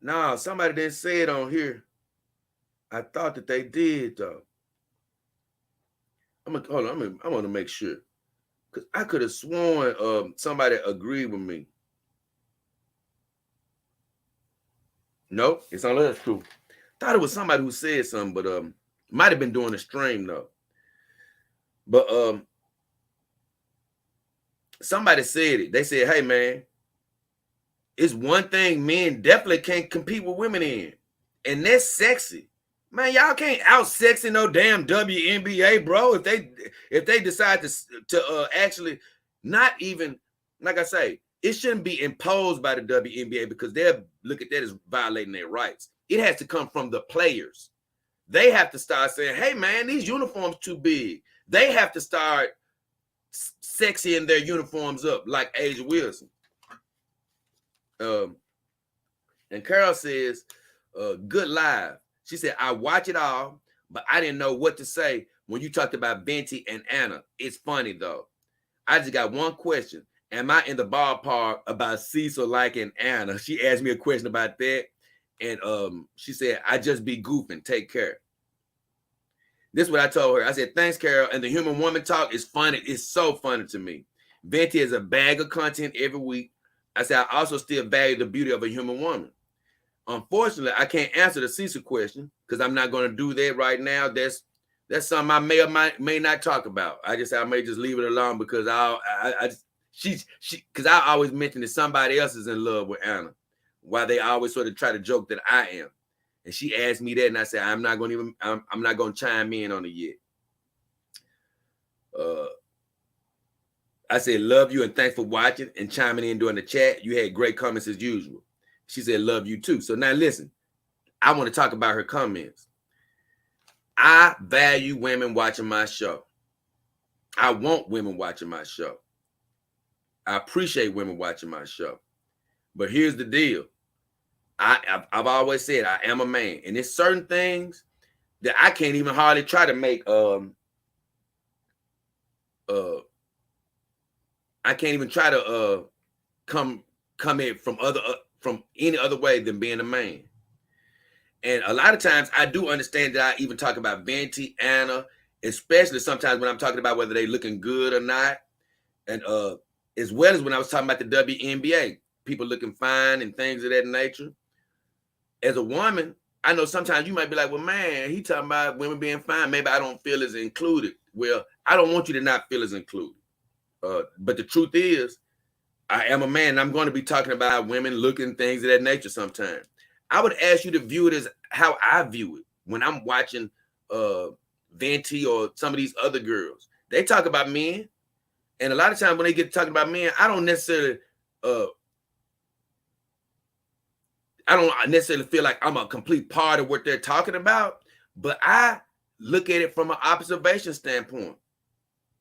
No, somebody didn't say it on here. I thought that they did, though. I'm going to make sure. Because I could have sworn somebody agreed with me. Nope, it's on us too. Thought it was somebody who said something, but might have been doing a stream though. But somebody said it. They said, "Hey man, it's one thing men definitely can't compete with women in, and that's sexy. Man, y'all can't out sexy no damn WNBA, bro. If they decide to actually not even, like I say, it shouldn't be imposed by the WNBA because they'll look at that as violating their rights. It has to come from the players. They have to start saying, hey man, these uniforms too big. They have to start sexying their uniforms up like Asia Wilson. And Carol says, good live. She said, I watch it all, but I didn't know what to say when you talked about Venti and Anna. It's funny though. I just got one question. Am I in the ballpark about Cecil liking Anna? She asked me a question about that. And she said, I just be goofing. Take care. This is what I told her. I said, thanks, Carol. And the human woman talk is funny. It's so funny to me. Venti is a bag of content every week. I said, I also still value the beauty of a human woman. Unfortunately, I can't answer the Cecil question because I'm not going to do that right now. That's something I may or may not talk about. I may just leave it alone because because I always mention that somebody else is in love with Anna, while they always sort of try to joke that I am. And she asked me that, and I said I'm not going to chime in on it yet. I said love you and thanks for watching and chiming in during the chat. You had great comments as usual. She said love you too. So now listen, I want to talk about her comments. I value women watching my show. I want women watching my show. I appreciate women watching my show. But here's the deal. I've always said I am a man, and there's certain things that I can't even hardly try to make I can't even try to come in from any other way than being a man. And a lot of times I do understand that I even talk about Venti, Anna, especially sometimes when I'm talking about whether they looking good or not. And as well as when I was talking about the WNBA, people looking fine and things of that nature. As a woman, I know sometimes you might be like, well, man, he talking about women being fine. Maybe I don't feel as included. Well, I don't want you to not feel as included. But the truth is, I am a man, and I'm going to be talking about women looking things of that nature sometimes. I would ask you to view it as how I view it when I'm watching Venti or some of these other girls. They talk about men, and a lot of times when they get talking about men, I don't necessarily feel like I'm a complete part of what they're talking about, but I look at it from an observation standpoint.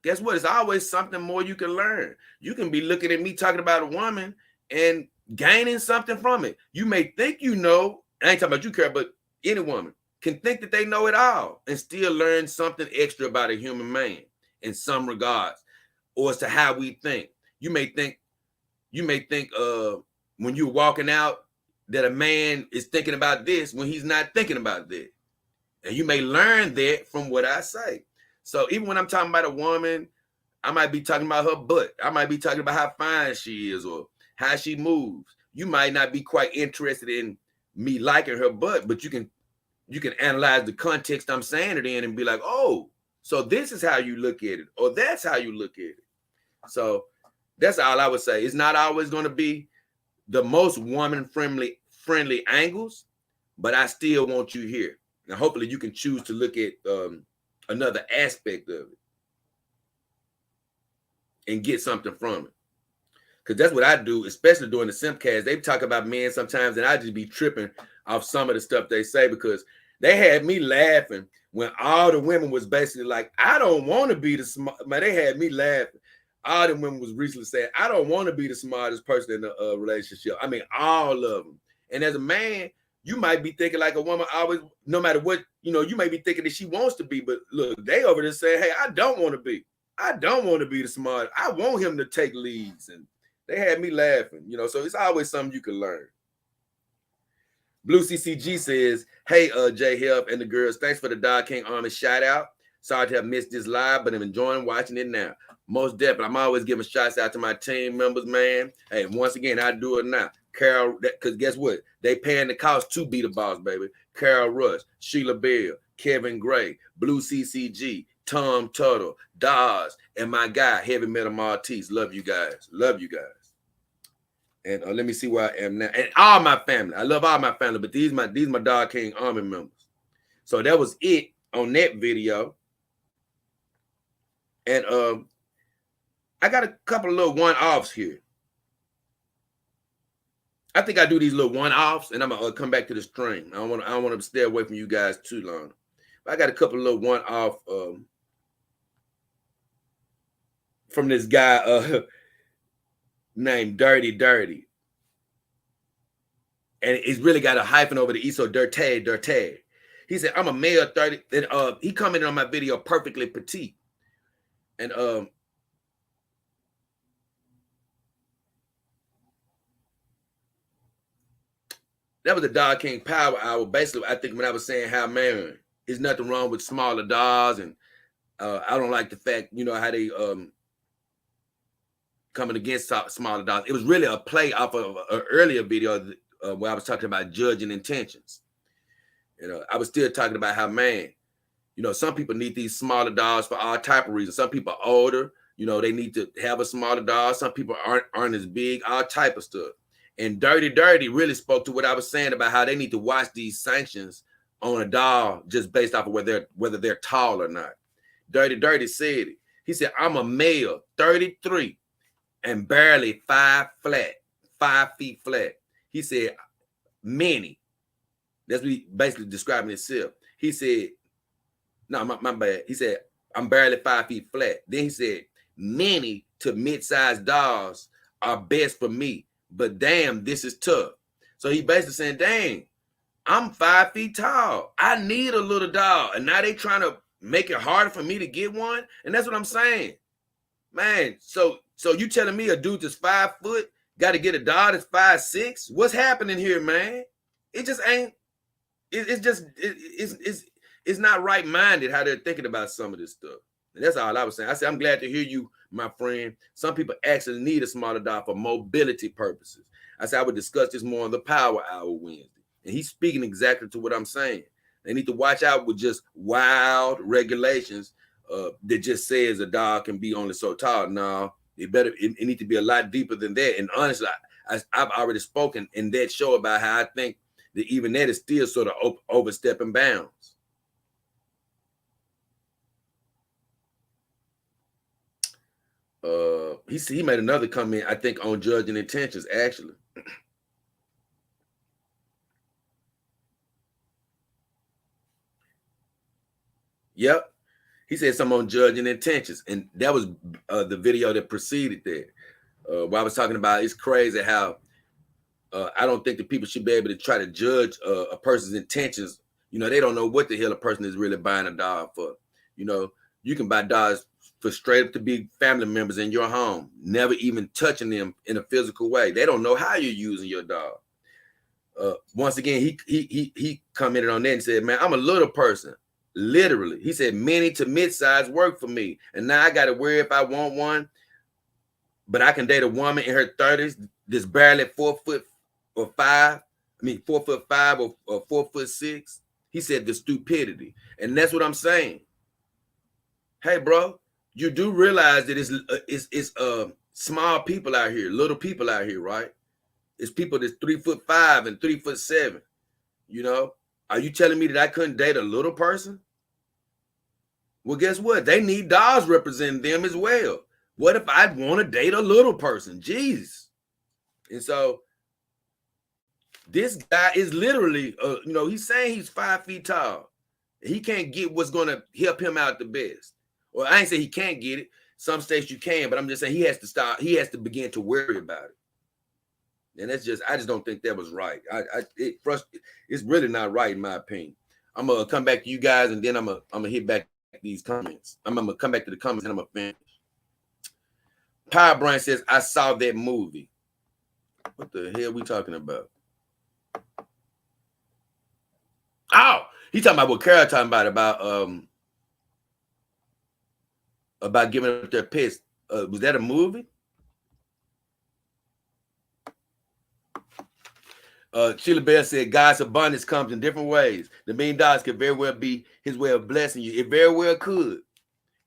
Guess what? It's always something more you can learn. You can be looking at me talking about a woman and gaining something from it. You may think you know, I ain't talking about you, Carol, but any woman can think that they know it all and still learn something extra about a human man in some regards, or as to how we think. You may think when you're walking out that a man is thinking about this when he's not thinking about that. And you may learn that from what I say. So even when I'm talking about a woman, I might be talking about her butt. I might be talking about how fine she is or how she moves. You might not be quite interested in me liking her butt, but you can analyze the context I'm saying it in and be like, oh, so this is how you look at it, or that's how you look at it. So that's all I would say. It's not always going to be the most woman-friendly angles, but I still want you here. Now, hopefully you can choose to look at another aspect of it and get something from it. Because that's what I do, especially during the Simpcast. They talk about men sometimes, and I just be tripping off some of the stuff they say because they had me laughing when all the women was basically like, I don't want to be the smart. Man, they had me laughing. All the women was recently saying, I don't want to be the smartest person in the relationship. I mean, all of them. And as a man, you might be thinking like a woman always, no matter what, you may be thinking that she wants to be, but look, they over there saying, hey, I don't want to be the smart. I want him to take leads. And they had me laughing, so it's always something you can learn. Blue CCG says, hey, J Health and the girls, thanks for the Dog King Army shout out. Sorry to have missed this live, but I'm enjoying watching it now. Most definitely. I'm always giving shots out to my team members, man. Hey, once again, I do it now. Carol, because guess what? They paying the cost to be the boss, baby. Carol Rush, Sheila Bell, Kevin Gray, Blue CCG, Tom Tuttle, Dawes, and my guy, Heavy Metal Maltese. Love you guys. Love you guys. And let me see where I am now. And all my family. I love all my family, but these my Dog King Army members. So that was it on that video. And I got a couple of little one-offs here. I think I do these little one-offs, and I'm gonna come back to the stream. I don't want to stay away from you guys too long. But I got a couple of little one-off from this guy named Dirty. And it's really got a hyphen over the E, so Dirty. He said, I'm a male 30. And he commented on my video, Perfectly Petite. And that was the Dog King Power Hour. Basically, I think when I was saying how, man, there's nothing wrong with smaller dogs. And I don't like the fact, you know, how they coming against smaller dogs. It was really a play off of an earlier video where I was talking about judging intentions. You know, I was still talking about how, man, you know, some people need these smaller dogs for all type of reasons. Some people are older, you know, they need to have a smaller dog. Some people aren't as big, all type of stuff. And Dirty really spoke to what I was saying about how they need to watch these sanctions on a dog just based off of whether they're tall or not. Dirty said it. He said, I'm a male, 33, and barely 5 feet flat. He said, many. That's what he basically describing himself. He said, no, my bad. He said, I'm barely 5 feet flat. Then he said, many to mid-sized dogs are best for me, but damn, this is tough. So he basically saying, dang, I'm 5 feet tall. I need a little dog. And now they trying to make it harder for me to get one. And that's what I'm saying. Man, so you telling me a dude that's 5 foot got to get a dog that's 5'6"? What's happening here, man? It just ain't. It's not right-minded how they're thinking about some of this stuff. And that's all I was saying. I said, I'm glad to hear you, my friend. Some people actually need a smaller dog for mobility purposes. I said I would discuss this more on the Power Hour Wednesday. And he's speaking exactly to what I'm saying. They need to watch out with just wild regulations that just says a dog can be only so tall. No, it needs to be a lot deeper than that. And honestly, I've already spoken in that show about how I think that even that is still sort of overstepping bounds. He made another comment, I think, on judging intentions, actually. Yep. He said something on judging intentions. And that was the video that preceded that. Where I was talking about, it's crazy how I don't think that people should be able to try to judge a person's intentions. You know, they don't know what the hell a person is really buying a dog for. You know, you can buy dogs for straight up to be family members in your home, never even touching them in a physical way. They don't know how you're using your dog. Once again, he commented on that and said, man, I'm a little person. Literally. He said, many to mid-size work for me. And now I got to worry if I want one, but I can date a woman in her 30s that's barely 4 foot or 5. I mean, 4'5" or 4'6". He said the stupidity. And that's what I'm saying. Hey, bro, you do realize that it's small people out here, little people out here, right? It's people that's 3'5" and 3'7". You know, are you telling me that I couldn't date a little person? Well, guess what? They need dogs representing them as well. What if I want to date a little person? Jeez. And so this guy is literally, you know, he's saying he's 5 feet tall. He can't get what's going to help him out the best. Well, I ain't say he can't get it. Some states you can, but I'm just saying he has to stop. He has to begin to worry about it. And that's just, I just don't think that was right. It's really not right in my opinion. I'm gonna come back to you guys, and then I'm gonna hit back these comments. I'm gonna come back to the comments, and I'm gonna finish. Power Brian says, I saw that movie. What the hell are we talking about? Oh, he talking about what Carol talking about about giving up their pets. Was that a movie? Sheila Bell said, God's abundance comes in different ways. The $1 million could very well be his way of blessing you. It very well could.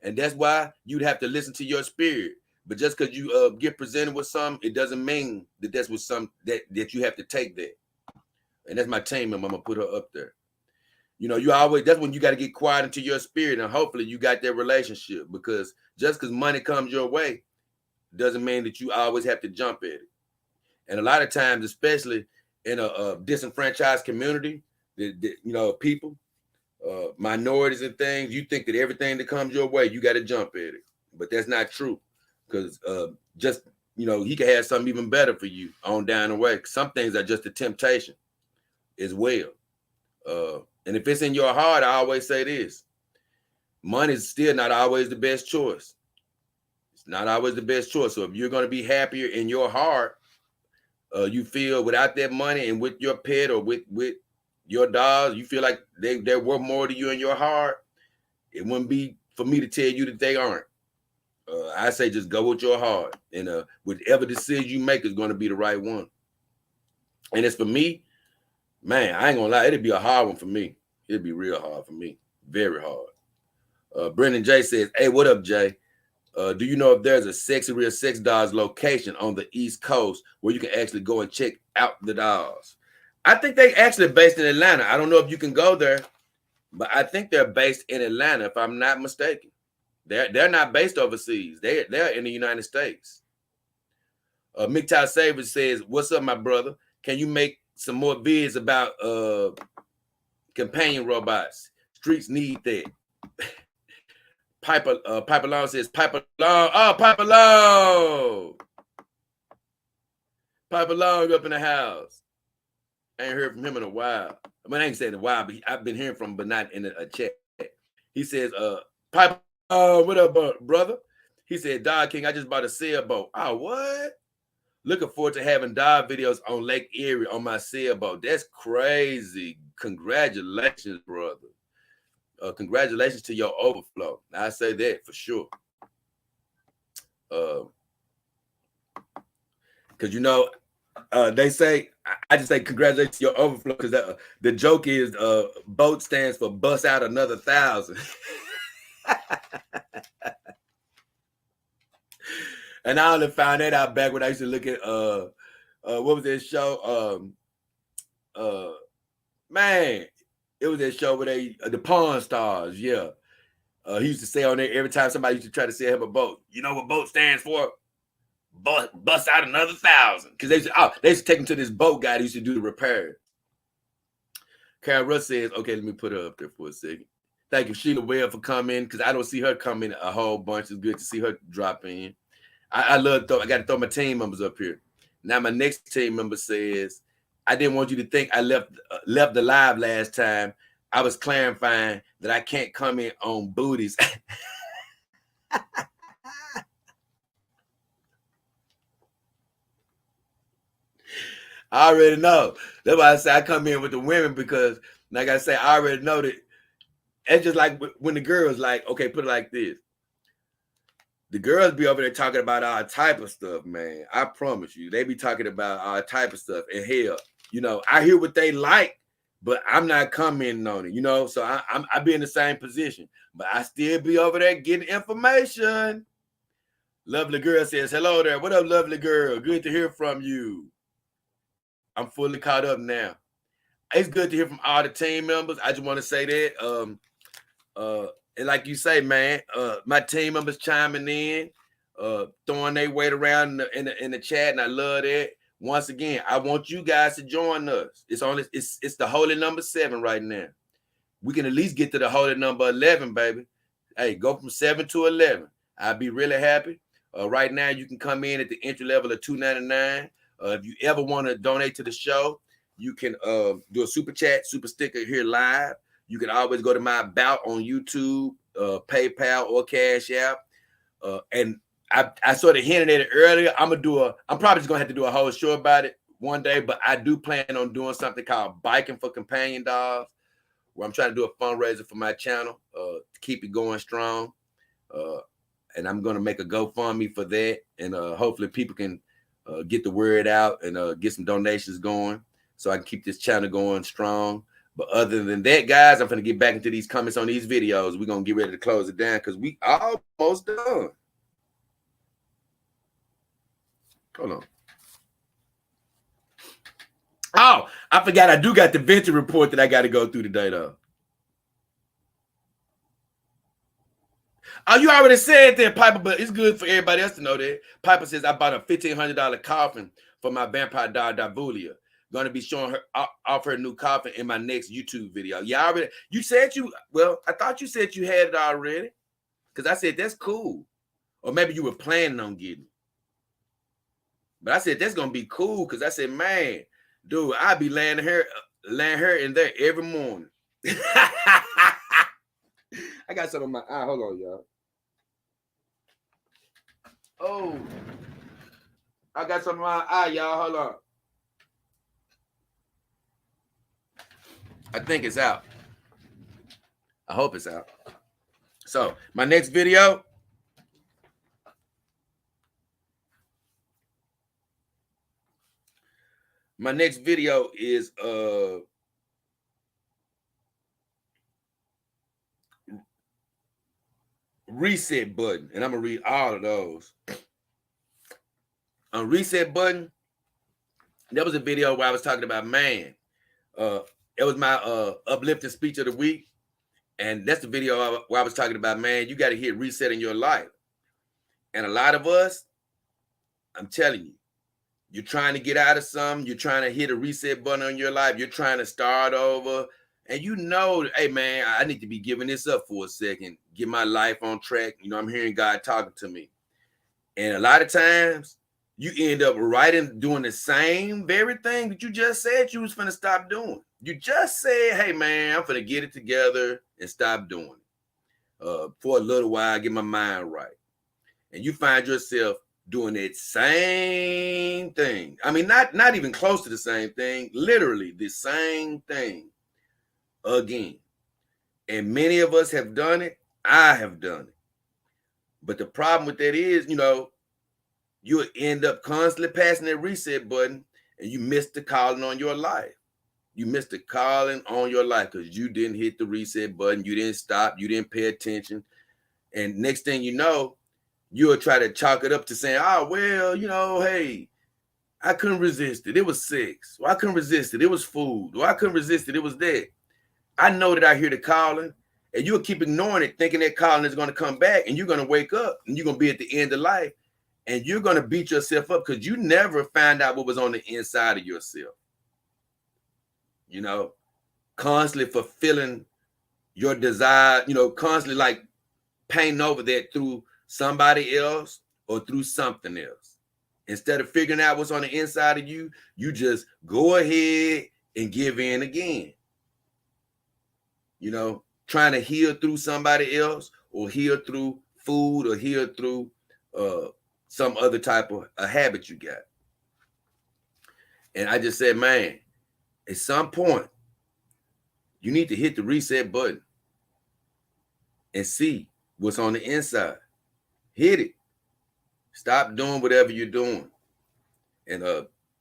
And that's why you'd have to listen to your spirit. But just because you get presented with something, it doesn't mean that that's with some that you have to take that. And that's my team member. I'm going to put her up there. You know, that's when you got to get quiet into your spirit. And hopefully you got that relationship. Because just because money comes your way doesn't mean that you always have to jump at it. And a lot of times, especially in a disenfranchised community, people, minorities and things, you think that everything that comes your way, you got to jump at it. But that's not true. Because he can have something even better for you on down the way. Some things are just a temptation as well. And if it's in your heart, I always say this: money is still not always the best choice. It's not always the best choice. So if you're going to be happier in your heart, you feel without that money and with your pet or with your dogs, you feel like they're worth more to you in your heart, it wouldn't be for me to tell you that they aren't. I say just go with your heart, and whatever decision you make is going to be the right one. And as for me, man, I ain't gonna lie, it'd be a hard one for me. It'd be real hard for me, very hard. Brendan J says, "Hey, what up, Jay? Do you know if there's a Sexy Real Sex Dolls location on the East Coast where you can actually go and check out the dolls?" I think they actually based in Atlanta. I don't know if you can go there, but I think they're based in Atlanta, if I'm not mistaken. They're not based overseas. They're in the United States. MGTOW Savage says, "What's up, my brother? Can you make some more vids about companion robots? Streets need that." Piper Long says, Piper Long. Oh, Piper Long. Piper Long up in the house. I ain't heard from him in a while. I mean, I ain't saying in a while, but I've been hearing from him, but not in a chat. He says, Piper, what up, brother? He said, Dog King, I just bought a sailboat. Oh, what? Looking forward to having dive videos on Lake Erie on my sailboat. That's crazy. Congratulations, brother. Congratulations to your overflow. I say that for sure. Because, they say, I just say congratulations to your overflow because the joke is BOAT stands for bust out another 1,000. And I only found that out back when I used to look at what was that show? Man, it was that show where the Pawn Stars, yeah. He used to say on there every time somebody used to try to sell him a boat. You know what BOAT stands for? Bust out another 1,000. Because they used to take him to this boat guy that used to do the repair. Karen Russ says, okay, let me put her up there for a second. Thank you, Sheila Webb, for coming, because I don't see her coming a whole bunch. It's good to see her drop in. I got to throw my team members up here. Now my next team member says, I didn't want you to think I left the live last time. I was clarifying that I can't comment on booties. I already know. That's why I say I come in with the women because, like I say, I already know that. It's just like when the girls like, okay, put it like this. The girls be over there talking about all type of stuff, man. I promise you. They be talking about all type of stuff. And hell, I hear what they like, but I'm not commenting on it, So I be in the same position. But I still be over there getting information. Lovely girl says, hello there. What up, lovely girl? Good to hear from you. I'm fully caught up now. It's good to hear from all the team members. I just want to say that. And like you say, man, my team members chiming in, throwing their weight around in the chat, and I love that. Once again, I want you guys to join us. It's the holy number 7 right now. We can at least get to the holy number 11, baby. Hey, go from 7 to 11. I'd be really happy. Right now, you can come in at the entry level of $2.99. If you ever want to donate to the show, you can do a super chat, super sticker here live. You can always go to my about on YouTube, PayPal, or Cash App. And I sort of hinted at it earlier. I'm probably just gonna have to do a whole show about it one day, but I do plan on doing something called Biking for Companion Dogs, where I'm trying to do a fundraiser for my channel to keep it going strong. and I'm gonna make a GoFundMe for that, and hopefully people can get the word out and get some donations going, so I can keep this channel going strong. But other than that, guys, I'm gonna get back into these comments on these videos. We're gonna get ready to close it down because we almost done. Hold on. Oh, I forgot I do got the venture report that I got to go through today, though. Oh, you already said that, Piper, but it's good for everybody else to know that. Piper says, I bought a $1,500 coffin for my vampire dog, Davulia. Going to be showing her off her new coffin in my next YouTube video. Yeah, already. You said I thought you said you had it already. Because I said, that's cool. Or maybe you were planning on getting it. But I said, that's going to be cool. Because I said, man, dude, I'll be laying her in there every morning. I got something in my eye. Hold on, y'all. Oh, I got something in my eye, y'all. Hold on. I think it's out. I hope it's out. So my next video. My next video is reset button, and I'm gonna read all of those. On reset button, there was a video where I was talking about, man, it was my uplifting speech of the week, and that's the video where I was talking about, man, you got to hit reset in your life. And a lot of us, I'm telling you, you're trying to get out of something, you're trying to hit a reset button on your life, you're trying to start over, and you know, hey man, I need to be giving this up for a second, get my life on track. You know, I'm hearing God talking to me. And a lot of times you end up doing the same very thing that you just said you was finna stop doing. You just said, hey man, I'm finna get it together and stop doing it for a little while, get my mind right. And you find yourself doing that same thing. I mean, not even close to the same thing, literally the same thing again. And many of us have done it. I have done it. But the problem with that is, you know, you'll end up constantly passing that reset button and you miss the calling on your life. You missed the calling on your life because you didn't hit the reset button. You didn't stop. You didn't pay attention. And next thing you know, you'll try to chalk it up to saying, oh, well, you know, hey, I couldn't resist it. It was sex. Or I couldn't resist it. It was food. Or I couldn't resist it. It was that. I know that I hear the calling, and you'll keep ignoring it, thinking that calling is going to come back, and you're going to wake up, and you're going to be at the end of life, and you're going to beat yourself up because you never found out what was on the inside of yourself. You know, constantly fulfilling your desire, you know, constantly like painting over that through somebody else or through something else. Instead of figuring out what's on the inside of you, you just go ahead and give in again. You know, trying to heal through somebody else or heal through food or heal through some other type of a habit you got. And I just said, man, at some point, you need to hit the reset button and see what's on the inside. Hit it. Stop doing whatever you're doing. And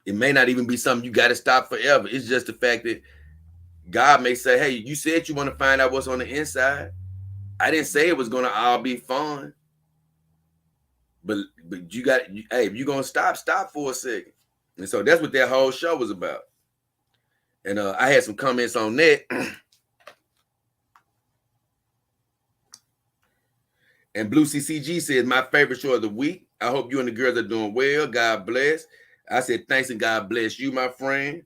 it may not even be something you got to stop forever. It's just the fact that God may say, hey, you said you want to find out what's on the inside. I didn't say it was going to all be fun. But you got, hey, if you're going to stop for a second. And so that's what that whole show was about. And I had some comments on that. And Blue CCG says, my favorite show of the week. I hope you and the girls are doing well. God bless. I said, thanks and God bless you, my friend.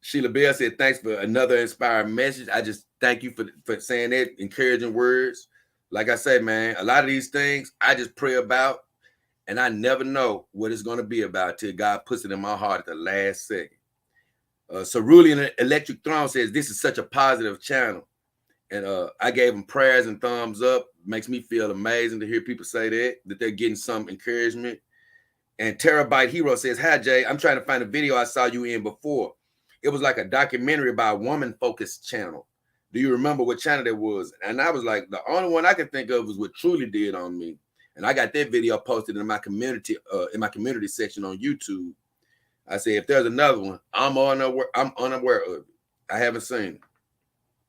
Sheila Bell said, thanks for another inspiring message. I just thank you for saying that, encouraging words. Like I say, man, a lot of these things I just pray about, and I never know what it's going to be about till God puts it in my heart at the last second. Cerulean Electric Throne says, this is such a positive channel. And I gave them prayers and thumbs up. Makes me feel amazing to hear people say that they're getting some encouragement. And Terabyte Hero says, hi, Jay. I'm trying to find a video I saw you in before. It was like a documentary about a woman-focused channel. Do you remember what channel that was? And I was like, the only one I could think of was what Truly did on me. And I got that video posted in my community section on YouTube. I said, if there's another one, I'm unaware of it. I haven't seen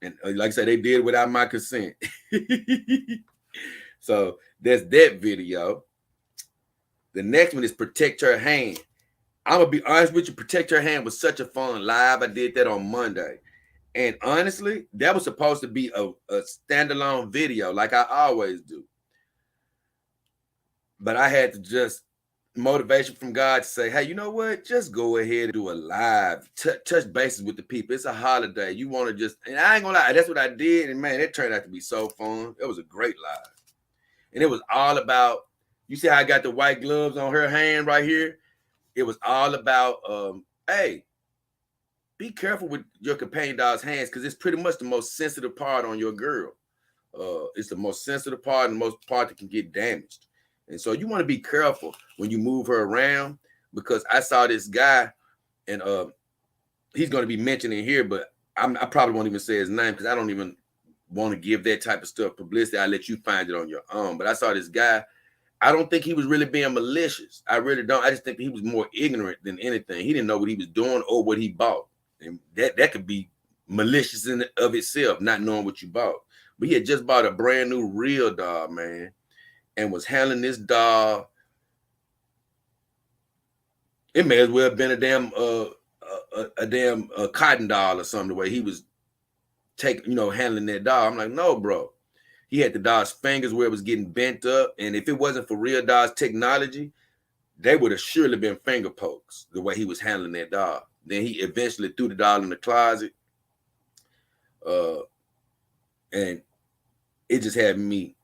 it. And like I said, they did it without my consent. So there's that video. The next one is Protect Her Hand. I'm going to be honest with you. Protect Her Hand was such a fun live. I did that on Monday. And honestly, that was supposed to be a standalone video like I always do. But I had to just motivation from God to say, hey, you know what? Just go ahead and do a live, touch bases with the people. It's a holiday. You want to just, and I ain't gonna lie, that's what I did. And man, it turned out to be so fun. It was a great live. And it was all about, you see how I got the white gloves on her hand right here? It was all about, hey, be careful with your companion dog's hands because it's pretty much the most sensitive part on your girl. It's the most sensitive part and the most part that can get damaged. And so you want to be careful when you move her around, because I saw this guy, and he's going to be mentioned in here, but I probably won't even say his name because I don't even want to give that type of stuff publicity. I let you find it on your own. But I saw this guy. I don't think he was really being malicious. I really don't. I just think he was more ignorant than anything. He didn't know what he was doing or what he bought. And that could be malicious in of itself, not knowing what you bought. But he had just bought a brand new real dog, man, and was handling this dog. It may as well have been a damn cotton doll or something, the way he was handling that dog. I'm like, no, bro. He had the dog's fingers where it was getting bent up. And if it wasn't for real dog's technology, they would have surely been finger pokes the way he was handling that dog. Then he eventually threw the dog in the closet. And it just had me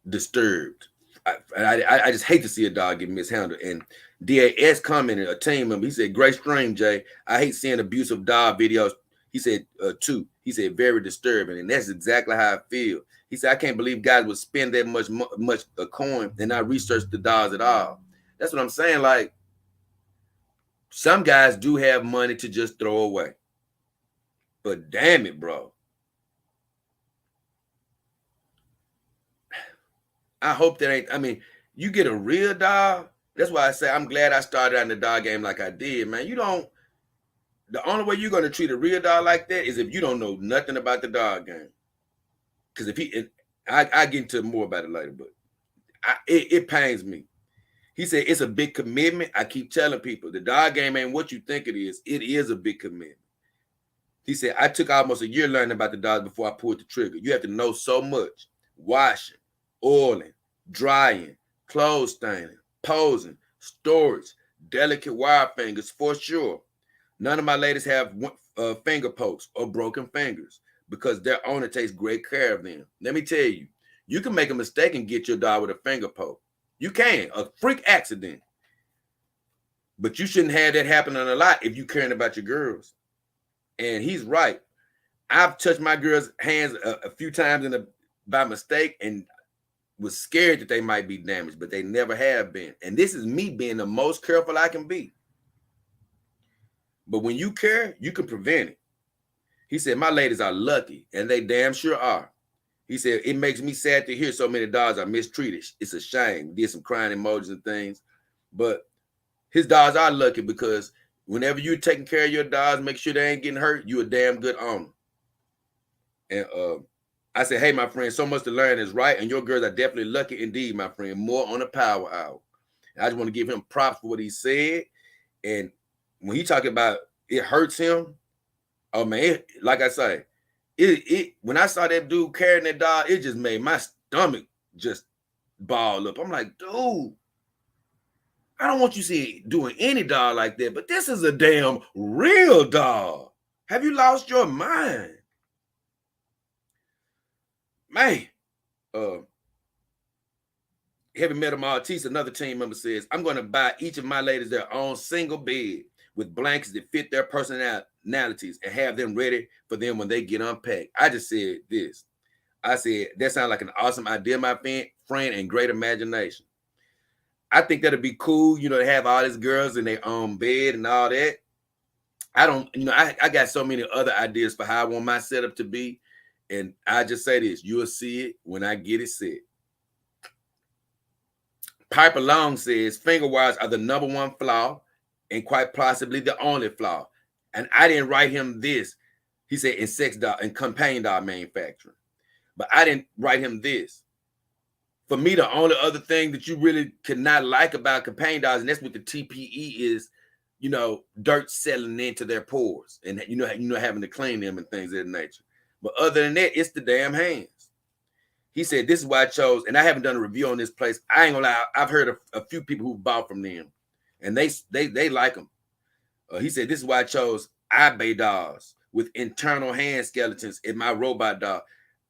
disturbed. I just hate to see a dog get mishandled. And DAS commented, a team member, he said, great stream, Jay. I hate seeing abusive dog videos. He said, too. He said, very disturbing. And that's exactly how I feel. He said, I can't believe guys would spend that much a coin and not research the dogs at all. That's what I'm saying. Like, some guys do have money to just throw away. But damn it, bro. I hope that ain't, I mean, you get a real dog. That's why I say I'm glad I started out in the dog game like I did, man. The only way you're going to treat a real dog like that is if you don't know nothing about the dog game. Because I get into more about it later, but it pains me. He said, it's a big commitment. I keep telling people, the dog game ain't what you think it is. It is a big commitment. He said, I took almost a year learning about the dogs before I pulled the trigger. You have to know so much. Washing, oiling, drying, clothes staining, posing, storage, delicate wire fingers for sure. None of my ladies have finger pokes or broken fingers because their owner takes great care of them. Let me tell you, you can make a mistake and get your dog with a finger poke. You can, a freak accident. But you shouldn't have that happening a lot if you're caring about your girls. And he's right. I've touched my girls' hands a few times by mistake and was scared that they might be damaged, but they never have been. And this is me being the most careful I can be. But when you care, you can prevent it. He said, my ladies are lucky, and they damn sure are. He said, it makes me sad to hear so many dogs are mistreated. It's a shame. He did some crying emojis and things. But his dogs are lucky because whenever you're taking care of your dogs, make sure they ain't getting hurt, you're a damn good owner. And I said, hey, my friend, so much to learn is right. And your girls are definitely lucky indeed, my friend. More on the power hour. And I just want to give him props for what he said. And when he talking about it hurts him, oh, man, like I say, when I saw that dude carrying that dog, it just made my stomach just ball up. I'm like, dude, I don't want you to see doing any dog like that, but this is a damn real dog. Have you lost your mind? Man, Heavy Metal Maltese, another team member, says, I'm going to buy each of my ladies their own single bed with blankets that fit their personalities and have them ready for them when they get unpacked. I just said this. I said, that sounds like an awesome idea, my friend, and great imagination. I think that'd be cool, to have all these girls in their own bed and all that. I don't, I got so many other ideas for how I want my setup to be. And I just say this, you'll see it when I get it said. Piper Long says finger wires are the #1 flaw and quite possibly the only flaw. And I didn't write him this. He said in sex doll and companion doll manufacturing. But I didn't write him this. For me, the only other thing that you really could not like about companion dolls, and that's what the TPE is, dirt settling into their pores and having to clean them and things of that nature. But other than that, it's the damn hands. He said, this is why I chose, and I haven't done a review on this place. I ain't gonna lie, I've heard a few people who bought from them, and they like them. He said, this is why I chose iBay dolls with internal hand skeletons in my robot doll.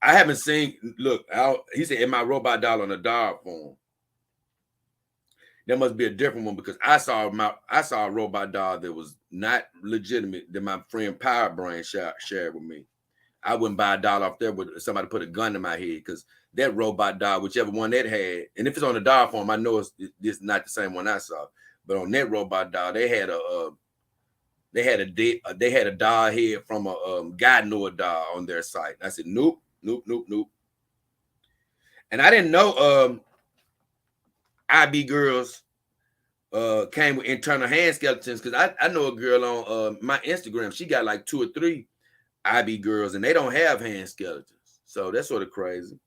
I haven't seen, look, he said in my robot doll on a doll form. There must be a different one because I saw a robot doll that was not legitimate that my friend Power Brain shared with me. I wouldn't buy a doll off there with somebody put a gun to my head because that robot doll, whichever one that had, and if it's on the doll form, I know it's not the same one I saw. But on that robot doll, they had a doll head from a God Noah doll on their site. And I said, nope. And I didn't know IB girls came with internal hand skeletons because I know a girl on my Instagram. She got like 2 or 3 IB girls and they don't have hand skeletons. So that's sort of crazy.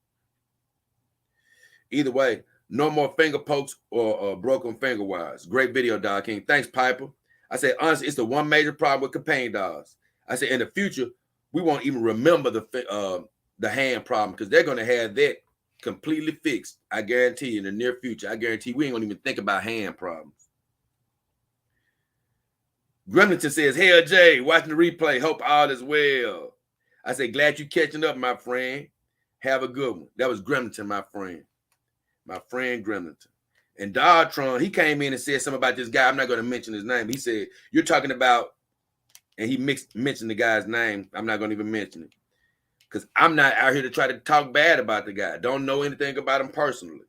Either way, no more finger pokes or broken finger wires. Great video, Dog King. Thanks, Piper. I said, honestly, it's the one major problem with companion dolls. I said, in the future, we won't even remember the hand problem because they're going to have that completely fixed. I guarantee you in the near future. I guarantee we ain't going to even think about hand problems. Gremlington says, hey, Jay, watching the replay. Hope all is well. I say, glad you catching up, my friend. Have a good one. That was Gremlington, my friend. My friend Gremlington. And Dodtron, he came in and said something about this guy. I'm not going to mention his name. He said, you're talking about, and he mentioned the guy's name. I'm not going to even mention it. Because I'm not out here to try to talk bad about the guy. Don't know anything about him personally.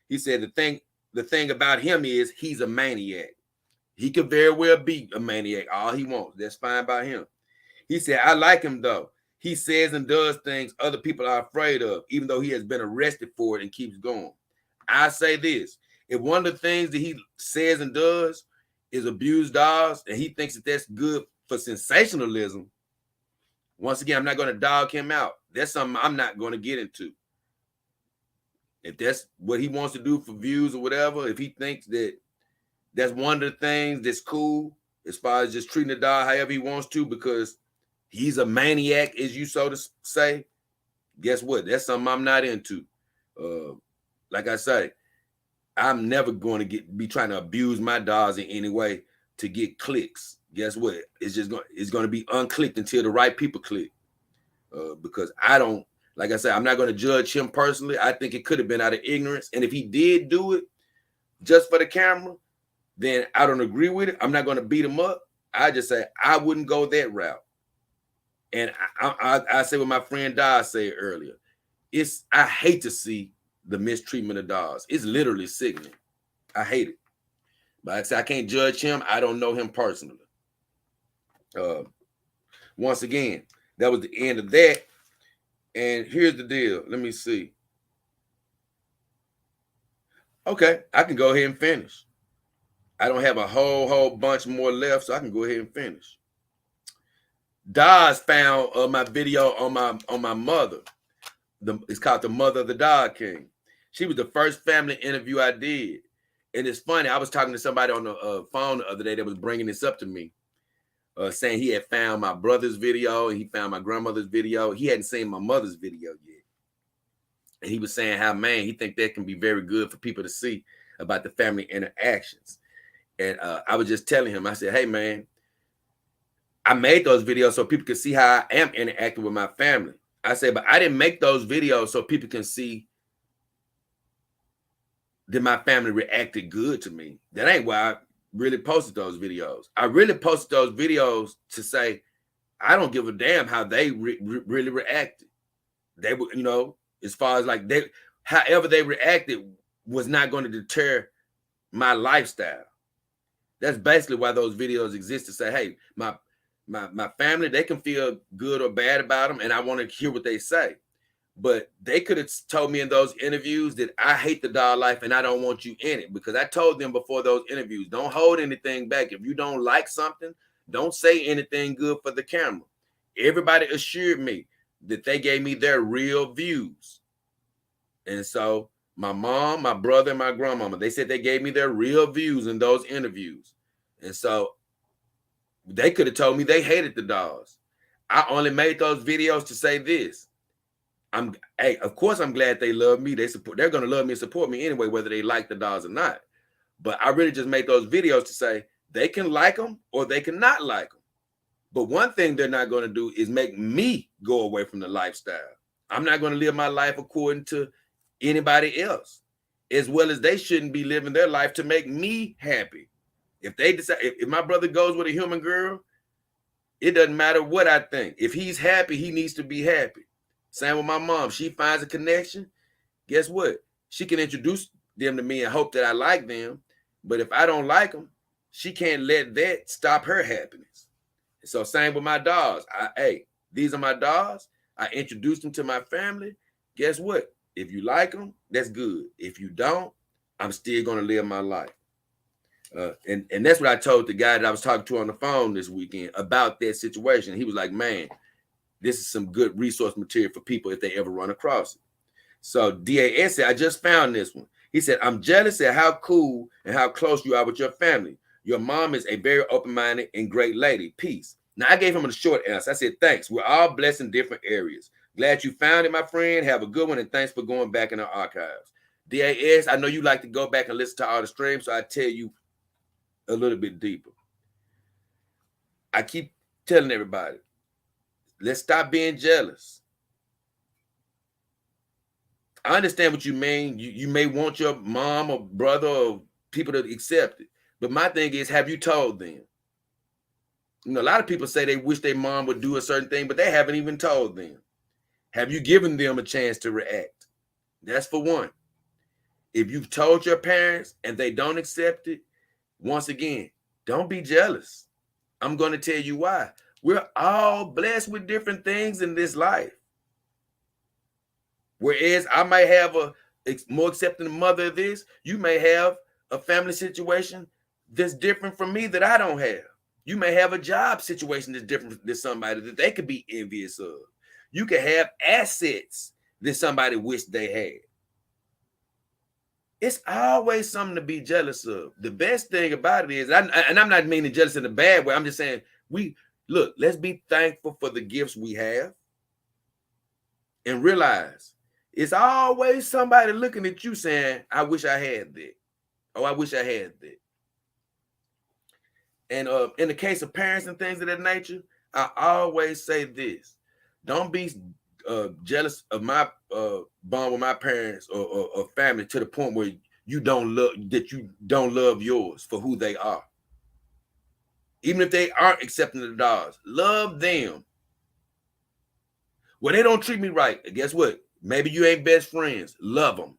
He said the thing about him is he's a maniac. He could very well be a maniac. All he wants. That's fine by him. He said, I like him though. He says and does things other people are afraid of, even though he has been arrested for it and keeps going. I say this. If one of the things that he says and does is abuse dolls and he thinks that that's good for sensationalism, once again, I'm not going to dog him out. That's something I'm not going to get into. If that's what he wants to do for views or whatever, if he thinks that that's one of the things that's cool as far as just treating the doll however he wants to because he's a maniac, as you so to say, guess what? That's something I'm not into. Like I say, I'm never going to be trying to abuse my dolls in any way to get clicks. Guess what? It's going to be unclicked until the right people click. Because I don't, like I said, I'm not going to judge him personally. I think it could have been out of ignorance. And if he did do it just for the camera, then I don't agree with it. I'm not going to beat him up. I just say I wouldn't go that route. And I say what my friend Dod said earlier. I hate to see the mistreatment of dogs. It's literally sickening. I hate it. But like I say, I can't judge him. I don't know him personally. Once again, that was the end of that. And here's the deal. Let me see. Okay, I can go ahead and finish. I don't have a whole bunch more left, so I can go ahead and finish. Dodge found my video on my mother. It's called The Mother of the Dog King. She was the first family interview I did. And it's funny, I was talking to somebody on the phone the other day that was bringing this up to me, saying he had found my brother's video and he found my grandmother's video. He hadn't seen my mother's video yet. And he was saying how, man, he think that can be very good for people to see about the family interactions. And I was just telling him, I said, hey, man, I made those videos so people can see how I am interacting with my family. I said, but I didn't make those videos so people can see that my family reacted good to me. That ain't why I really posted those videos. I really posted those videos to say, I don't give a damn how they really reacted. They were, as far as like however they reacted was not going to deter my lifestyle. That's basically why those videos exist, to say, hey, my my family, they can feel good or bad about them, and I want to hear what they say. But they could have told me in those interviews that I hate the dog life and I don't want you in it, because I told them before those interviews, don't hold anything back. If you don't like something, don't say anything good for the camera. Everybody assured me that they gave me their real views. And so my mom, my brother, and my grandmama, they said they gave me their real views in those interviews. And so they could have told me they hated the dogs. I only made those videos to say this. Hey, of course I'm glad they love me. They're gonna love me and support me anyway, whether they like the dogs or not. But I really just make those videos to say they can like them or they can not like them. But one thing they're not gonna do is make me go away from the lifestyle. I'm not gonna live my life according to anybody else, as well as they shouldn't be living their life to make me happy. If they decide, if my brother goes with a human girl, it doesn't matter what I think. If he's happy, he needs to be happy. Same with my mom. She finds a connection. Guess what? She can introduce them to me and hope that I like them. But if I don't like them, she can't let that stop her happiness. So same with my dogs. Hey, these are my dogs. I introduced them to my family. Guess what? If you like them, that's good. If you don't, I'm still going to live my life. And that's what I told the guy that I was talking to on the phone this weekend about that situation. He was like, man, this is some good resource material for people if they ever run across it. So DAS said, I just found this one. He said, I'm jealous at how cool and how close you are with your family. Your mom is a very open-minded and great lady. Peace. Now, I gave him a short answer. I said, thanks. We're all blessed in different areas. Glad you found it, my friend. Have a good one, and thanks for going back in the archives. DAS, I know you like to go back and listen to all the streams, so I tell you a little bit deeper. I keep telling everybody, let's stop being jealous. I understand what you mean. You may want your mom or brother or people to accept it. But my thing is, have you told them? You know, a lot of people say they wish their mom would do a certain thing, but they haven't even told them. Have you given them a chance to react? That's for one. If you've told your parents and they don't accept it, once again, don't be jealous. I'm going to tell you why. We're all blessed with different things in this life. Whereas I might have a more accepting mother of this, you may have a family situation that's different from me that I don't have. You may have a job situation that's different than somebody that they could be envious of. You can have assets that somebody wish they had. It's always something to be jealous of. The best thing about it is, and I'm not meaning jealous in a bad way. I'm just saying, let's be thankful for the gifts we have and realize it's always somebody looking at you saying, I wish I had that. Oh, I wish I had that. And in the case of parents and things of that nature, I always say this. Don't be jealous of my bond with my parents or family to the point where you don't love yours for who they are. Even if they aren't accepting the dogs, love them. Well, they don't treat me right. Guess what? Maybe you ain't best friends. Love them.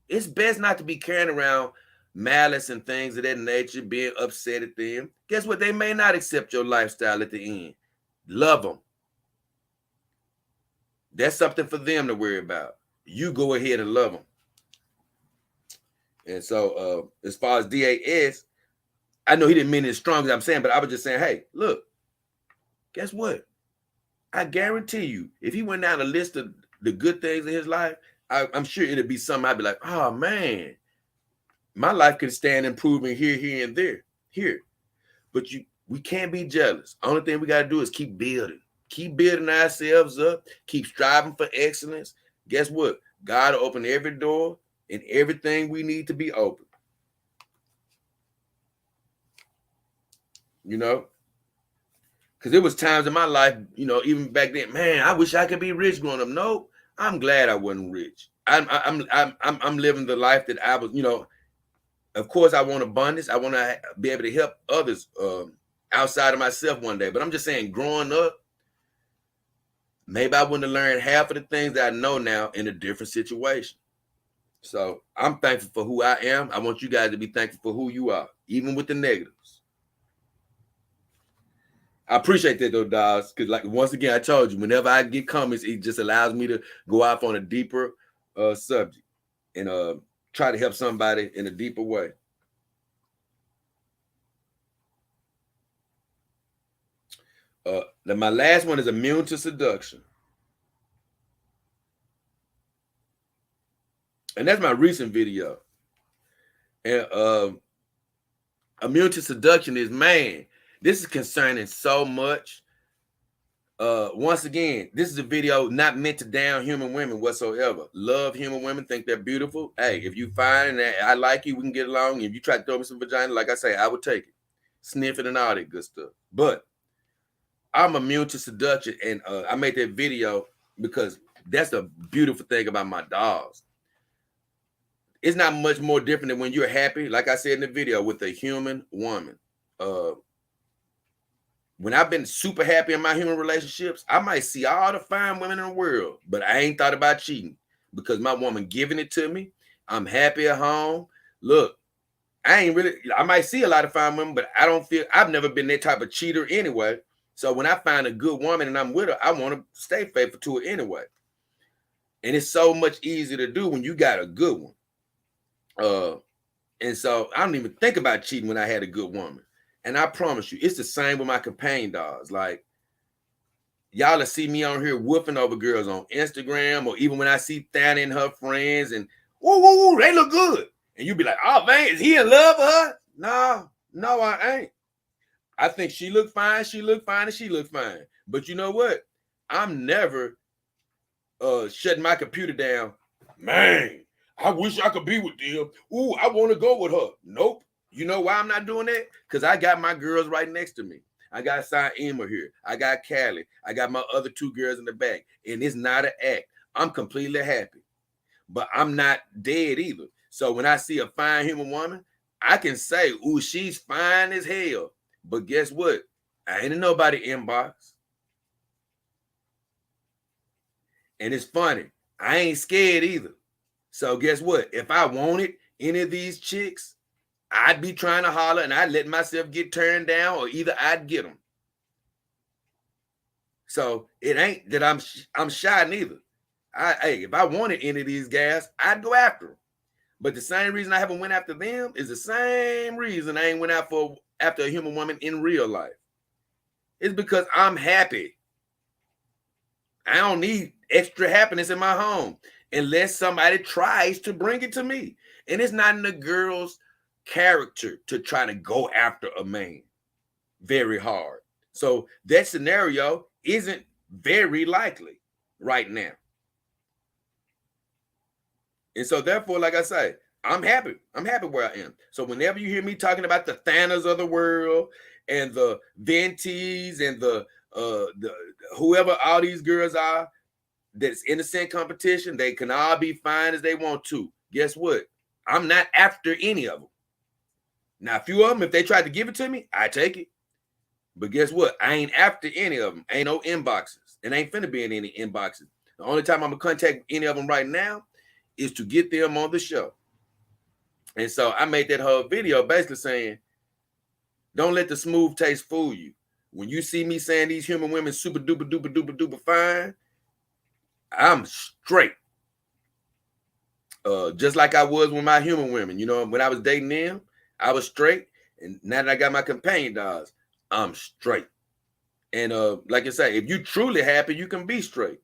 It's best not to be carrying around malice and things of that nature, being upset at them. Guess what? They may not accept your lifestyle at the end. Love them. That's something for them to worry about. You go ahead and love them. And so as far as DAS, I know he didn't mean it as strong as I'm saying, but I was just saying, hey, look, guess what? I guarantee you, if he went down a list of the good things in his life, I'm sure it'd be something I'd be like, oh, man, my life could stand improving here, and there. But we can't be jealous. Only thing we got to do is keep building. Keep building ourselves up. Keep striving for excellence. Guess what? God will open every door and everything we need to be open. You know? Because there was times in my life, you know, even back then, man, I wish I could be rich growing up. No, I'm glad I wasn't rich. I'm living the life that I was, you know. Of course, I want abundance. I want to be able to help others outside of myself one day. But I'm just saying, growing up, maybe I wouldn't have learned half of the things that I know now in a different situation. So I'm thankful for who I am. I want you guys to be thankful for who you are, even with the negatives. I appreciate that though, Dawes, because like once again, I told you, whenever I get comments, it just allows me to go off on a deeper subject and try to help somebody in a deeper way. Then my last one is immune to seduction. And that's my recent video. And immune to seduction is, man, this is concerning so much. Once again, this is a video not meant to down human women whatsoever. Love human women, think they're beautiful. Hey, if you find that I like you, we can get along. If you try to throw me some vagina, like I say, I would take it. Sniff it and all that good stuff. But I'm immune to seduction, and I made that video because that's the beautiful thing about my dogs. It's not much more different than when you're happy, like I said in the video, with a human woman. When I've been super happy in my human relationships, I might see all the fine women in the world, but I ain't thought about cheating because my woman giving it to me. I'm happy at home. Look, I might see a lot of fine women, but I've never been that type of cheater anyway. So when I find a good woman and I'm with her, I want to stay faithful to her anyway. And it's so much easier to do when you got a good one. And so I don't even think about cheating when I had a good woman. And I promise you, it's the same with my companion dogs. Like, y'all will see me on here woofing over girls on Instagram, or even when I see Thana and her friends and, woo, they look good. And you be like, oh, man, is he in love with her? No, I ain't. I think she look fine, and she look fine. But you know what? I'm never shutting my computer down. Man, I wish I could be with them. Ooh, I want to go with her. Nope. You know why I'm not doing that? Because I got my girls right next to me. I got Emma here. I got Callie. I got my other two girls in the back. And it's not an act. I'm completely happy. But I'm not dead either. So when I see a fine human woman, I can say, ooh, she's fine as hell. But guess what? I ain't in nobody inbox. And it's funny. I ain't scared either. So guess what? If I wanted any of these chicks, I'd be trying to holler and I'd let myself get turned down, or either I'd get them. So it ain't that I'm shy neither. Hey, if I wanted any of these guys, I'd go after them. But the same reason I haven't went after them is the same reason I ain't went after a human woman in real life. It's because I'm happy. I don't need extra happiness in my home unless somebody tries to bring it to me. And it's not in the girl's character to try to go after a man very hard. So that scenario isn't very likely right now. And so therefore, like I say, I'm happy. I'm happy where I am. So whenever you hear me talking about the Thanas of the world and the Venties and the whoever all these girls are that's innocent competition, they can all be fine as they want to. Guess what? I'm not after any of them. Now, a few of them, if they tried to give it to me, I take it. But guess what? I ain't after any of them. Ain't no inboxes. And ain't finna be in any inboxes. The only time I'm gonna contact any of them right now is to get them on the show. And so I made that whole video basically saying, don't let the smooth taste fool you. When you see me saying these human women super duper duper duper duper fine, I'm straight. Just like I was with my human women. You know, when I was dating them, I was straight. And now that I got my companion dogs, I'm straight. And like I say, if you truly happy, you can be straight.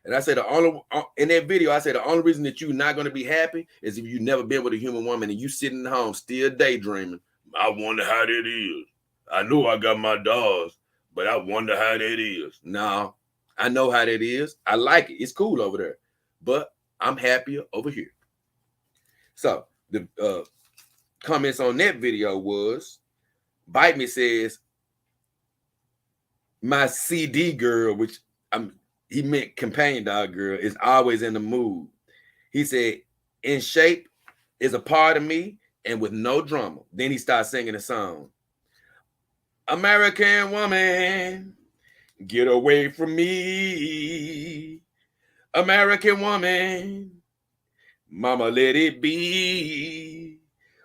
And I said in that video, I said the only reason that you're not going to be happy is if you've never been with a human woman and you sitting at home still daydreaming. I wonder how that is. I know I got my dogs, but I wonder how that is. No, I know how that is. I like it. It's cool over there. But I'm happier over here. So the comments on that video was, Bite Me says, my CD girl, which he meant companion dog girl, is always in the mood. He said, in shape is a part of me and with no drama. Then he starts singing a song. American woman, get away from me. American woman, mama let it be.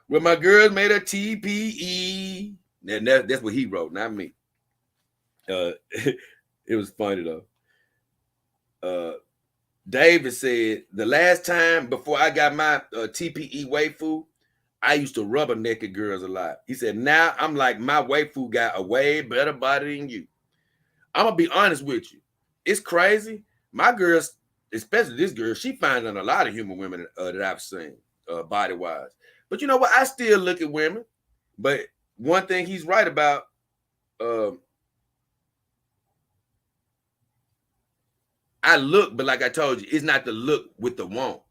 When my girls made a TPE. And that's what he wrote, not me. It was funny though. David said the last time before I got my TPE waifu, I used to rubber naked girls a lot. He said now I'm like my waifu got a way better body than you. I'm gonna be honest with you. It's crazy. My girls, especially this girl, she finds on a lot of human women that I've seen, body wise. But you know what? I still look at women. But one thing he's right about, I look, but like I told you, it's not the look with the want.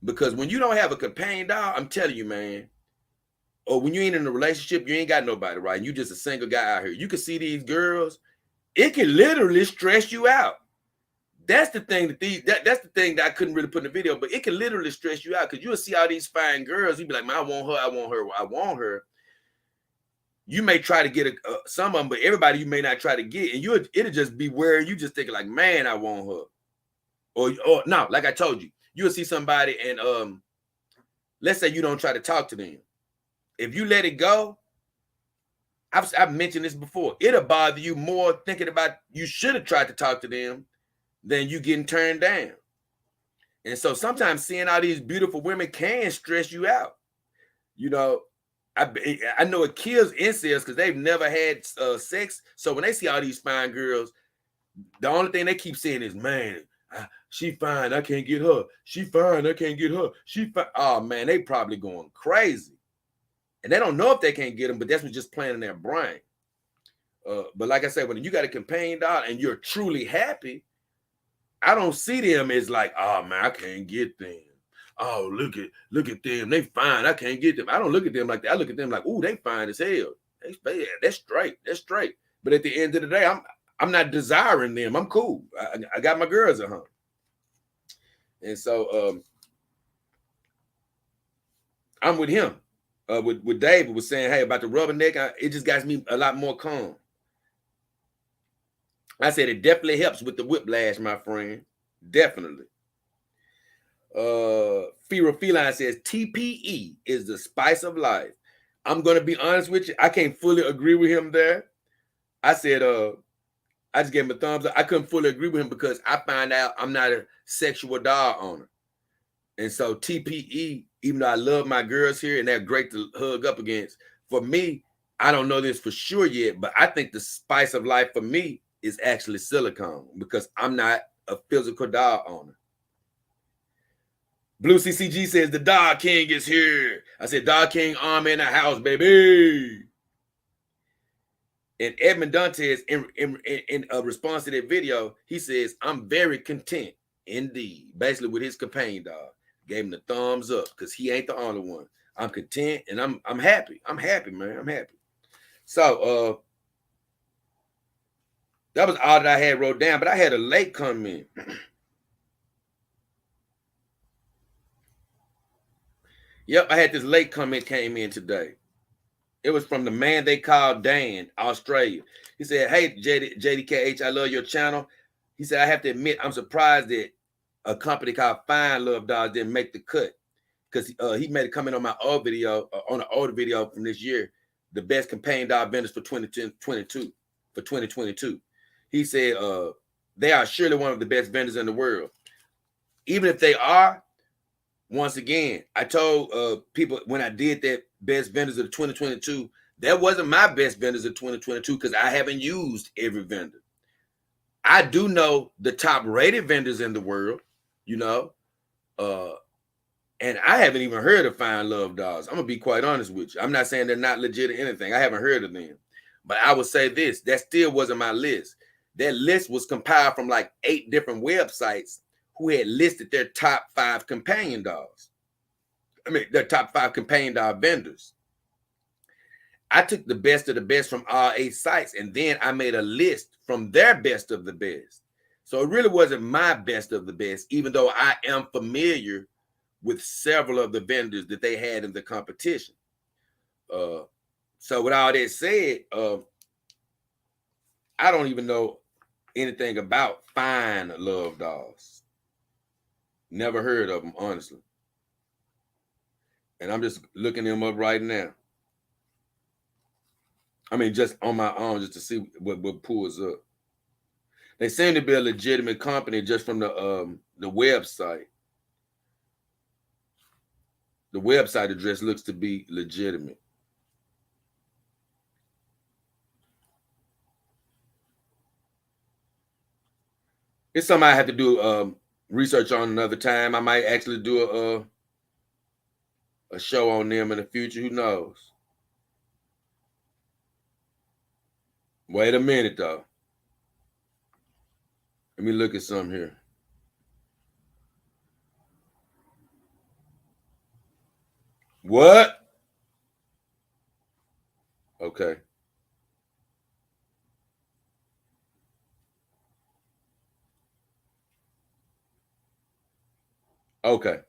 Because when you don't have a companion dog, I'm telling you, man, or when you ain't in a relationship, you ain't got nobody, right? And you just a single guy out here. You can see these girls, it can literally stress you out. That's the thing that's the thing that I couldn't really put in the video, but it can literally stress you out because you'll see all these fine girls. You be like, man, I want her, I want her, I want her. You may try to get some of them, but everybody you may not try to get, and it'll just be where you just thinking like, man, I want her, or no, like I told you, you'll see somebody and let's say you don't try to talk to them. If you let it go, I've mentioned this before. It'll bother you more thinking about you should have tried to talk to them than you getting turned down. And so sometimes seeing all these beautiful women can stress you out. You know, I know it kills incels because they've never had sex. So when they see all these fine girls, the only thing they keep saying is, man, she fine, I can't get her. She fine, I can't get her. She fine. Oh, man, they probably going crazy. And they don't know if they can't get them, but that's what's just playing in their brain. But like I said, when you got a companion dog and you're truly happy, I don't see them as like, oh, man, I can't get them. Oh, look at them. They fine. I can't get them. I don't look at them like that. I look at them like, ooh, they fine as hell. That's straight. That's straight. But at the end of the day, I'm not desiring them. I'm cool. I got my girls at home. And so I'm with him. With David was saying, hey, about the rubberneck, it just got me a lot more calm. I said it definitely helps with the whiplash, my friend. Definitely. Feral Feline says TPE is the spice of life. I'm gonna be honest with you. I can't fully agree with him there. I said, I just gave him a thumbs up. I couldn't fully agree with him because I find out I'm not a sexual dog owner. And so TPE, even though I love my girls here and they're great to hug up against, for me, I don't know this for sure yet, but I think the spice of life for me is actually silicone because I'm not a physical dog owner. Blue CCG says the Dog King is here. I said, Dog King arm in the house, baby. And Edmund Dantes, in a response to that video, he says, I'm very content indeed. Basically with his companion dog. Gave him the thumbs up because he ain't the only one. I'm content and I'm happy. I'm happy, man. I'm happy. So that was all that I had wrote down, but I had a late comment. Yep, I had this late comment came in today. It was from the man they called Dan, Australia. He said, hey, JDKH, I love your channel. He said, I have to admit, I'm surprised that a company called Fine Love Dogs didn't make the cut. Because he made a comment on my old video, on an older video from this year, the best companion dog vendors for 2022. He said, they are surely one of the best vendors in the world. Even if they are, once again, I told people when I did that best vendors of 2022, that wasn't my best vendors of 2022 because I haven't used every vendor. I do know the top rated vendors in the world, you know, and I haven't even heard of Fine Love Dogs. I'm gonna be quite honest with you. I'm not saying they're not legit or anything. I haven't heard of them, but I would say this: that still wasn't my list. That list was compiled from like 8 different websites who had listed their top 5 companion dogs. I mean, their top 5 companion dog vendors. I took the best of the best from all 8 sites, and then I made a list from their best of the best. So it really wasn't my best of the best, even though I am familiar with several of the vendors that they had in the competition. So with all that said, I don't even know anything about Fine Love Dogs. Never heard of them, honestly. And I'm just looking them up right now. I mean, just on my own, just to see what pulls up. They seem to be a legitimate company just from the website. The website address looks to be legitimate. It's something I have to do research on another time. I might actually do a show on them in the future. Who knows? Wait a minute though. Let me look at something here. What? Okay. Okay.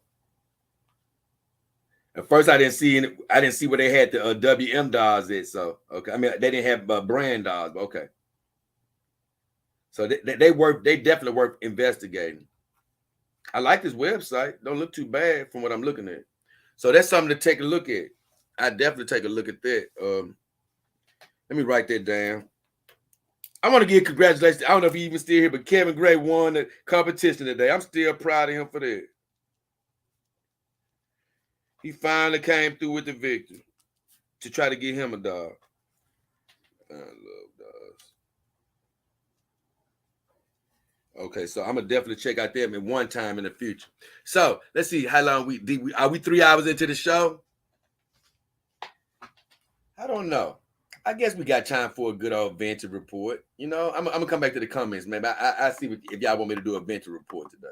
At first, I didn't see any. I didn't see where they had the WM dolls at. So okay, I mean they didn't have brand dolls. But okay, so they work. They definitely worth investigating. I like this website. Don't look too bad from what I'm looking at. So that's something to take a look at. I definitely take a look at that. Let me write that down. I want to give congratulations. I don't know if he even still here, but Kevin Gray won the competition today. I'm still proud of him for that. He finally came through with the victory to try to get him a dog. I love dogs. Okay, so I'm gonna definitely check out them at one time in the future. So let's see how long we are. We 3 hours into the show? I don't know. I guess we got time for a good old venture report. You know, I'm gonna come back to the comments, man. I see if y'all want me to do a venture report today.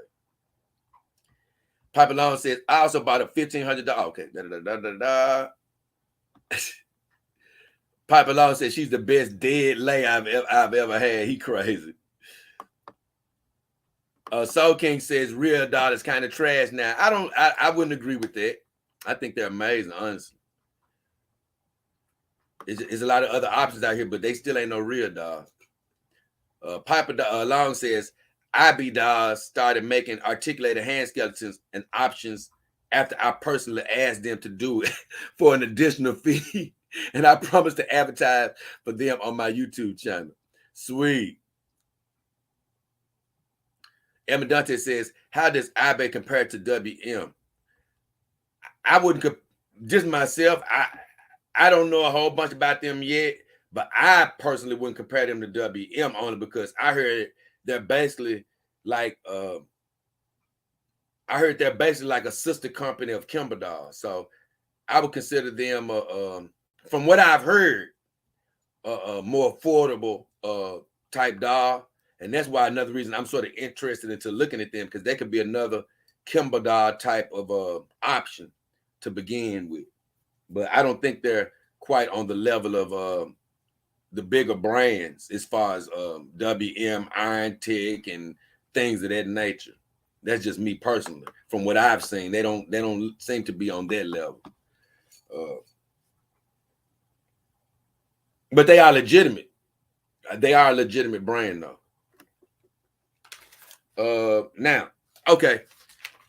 Piper Long says, I also bought a $1,500. Okay. Da, da, da, da, da. Piper Long says she's the best dead lay I've ever had. He crazy. Soul King says real doll is kind of trash now. I wouldn't agree with that. I think they're amazing, honestly. There's a lot of other options out here, but they still ain't no real dolls. Piper Long says IB dolls started making articulated hand skeletons and options after I personally asked them to do it for an additional fee. And I promised to advertise for them on my YouTube channel. Sweet. Emma Dante says, how does IB compare to WM? I wouldn't, just myself, I don't know a whole bunch about them yet, but I personally wouldn't compare them to WM only because I heard they're basically like a sister company of Kimber Dolls. So I would consider them from what I've heard, a more affordable type doll. And that's why another reason I'm sort of interested into looking at them, because they could be another Kimber doll type of option to begin with. But I don't think they're quite on the level of the bigger brands as far as WM, Iron Tech, and things of that nature. That's just me personally. From what I've seen, they don't seem to be on that level. But they are legitimate. They are a legitimate brand though. Now, okay,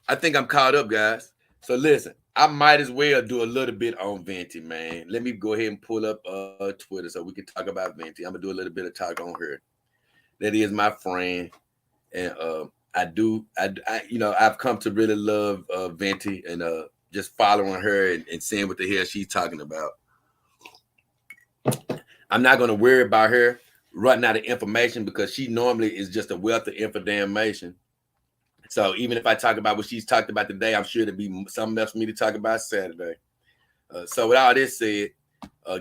I think I'm caught up, guys. So listen, I might as well do a little bit on Venti, man. Let me go ahead and pull up Twitter so we can talk about Venti. I'm gonna do a little bit of talk on her. That is my friend, and I've come to really love Venti and just following her and seeing what the hell she's talking about. I'm not gonna worry about her running out of information because she normally is just a wealth of information. So even if I talk about what she's talked about today, I'm sure there'll be something else for me to talk about Saturday. So with all this said,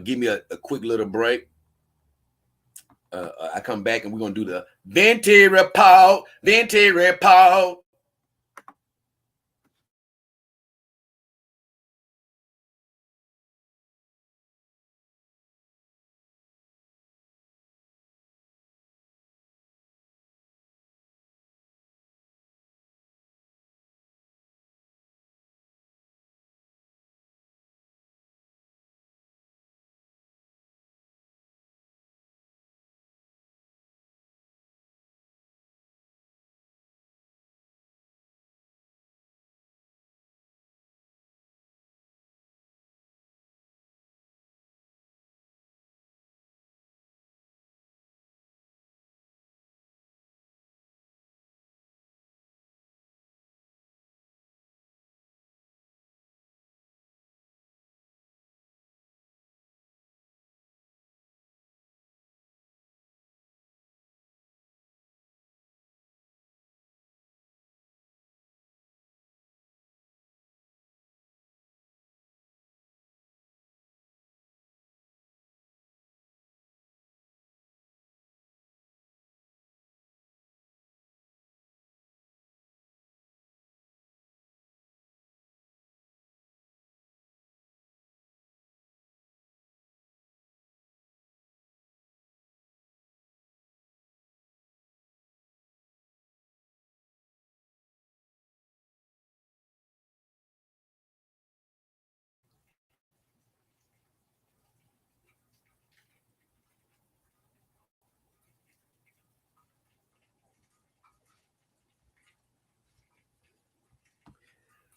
give me a quick little break. I come back and we're gonna do the Venti report. Venti report.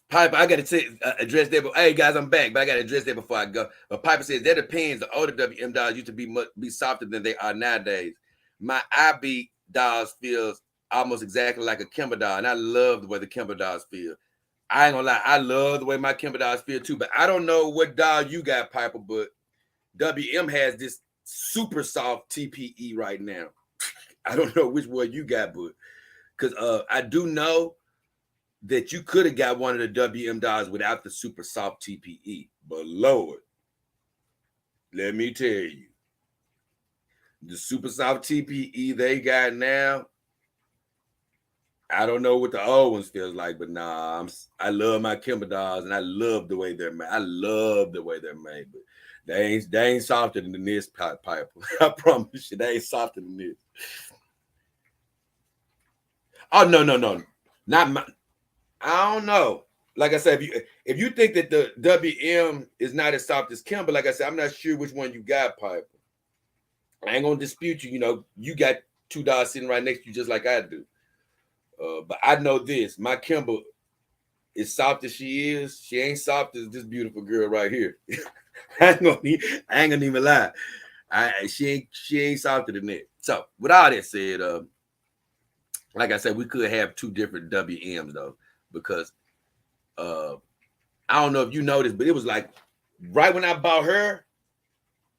Piper, I got to say, address that. Hey guys, I'm back, but I got to address that before I go. But Piper says that depends. The older WM dolls used to be softer than they are nowadays. My IB dolls feels almost exactly like a Kimber doll, and I love the way the Kimber dolls feel. I ain't gonna lie, I love the way my Kimber dolls feel too. But I don't know what doll you got, Piper, but WM has this super soft TPE right now. I don't know which one you got, but because I do know that you could have got one of the WM dolls without the super soft TPE. But Lord, let me tell you, the super soft TPE they got now, I don't know what the old ones feels like, but nah, I love my Kimber dolls and I love the way they're made. I love the way they're made, but they ain't softer than this Piper. I promise you, they ain't softer than this. Oh no, not my. I don't know. Like I said, if you think that the WM is not as soft as Kimber, like I said, I'm not sure which one you got, Piper. I ain't gonna dispute you. You know, you got two dolls sitting right next to you, just like I do. But I know this: my Kimber, as soft as she is, she ain't soft as this beautiful girl right here. I ain't gonna even lie. She ain't softer than that. So, with all that said, like I said, we could have two different WMs though, because I don't know if you noticed, but it was like right when I bought her,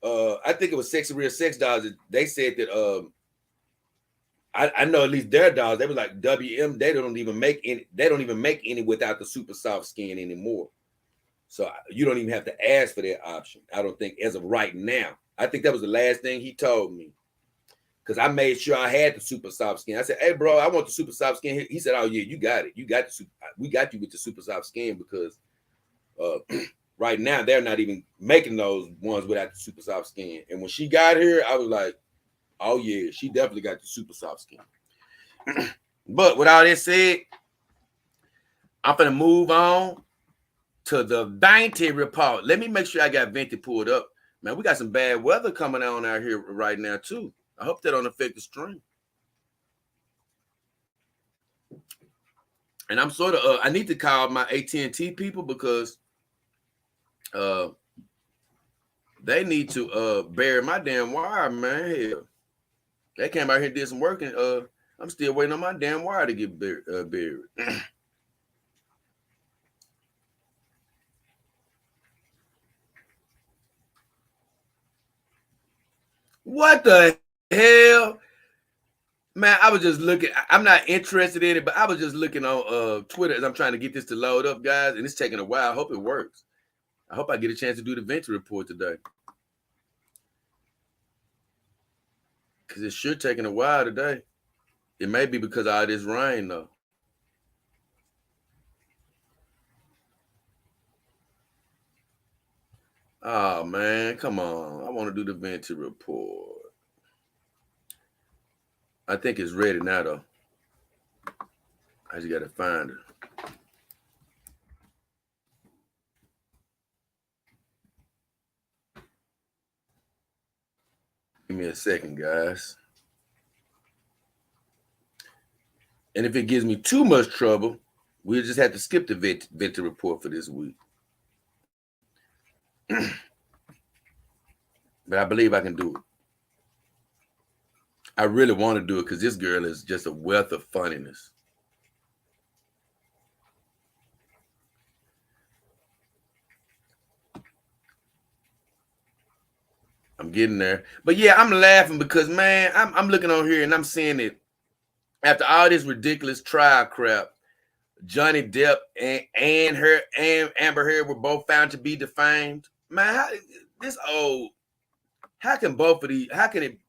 I think it was Sexy Real Sex Dolls. They said that I know at least their dolls, they were like WM, they don't even make any without the super soft skin anymore. So you don't even have to ask for that option. I don't think as of right now. I think that was the last thing he told me. Because I made sure I had the super soft skin. I said, hey, bro, I want the super soft skin. He said, oh, yeah, you got it. We got you with the super soft skin because right now they're not even making those ones without the super soft skin. And when she got here, I was like, oh, yeah, she definitely got the super soft skin. But with all that said, I'm going to move on to the Venti report. Let me make sure I got Venti pulled up. Man, we got some bad weather coming on out here right now, too. I hope that don't affect the stream. And I'm sort of, I need to call my AT&T people because they need to bury my damn wire, man. Hell, they came out here and did some work, and I'm still waiting on my damn wire to get buried. What the hell? Man, I was just looking. I'm not interested in it, but I was just looking on Twitter as I'm trying to get this to load up, guys, and it's taking a while. I hope it works. I hope I get a chance to do the Venti report today. Because it's sure taking a while today. It may be because of all this rain, though. Oh, man, come on. I want to do the Venti report. I think it's ready now, though. I just got to find it. Give me a second, guys. And if it gives me too much trouble, we'll just have to skip the Venti report for this week. But I believe I can do it. I really want to do it because this girl is just a wealth of funniness. I'm getting there. But yeah, I'm laughing because, man, I'm looking on here and I'm seeing it. After all this ridiculous trial crap, Johnny Depp and Amber Heard were both found to be defamed. Man, how can both of these, how can it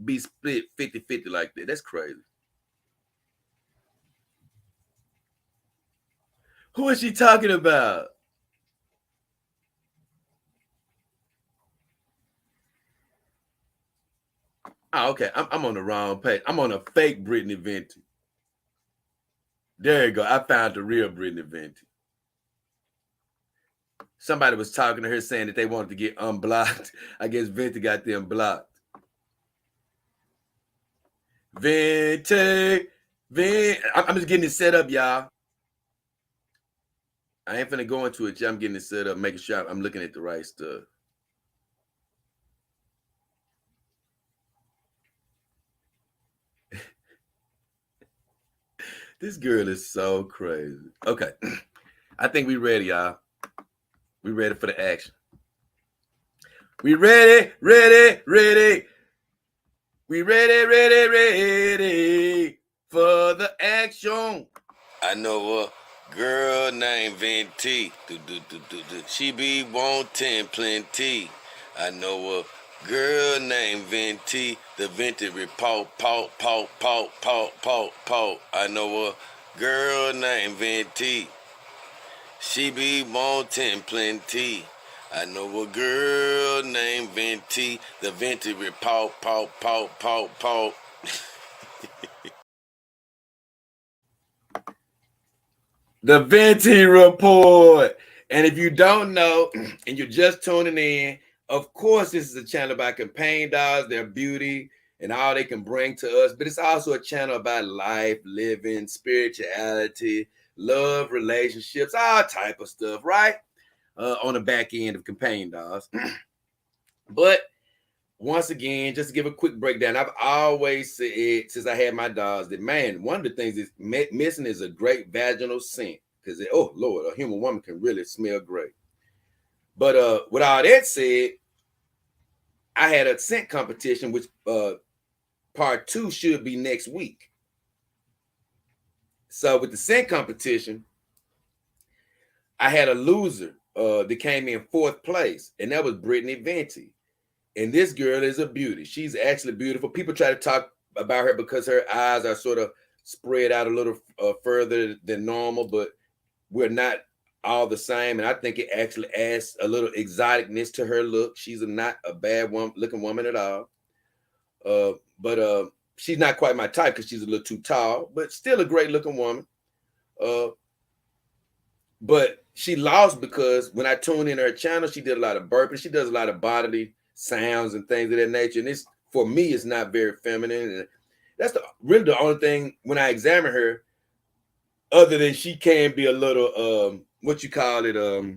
be split 50-50 like that? That's crazy. Who is she talking about? Oh, okay. I'm on the wrong page. I'm on a fake Britney Venti. There you go. I found the real Britney Venti. Somebody was talking to her saying that they wanted to get unblocked. I guess Venti got them blocked. Venti. I'm just getting it set up, y'all. I ain't finna go into it. I'm getting it set up, making sure I'm looking at the right stuff. This girl is so crazy. Okay. I think we ready, y'all. We ready for the action. We ready, ready, ready. We ready, ready, ready for the action. I know a girl named Venti. She be wanting plenty. I know a girl named Venti. The Venti report, pop, pop, pop, pop, pop, pop. I know a girl named Venti. She be wanting plenty. I know a girl named Venti. The Venti report, pop, pop, pop, pop. The Venti Report. And if you don't know, and you're just tuning in, of course, this is a channel about campaign dogs, their beauty, and all they can bring to us. But it's also a channel about life, living, spirituality, love, relationships, all type of stuff, right? On the back end of campaign dogs. But once again, just to give a quick breakdown, I've always said since I had my dogs that, man, one of the things is missing is a great vaginal scent. Because, oh Lord, a human woman can really smell great. But with all that said, I had a scent competition, which part 2 should be next week. So with the scent competition, I had a loser that came in 4th place, and that was Brittany Venti. And this girl is a beauty. She's actually beautiful. People try to talk about her because her eyes are sort of spread out a little further than normal, but we're not all the same. And I think it actually adds a little exoticness to her look. She's not a bad looking woman at all. But she's not quite my type because she's a little too tall, but still a great looking woman. But she lost because when I tuned in her channel, she did a lot of burping. She does a lot of bodily sounds and things of that nature. And it's, for me, it's not very feminine. And that's really the only thing when I examine her, other than she can be a little, what you call it, oh,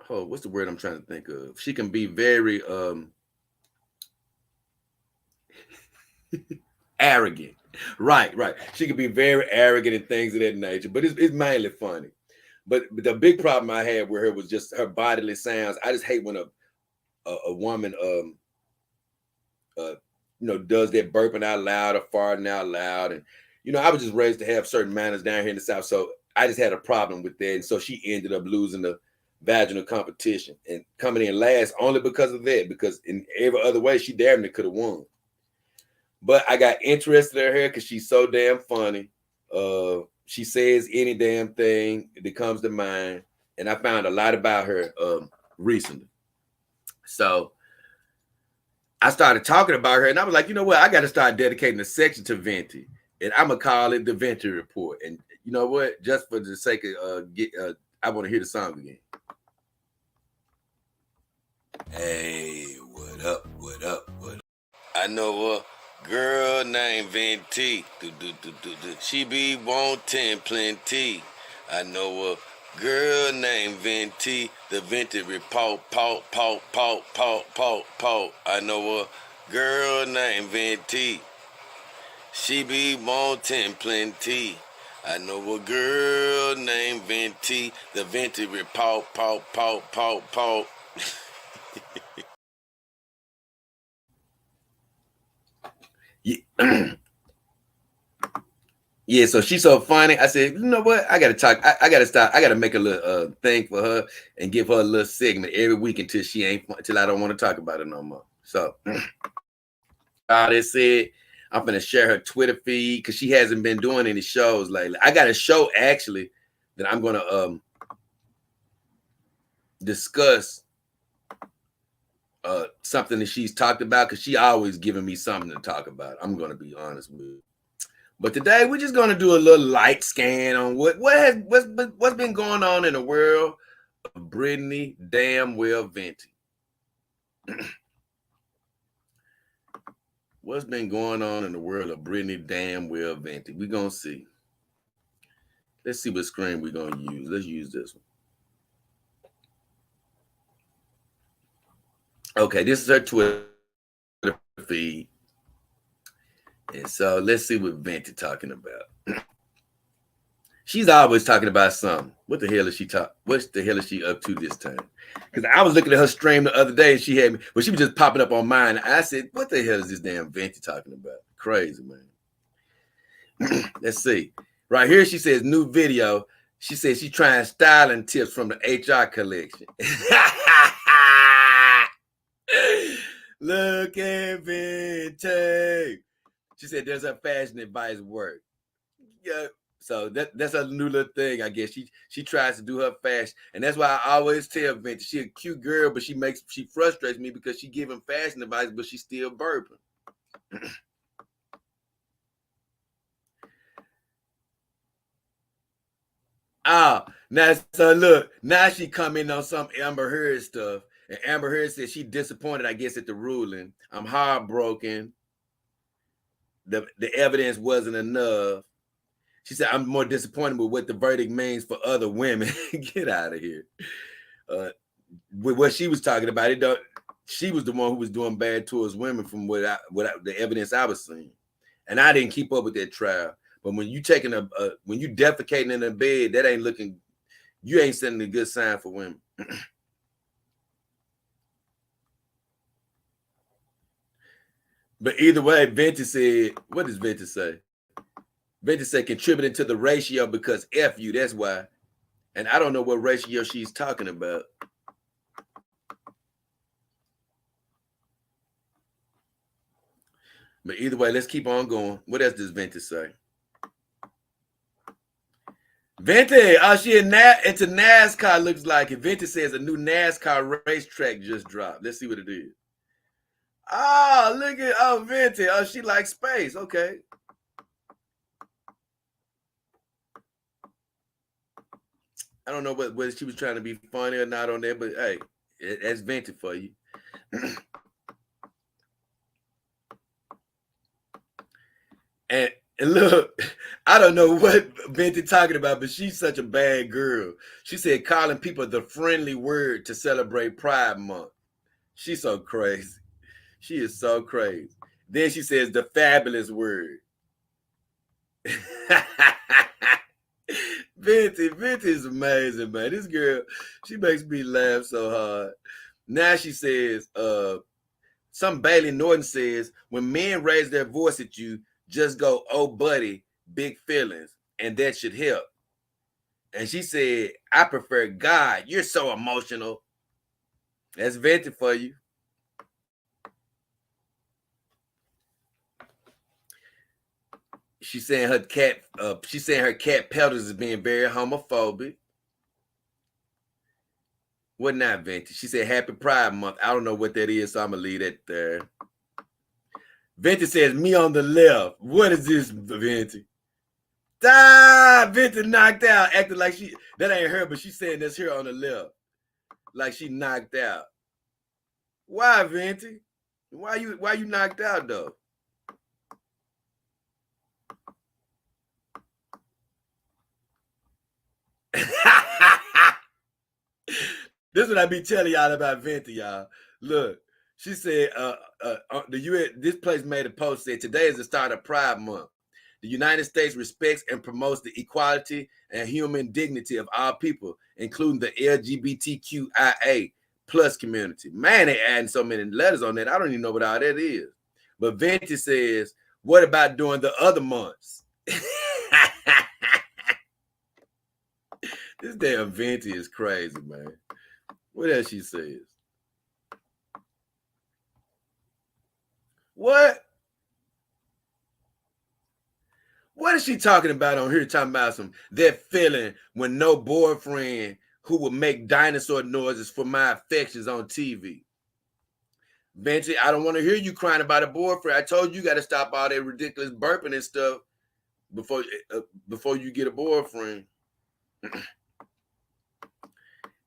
what's the word I'm trying to think of? She can be very arrogant. Right. She can be very arrogant and things of that nature, but it's mainly funny. But the big problem I had with her was just her bodily sounds. I just hate when a woman does that burping out loud or farting out loud. And I was just raised to have certain manners down here in the South, so I just had a problem with that. And so she ended up losing the vaginal competition and coming in last only because of that. Because in every other way, she damn near could have won. But I got interested in her because she's so damn funny. She says any damn thing that comes to mind, and I found a lot about her recently. So I started talking about her, and I was like, you know what? I got to start dedicating a section to Venti, and I'm gonna call it the Venti Report. And you know what? Just for the sake of I want to hear the song again. Hey, what up? What up? What up? I know a girl named Venti. She be wanting plenty. I know a girl named Venti. The Venti report, pop, pop, pop, pop, pop, pop. I know a girl named Venti. She be wanting plenty. I know a girl named Venti. The Venti report, pop, pop, pop, pop. Yeah. Yeah, so she's so funny. I said, you know what? I gotta talk. I gotta stop. I gotta make a little thing for her and give her a little segment every week until she ain't until I don't want to talk about it no more. So all that said, I'm gonna share her Twitter feed because she hasn't been doing any shows lately. I got a show actually that I'm gonna discuss something that she's talked about because she always giving me something to talk about. I'm gonna be honest with you. But today we're just gonna do a little light scan on what's been going on in the world of Brittany damn well Venti. What's been going on in the world of Brittany damn well Venti? We're gonna see. Let's see what screen we're gonna use. Let's use this one. Okay, this is her Twitter feed. And so let's see what Venti talking about. She's always talking about something. What the hell is she What the hell is she up to this time? Because I was looking at her stream the other day and she had me, but she was just popping up on mine. I said, what the hell is this damn Venti talking about? Crazy, man. Let's see. Right here, she says, new video. She says she's trying styling tips from the HR collection. Look at Venti. She said, there's her fashion advice work. Yeah. So that's a new little thing, I guess. She tries to do her fashion, and that's why I always tell Venti, she a cute girl, but she frustrates me because she giving fashion advice, but she's still burping. Now so look, now she coming on some Amber Heard stuff, and Amber Heard said she disappointed, I guess, at the ruling. I'm heartbroken. The evidence wasn't enough. She said, I'm more disappointed with what the verdict means for other women. Get out of here. With what she was talking about, she was the one who was doing bad towards women from the evidence I was seeing. And I didn't keep up with that trial. But when you when you defecating in a bed, that ain't looking, you ain't sending a good sign for women. But either way, Venti said, what does Venti say? Venti said contributing to the ratio because F you, that's why. And I don't know what ratio she's talking about. But either way, let's keep on going. What else does Venti say? Venti, she into NASCAR, looks like it. Venti says a new NASCAR racetrack just dropped. Let's see what it is. Oh, look at Venti. Oh, she likes space. Okay. I don't know whether she was trying to be funny or not on there, but hey, that's Venti for you. And look, I don't know what Venti talking about, but she's such a bad girl. She said calling people the friendly word to celebrate Pride Month. She's so crazy. She is so crazy. Then she says the fabulous word. Venti is amazing, man. This girl, she makes me laugh so hard. Now she says, some Bailey Norton says, when men raise their voice at you, just go, oh, buddy, big feelings, and that should help. And she said, I prefer God. You're so emotional. That's Venti for you. She's saying her cat Pelters is being very homophobic. What not, Venti? She said happy Pride Month. I don't know what that is, so I'm gonna leave that there. Venti says me on the left. What is this, Venti? Venti knocked out, acting like that ain't her, but she's saying that's her on the left. Like she knocked out. Why, Venti? Why you knocked out though? This is what I be telling y'all about Venti, y'all. Look, she said, the U.S. This place made a post said today is the start of Pride Month. The United States respects and promotes the equality and human dignity of all people, including the LGBTQIA plus community. Man, they adding so many letters on that. I don't even know what all that is. But Venti says, what about during the other months? This damn Venti is crazy, man. What else she says? What? What is she talking about on here? Talking about that feeling when no boyfriend who would make dinosaur noises for my affections on TV. Venti, I don't want to hear you crying about a boyfriend. I told you got to stop all that ridiculous burping and stuff before you get a boyfriend.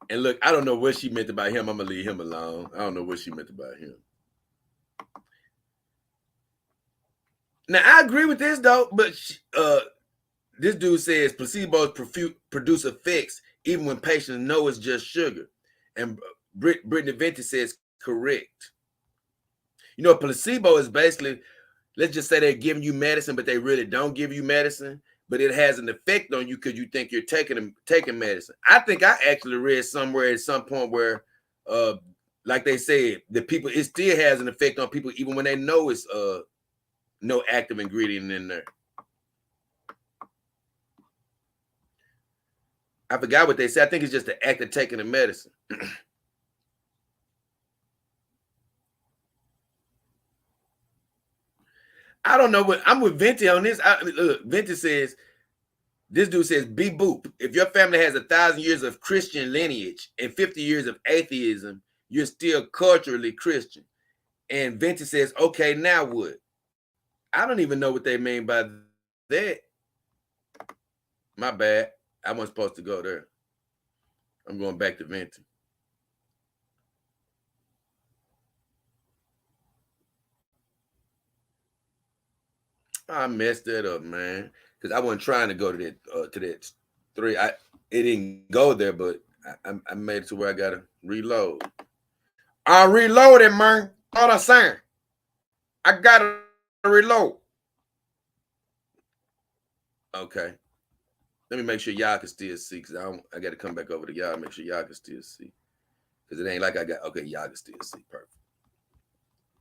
And look, I don't know what she meant about him. I'm gonna leave him alone. I don't know what she meant about him. Now I agree with this though, but This dude says placebos produce effects even when patients know it's just sugar. And Brittany Venti says correct. You know, placebo is basically, let's just say they're giving you medicine, but they really don't give you medicine, but it has an effect on you because you think you're taking medicine. I think I actually read somewhere at some point where, like they said, the people, it still has an effect on people even when they know it's no active ingredient in there. I forgot what they said. I think it's just the act of taking the medicine. I don't know what I'm with Venti on this. Look, Venti says, this dude says, be boop. If your family has 1,000 years of Christian lineage and 50 years of atheism, you're still culturally Christian. And Venti says, okay, now what? I don't even know what they mean by that. My bad. I wasn't supposed to go there. I'm going back to Venti. I messed that up, man. Because I wasn't trying to go to that 3. It didn't go there, but I made it to where I gotta reload. I reloaded, man. All I'm saying. I gotta reload. Okay. Let me make sure y'all can still see, because I got to come back over to y'all, make sure y'all can still see. Because it ain't like I got, okay, y'all can still see. Perfect.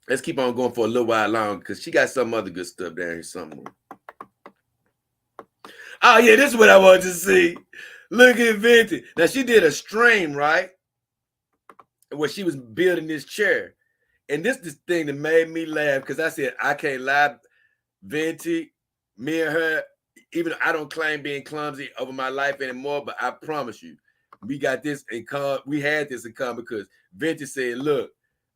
Let's keep on going for a little while longer, because she got some other good stuff down here somewhere. Oh, yeah, this is what I wanted to see. Look at Venti. Now, she did a stream, right? Where she was building this chair. And this thing that made me laugh, because I said, I can't lie, Venti, me and her, even though I don't claim being clumsy over my life anymore, but I promise you, we got this in common. We had this in common because Venti said, look,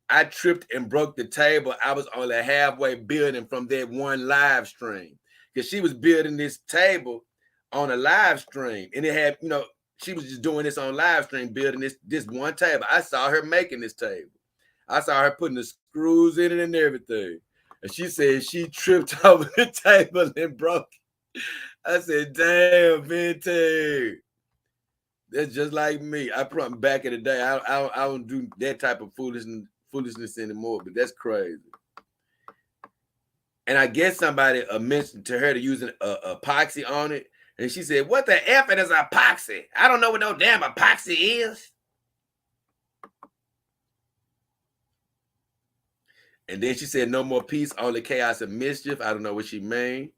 I tripped and broke the table. I was only halfway building from that one live stream, because she was building this table on a live stream, and it had, she was just doing this on live stream, building this one table. I saw her making this table. I saw her putting the screws in it and everything. And she said she tripped over the table and broke it. I said, damn, Venti. That's just like me. I probably back in the day, I don't do that type of foolishness anymore, but that's crazy. And I guess somebody mentioned to her to use an epoxy on it. And she said, what the F is epoxy? I don't know what no damn epoxy is. And then she said, no more peace, only chaos and mischief. I don't know what she mean.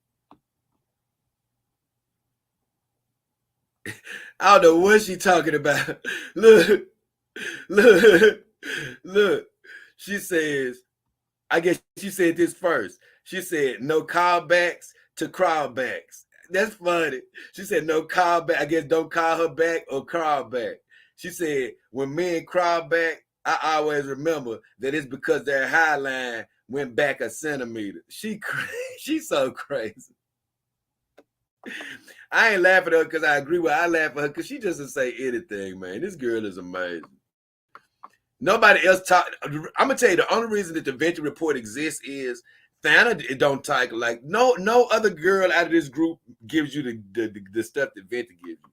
I don't know what she talking about. Look. She says, I guess she said this first. She said, no callbacks to crawlbacks. That's funny. She said, no callback. I guess don't call her back or crawl back. She said, when men crawl back, I always remember that it's because their high line went back a centimeter. She's so crazy. I ain't laughing at her because I agree with her. I laugh at her because she doesn't say anything, man. This girl is amazing. Nobody else talk. I'm gonna tell you, the only reason that the Venti report exists is Thana don't talk like no other girl out of this group gives you the stuff that Venti gives you.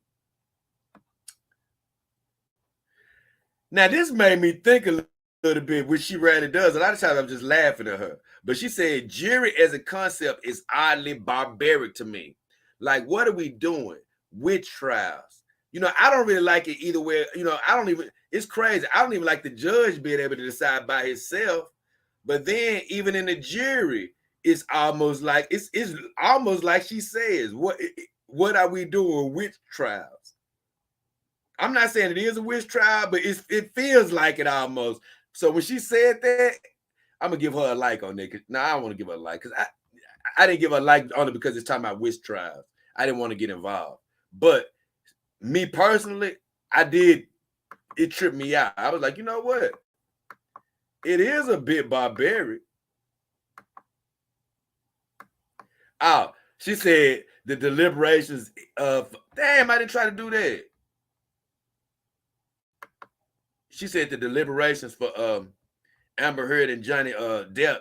Now this made me think a little bit, which she rarely does. A lot of times I'm just laughing at her. But she said jury as a concept is oddly barbaric to me. Like, what are we doing? Witch trials. I don't really like it either way. It's crazy. I don't even like the judge being able to decide by himself. But then even in the jury, it's almost like it's almost like she says, what are we doing? Witch trials. I'm not saying it is a witch trial, but it feels like it almost. So when she said that, I'm gonna give her a like on that. No, I don't want to give her a like because I didn't give her a like on it because it's talking about witch trials. I didn't want to get involved. But me personally, I did. It tripped me out. I was like, you know what? It is a bit barbaric. Oh, she said the deliberations of, damn, I didn't try to do that. She said the deliberations for Amber Heard and Johnny Depp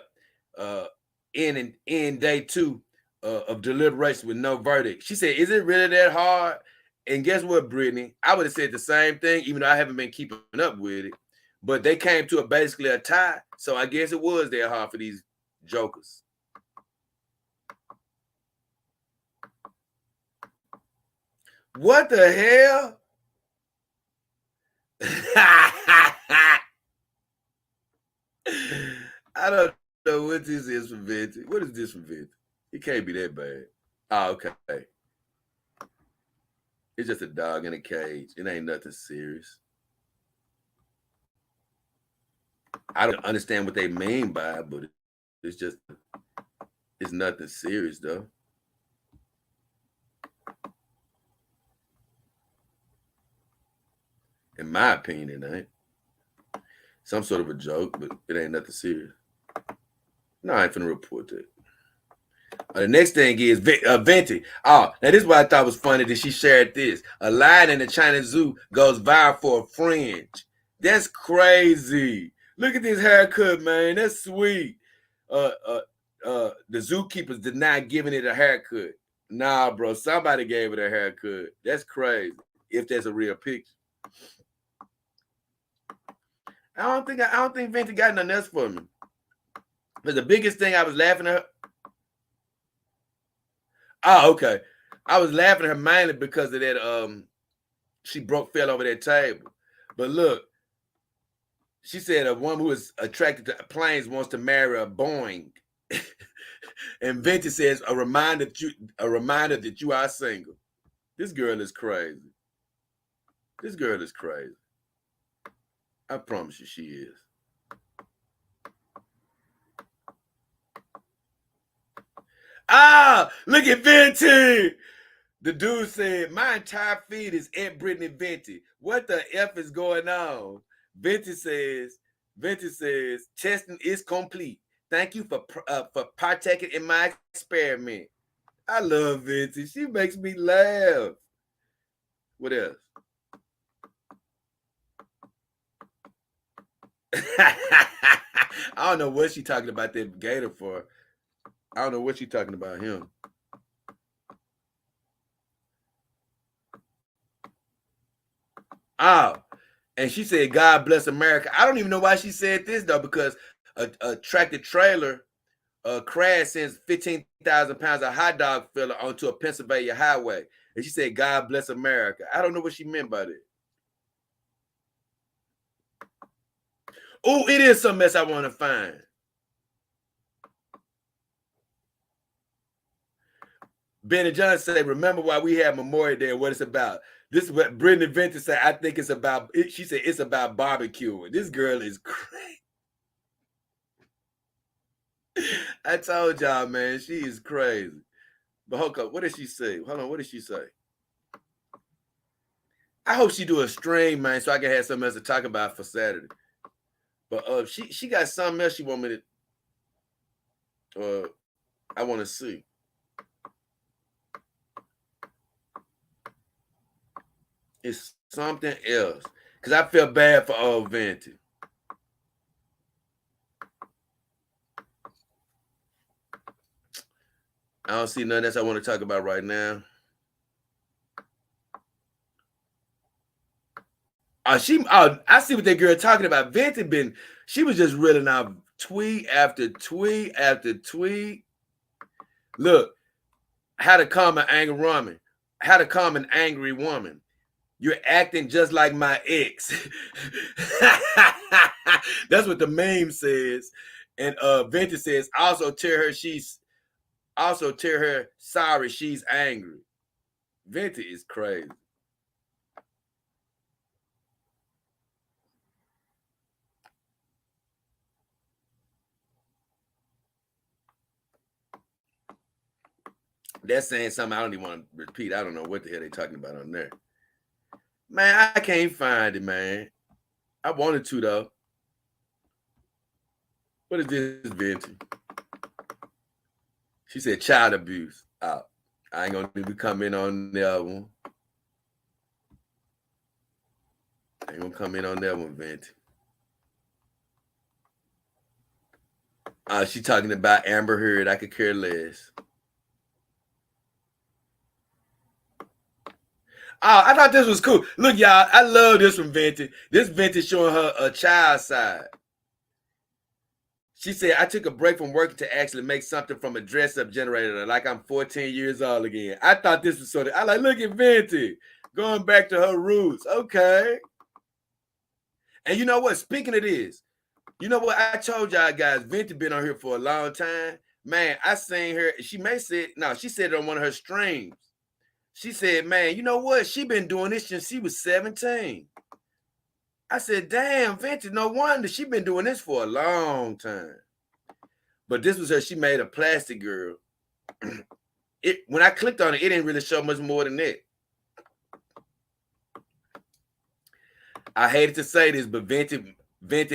in day 2 of deliberation with no verdict. She said, "Is it really that hard?" And guess what, Brittany? I would have said the same thing, even though I haven't been keeping up with it. But they came to basically a tie, so I guess it was that hard for these jokers. What the hell? I don't know what this is for Venti. What is this for Venti? It can't be that bad. Oh, okay. It's just a dog in a cage. It ain't nothing serious. I don't understand what they mean by it, but it's just, it's nothing serious though. In my opinion, it ain't. Some sort of a joke, but it ain't nothing serious. No, I ain't finna report that. The next thing is Venti. Oh, now this is what I thought was funny that she shared this. A lion in the China zoo goes viral for a fringe. That's crazy. Look at this haircut, man. That's sweet. The zookeepers did not giving it a haircut. Nah, bro. Somebody gave it a haircut. That's crazy. If there's a real picture. I don't think Venti got nothing else for me. But the biggest thing I was laughing at her. Oh, okay. I was laughing at her mainly because of that she fell over that table. But look, she said a woman who is attracted to planes wants to marry a Boeing. And Venti says a reminder that you are single. This girl is crazy. This girl is crazy. I promise you she is. Ah, look at Venti. The dude said, "My entire feed is at Brittany Venti. What the F is going on?" Venti says, testing is complete. Thank you for partaking in my experiment. I love Venti. She makes me laugh. What else? I don't know what she talking about that gator for. I don't know what she talking about him. Oh, and she said, "God bless America." I don't even know why she said this though, because a tractor trailer crashed since 15,000 pounds of hot dog filler onto a Pennsylvania highway. And she said, "God bless America." I don't know what she meant by that. Oh, it is some mess I want to find. Benny John said, "Remember why we have Memorial Day and what it's about." This is what Brittany Venti said. I think it's about, she said it's about barbecuing. This girl is crazy. I told y'all, man, she is crazy. But hold up, what did she say? Hold on, what did she say? I hope she do a stream, man, so I can have something else to talk about for Saturday. But she got something else she want me to I want to see. It's something else. Cause I feel bad for old Venti. I don't see nothing else I want to talk about right now. I see what that girl talking about. Venti she was just reeling out tweet after tweet after tweet. Look, how to calm an angry woman. How to calm an angry woman. You're acting just like my ex. That's what the meme says. And Venti says, also tell her sorry she's angry. Venti is crazy. That's saying something I don't even want to repeat. I don't know what the hell they talking about on there. Man, I can't find it, man. I wanted to though. What is this, Venti? She said child abuse. Oh, I ain't gonna even come in on that one. I ain't gonna come in on that one, Venti. She talking about Amber Heard. I could care less. Oh, I thought this was cool. Look, y'all, I love this from Venti. This Venti showing her a child side. She said, I took a break from working to actually make something from a dress-up generator, like I'm 14 years old again. I thought this was sort of, I like, look at Venti, going back to her roots. Okay. And you know what? Speaking of this, you know what? I told y'all guys, Venti been on here for a long time. Man, I seen her. She may say, no, she said it on one of her streams. She said, man, you know what? She been doing this since she was 17. I said, damn, Venti, no wonder. She been doing this for a long time. But this was her. She made a plastic girl. When I clicked on it, it didn't really show much more than that. I hated to say this, but Venti,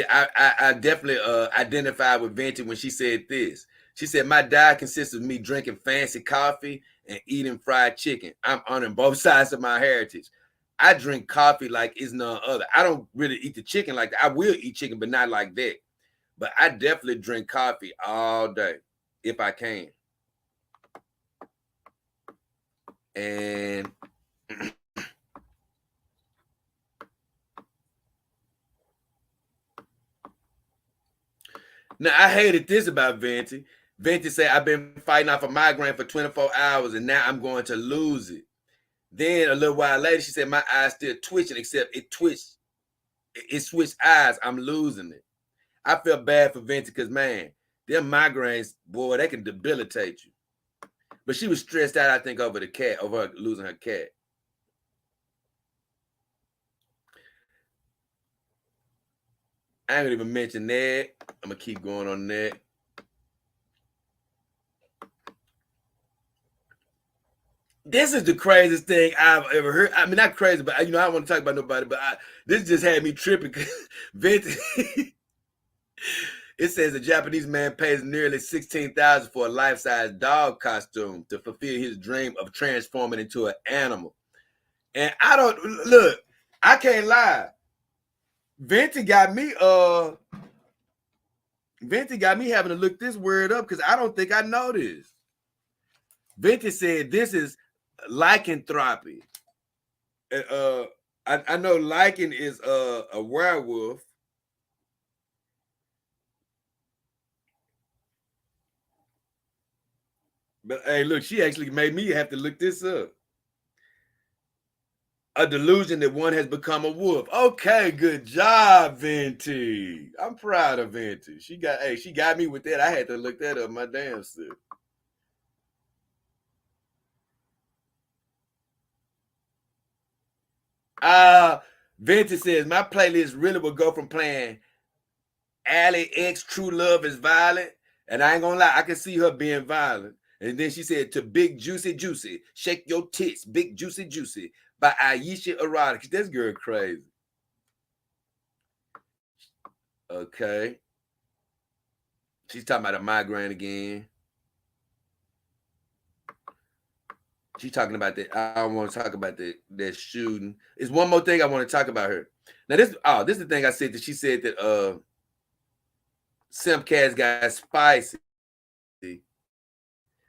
I definitely identified with Venti when she said this. She said, my diet consists of me drinking fancy coffee and eating fried chicken. I'm honoring both sides of my heritage. I drink coffee like it's none other. I don't really eat the chicken like that. I will eat chicken, but not like that. But I definitely drink coffee all day if I can. And now I hated this about Venti. Venti said, I've been fighting off a migraine for 24 hours and now I'm going to lose it. Then a little while later, she said, my eyes still twitching, except it twitched. It switched eyes. I'm losing it. I feel bad for Venti because, man, them migraines, boy, they can debilitate you. But she was stressed out, I think, over the cat, over her losing her cat. I ain't gonna even mention that. I'm gonna keep going on that. This is the craziest thing I've ever heard. I mean, not crazy, but I don't want to talk about nobody. But this just had me tripping. Venti, it says a Japanese man pays nearly $16,000 for a life-size dog costume to fulfill his dream of transforming into an animal. And I don't look. I can't lie. Venti got me having to look this word up because I don't think I know this. Venti said this is lycanthropy. I know lichen is a werewolf. But hey, look, she actually made me have to look this up. A delusion that one has become a wolf. Okay, good job, Venti. I'm proud of Venti. She got me with that. I had to look that up my damn self. Venti says my playlist really will go from playing Allie X True Love is Violent, and I ain't gonna lie, I can see her being violent. And then she said to Big Juicy Juicy, Shake Your Tits, Big Juicy Juicy by Aisha Erotic. This girl crazy. Okay. She's talking about a migraine again. She's talking about that. I don't want to talk about that shooting. There's one more thing I want to talk about her. Now this is the thing I said that she said that Simcast got spicy.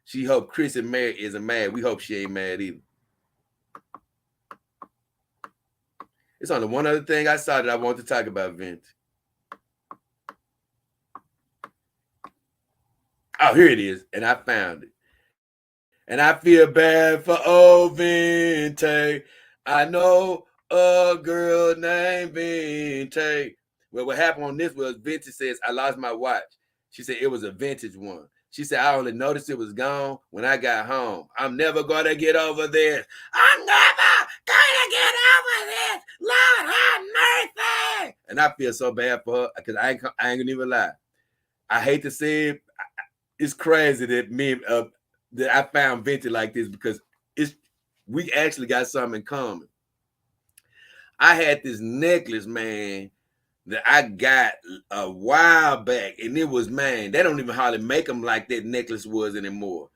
She hope Chris and Mary isn't mad. We hope she ain't mad either. It's only one other thing I saw that I want to talk about, Venti. Oh, here it is. And I found it. And I feel bad for old Venti. I know a girl named Venti. Well, what happened on this was Venti says, I lost my watch. She said it was a vintage one. She said, I only noticed it was gone when I got home. I'm never going to get over this. I'm never going to get over this. Lord have mercy. And I feel so bad for her because I ain't going to even lie. I hate to say it. It's crazy that that I found Venti like this because we actually got something in common. I had this necklace, man, that I got a while back, and it was, man, they don't even hardly make them like that necklace was anymore.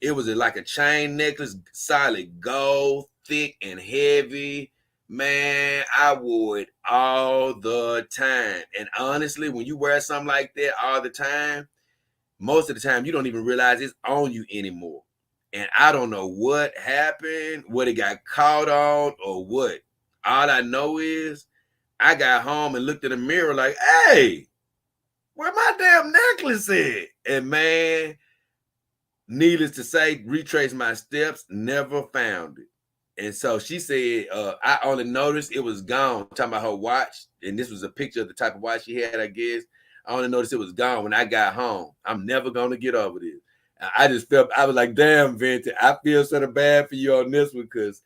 It was like a chain necklace, solid gold, thick and heavy. Man, I wore it all the time. And honestly, when you wear something like that all the time, most of the time you don't even realize it's on you anymore. And I don't know what happened, what it got caught on, or what. All I know is I got home and looked in the mirror like, hey, where my damn necklace at? And man, needless to say, retraced my steps, never found it. And so she said, I only noticed it was gone. Talking about her watch, and this was a picture of the type of watch she had, I guess. I only noticed it was gone when I got home. I'm never gonna get over this. I just felt, I was like, damn, Venti, I feel sort of bad for you on this one because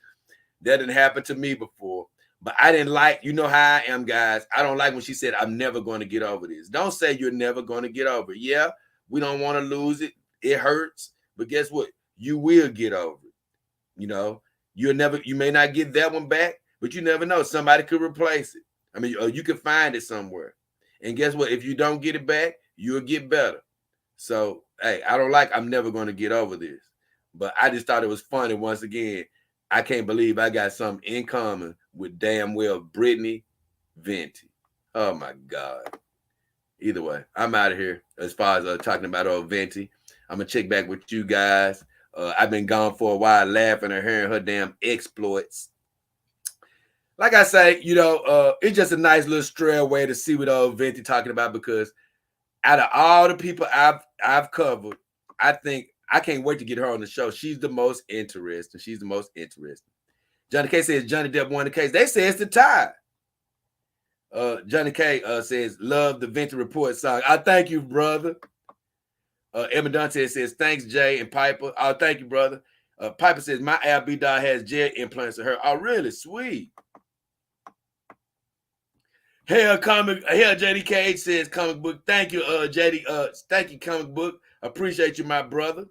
that didn't happen to me before. But I didn't like, you know how I am, guys. I don't like when she said, I'm never going to get over this. Don't say you're never going to get over it. Yeah, we don't want to lose it. It hurts. But guess what? You will get over it. You know, you may not get that one back, but you never know. Somebody could replace it. I mean, you could find it somewhere. And guess what? If you don't get it back, you'll get better. So, hey, I'm never going to get over this. But I just thought it was funny. Once again, I can't believe I got something in common with damn well Brittany Venti. Oh, my God. Either way, I'm out of here as far as talking about old Venti. I'm going to check back with you guys. I've been gone for a while laughing at her and her damn exploits. Like I say, it's just a nice little stray way to see what old Venti talking about because out of all the people I've covered, I think I can't wait to get her on the show. She's the most interesting. Johnny K says Johnny Depp won the case. They say it's the tie. Johnny K says, love the Venti Report song. I thank you, brother. Emma Dante says, thanks, Jay and Piper. Oh, thank you, brother. Piper says, my LB doll has gel implants in her. Oh, really? Sweet. Hell, JDK says comic book. Thank you, JD. Thank you, comic book. Appreciate you, my brother.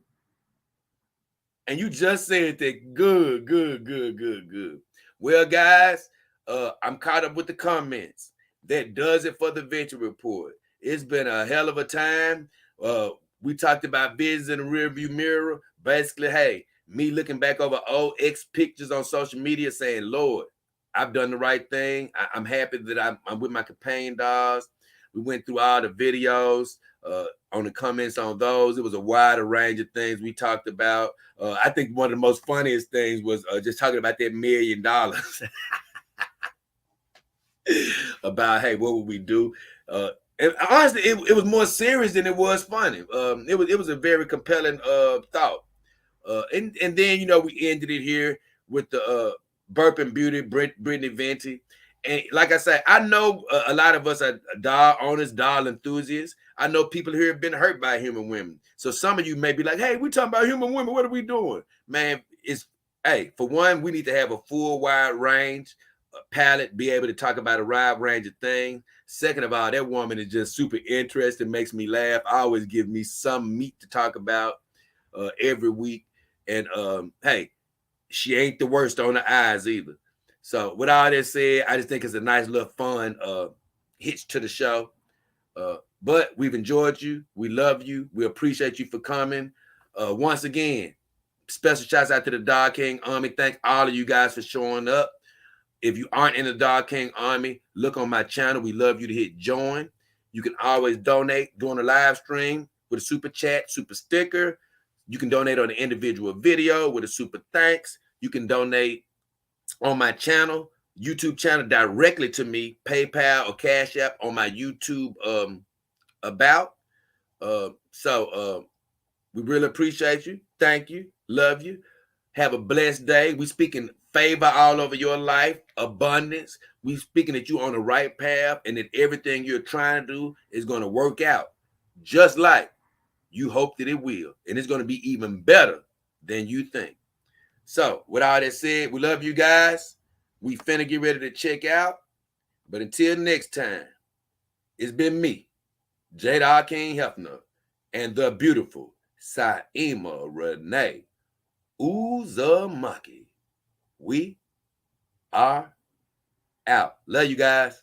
And you just said that. Good. Well, guys, I'm caught up with the comments. That does it for the Venti Report. It's been a hell of a time. We talked about visions in the rearview mirror. Basically, hey, me looking back over old ex pictures on social media saying, Lord, I've done the right thing. I'm happy that I'm with my companion dolls. We went through all the videos on the comments on those. It was a wider range of things we talked about. I think one of the most funniest things was just talking about that $1 million. About, hey, what would we do? And honestly, it was more serious than it was funny. It was a very compelling thought. And then, we ended it here with the Burping Beauty, Brittany Venti. And like I said, I know a lot of us are doll owners, doll enthusiasts. I know people here have been hurt by human women. So some of you may be like, hey, we talking about human women. What are we doing? Man, for one, we need to have a full wide range palette, be able to talk about a wide range of things. Second of all, that woman is just super interesting, makes me laugh. Always give me some meat to talk about every week. And hey, she ain't the worst on the eyes either. So with all that said, I just think it's a nice little fun hitch to the show. But we've enjoyed you. We love you. We appreciate you for coming. Once again, special shouts out to the Dog King Army. Thank all of you guys for showing up. If you aren't in the Dog King Army, look on my channel. We love you to hit join. You can always donate during the live stream with a super chat, super sticker. You can donate on the individual video with a super thanks. You can donate on my channel, YouTube channel, directly to me, PayPal or Cash App on my YouTube about. So we really appreciate you. Thank you. Love you. Have a blessed day. We speaking favor all over your life, abundance. We speaking that you're on the right path and that everything you're trying to do is going to work out just like you hope that it will. And it's going to be even better than you think. So with all that said, we love you guys. We finna get ready to check out. But until next time, it's been me, J. King Hefner, and the beautiful Saima Renee Uzumaki. We are out. Love you guys.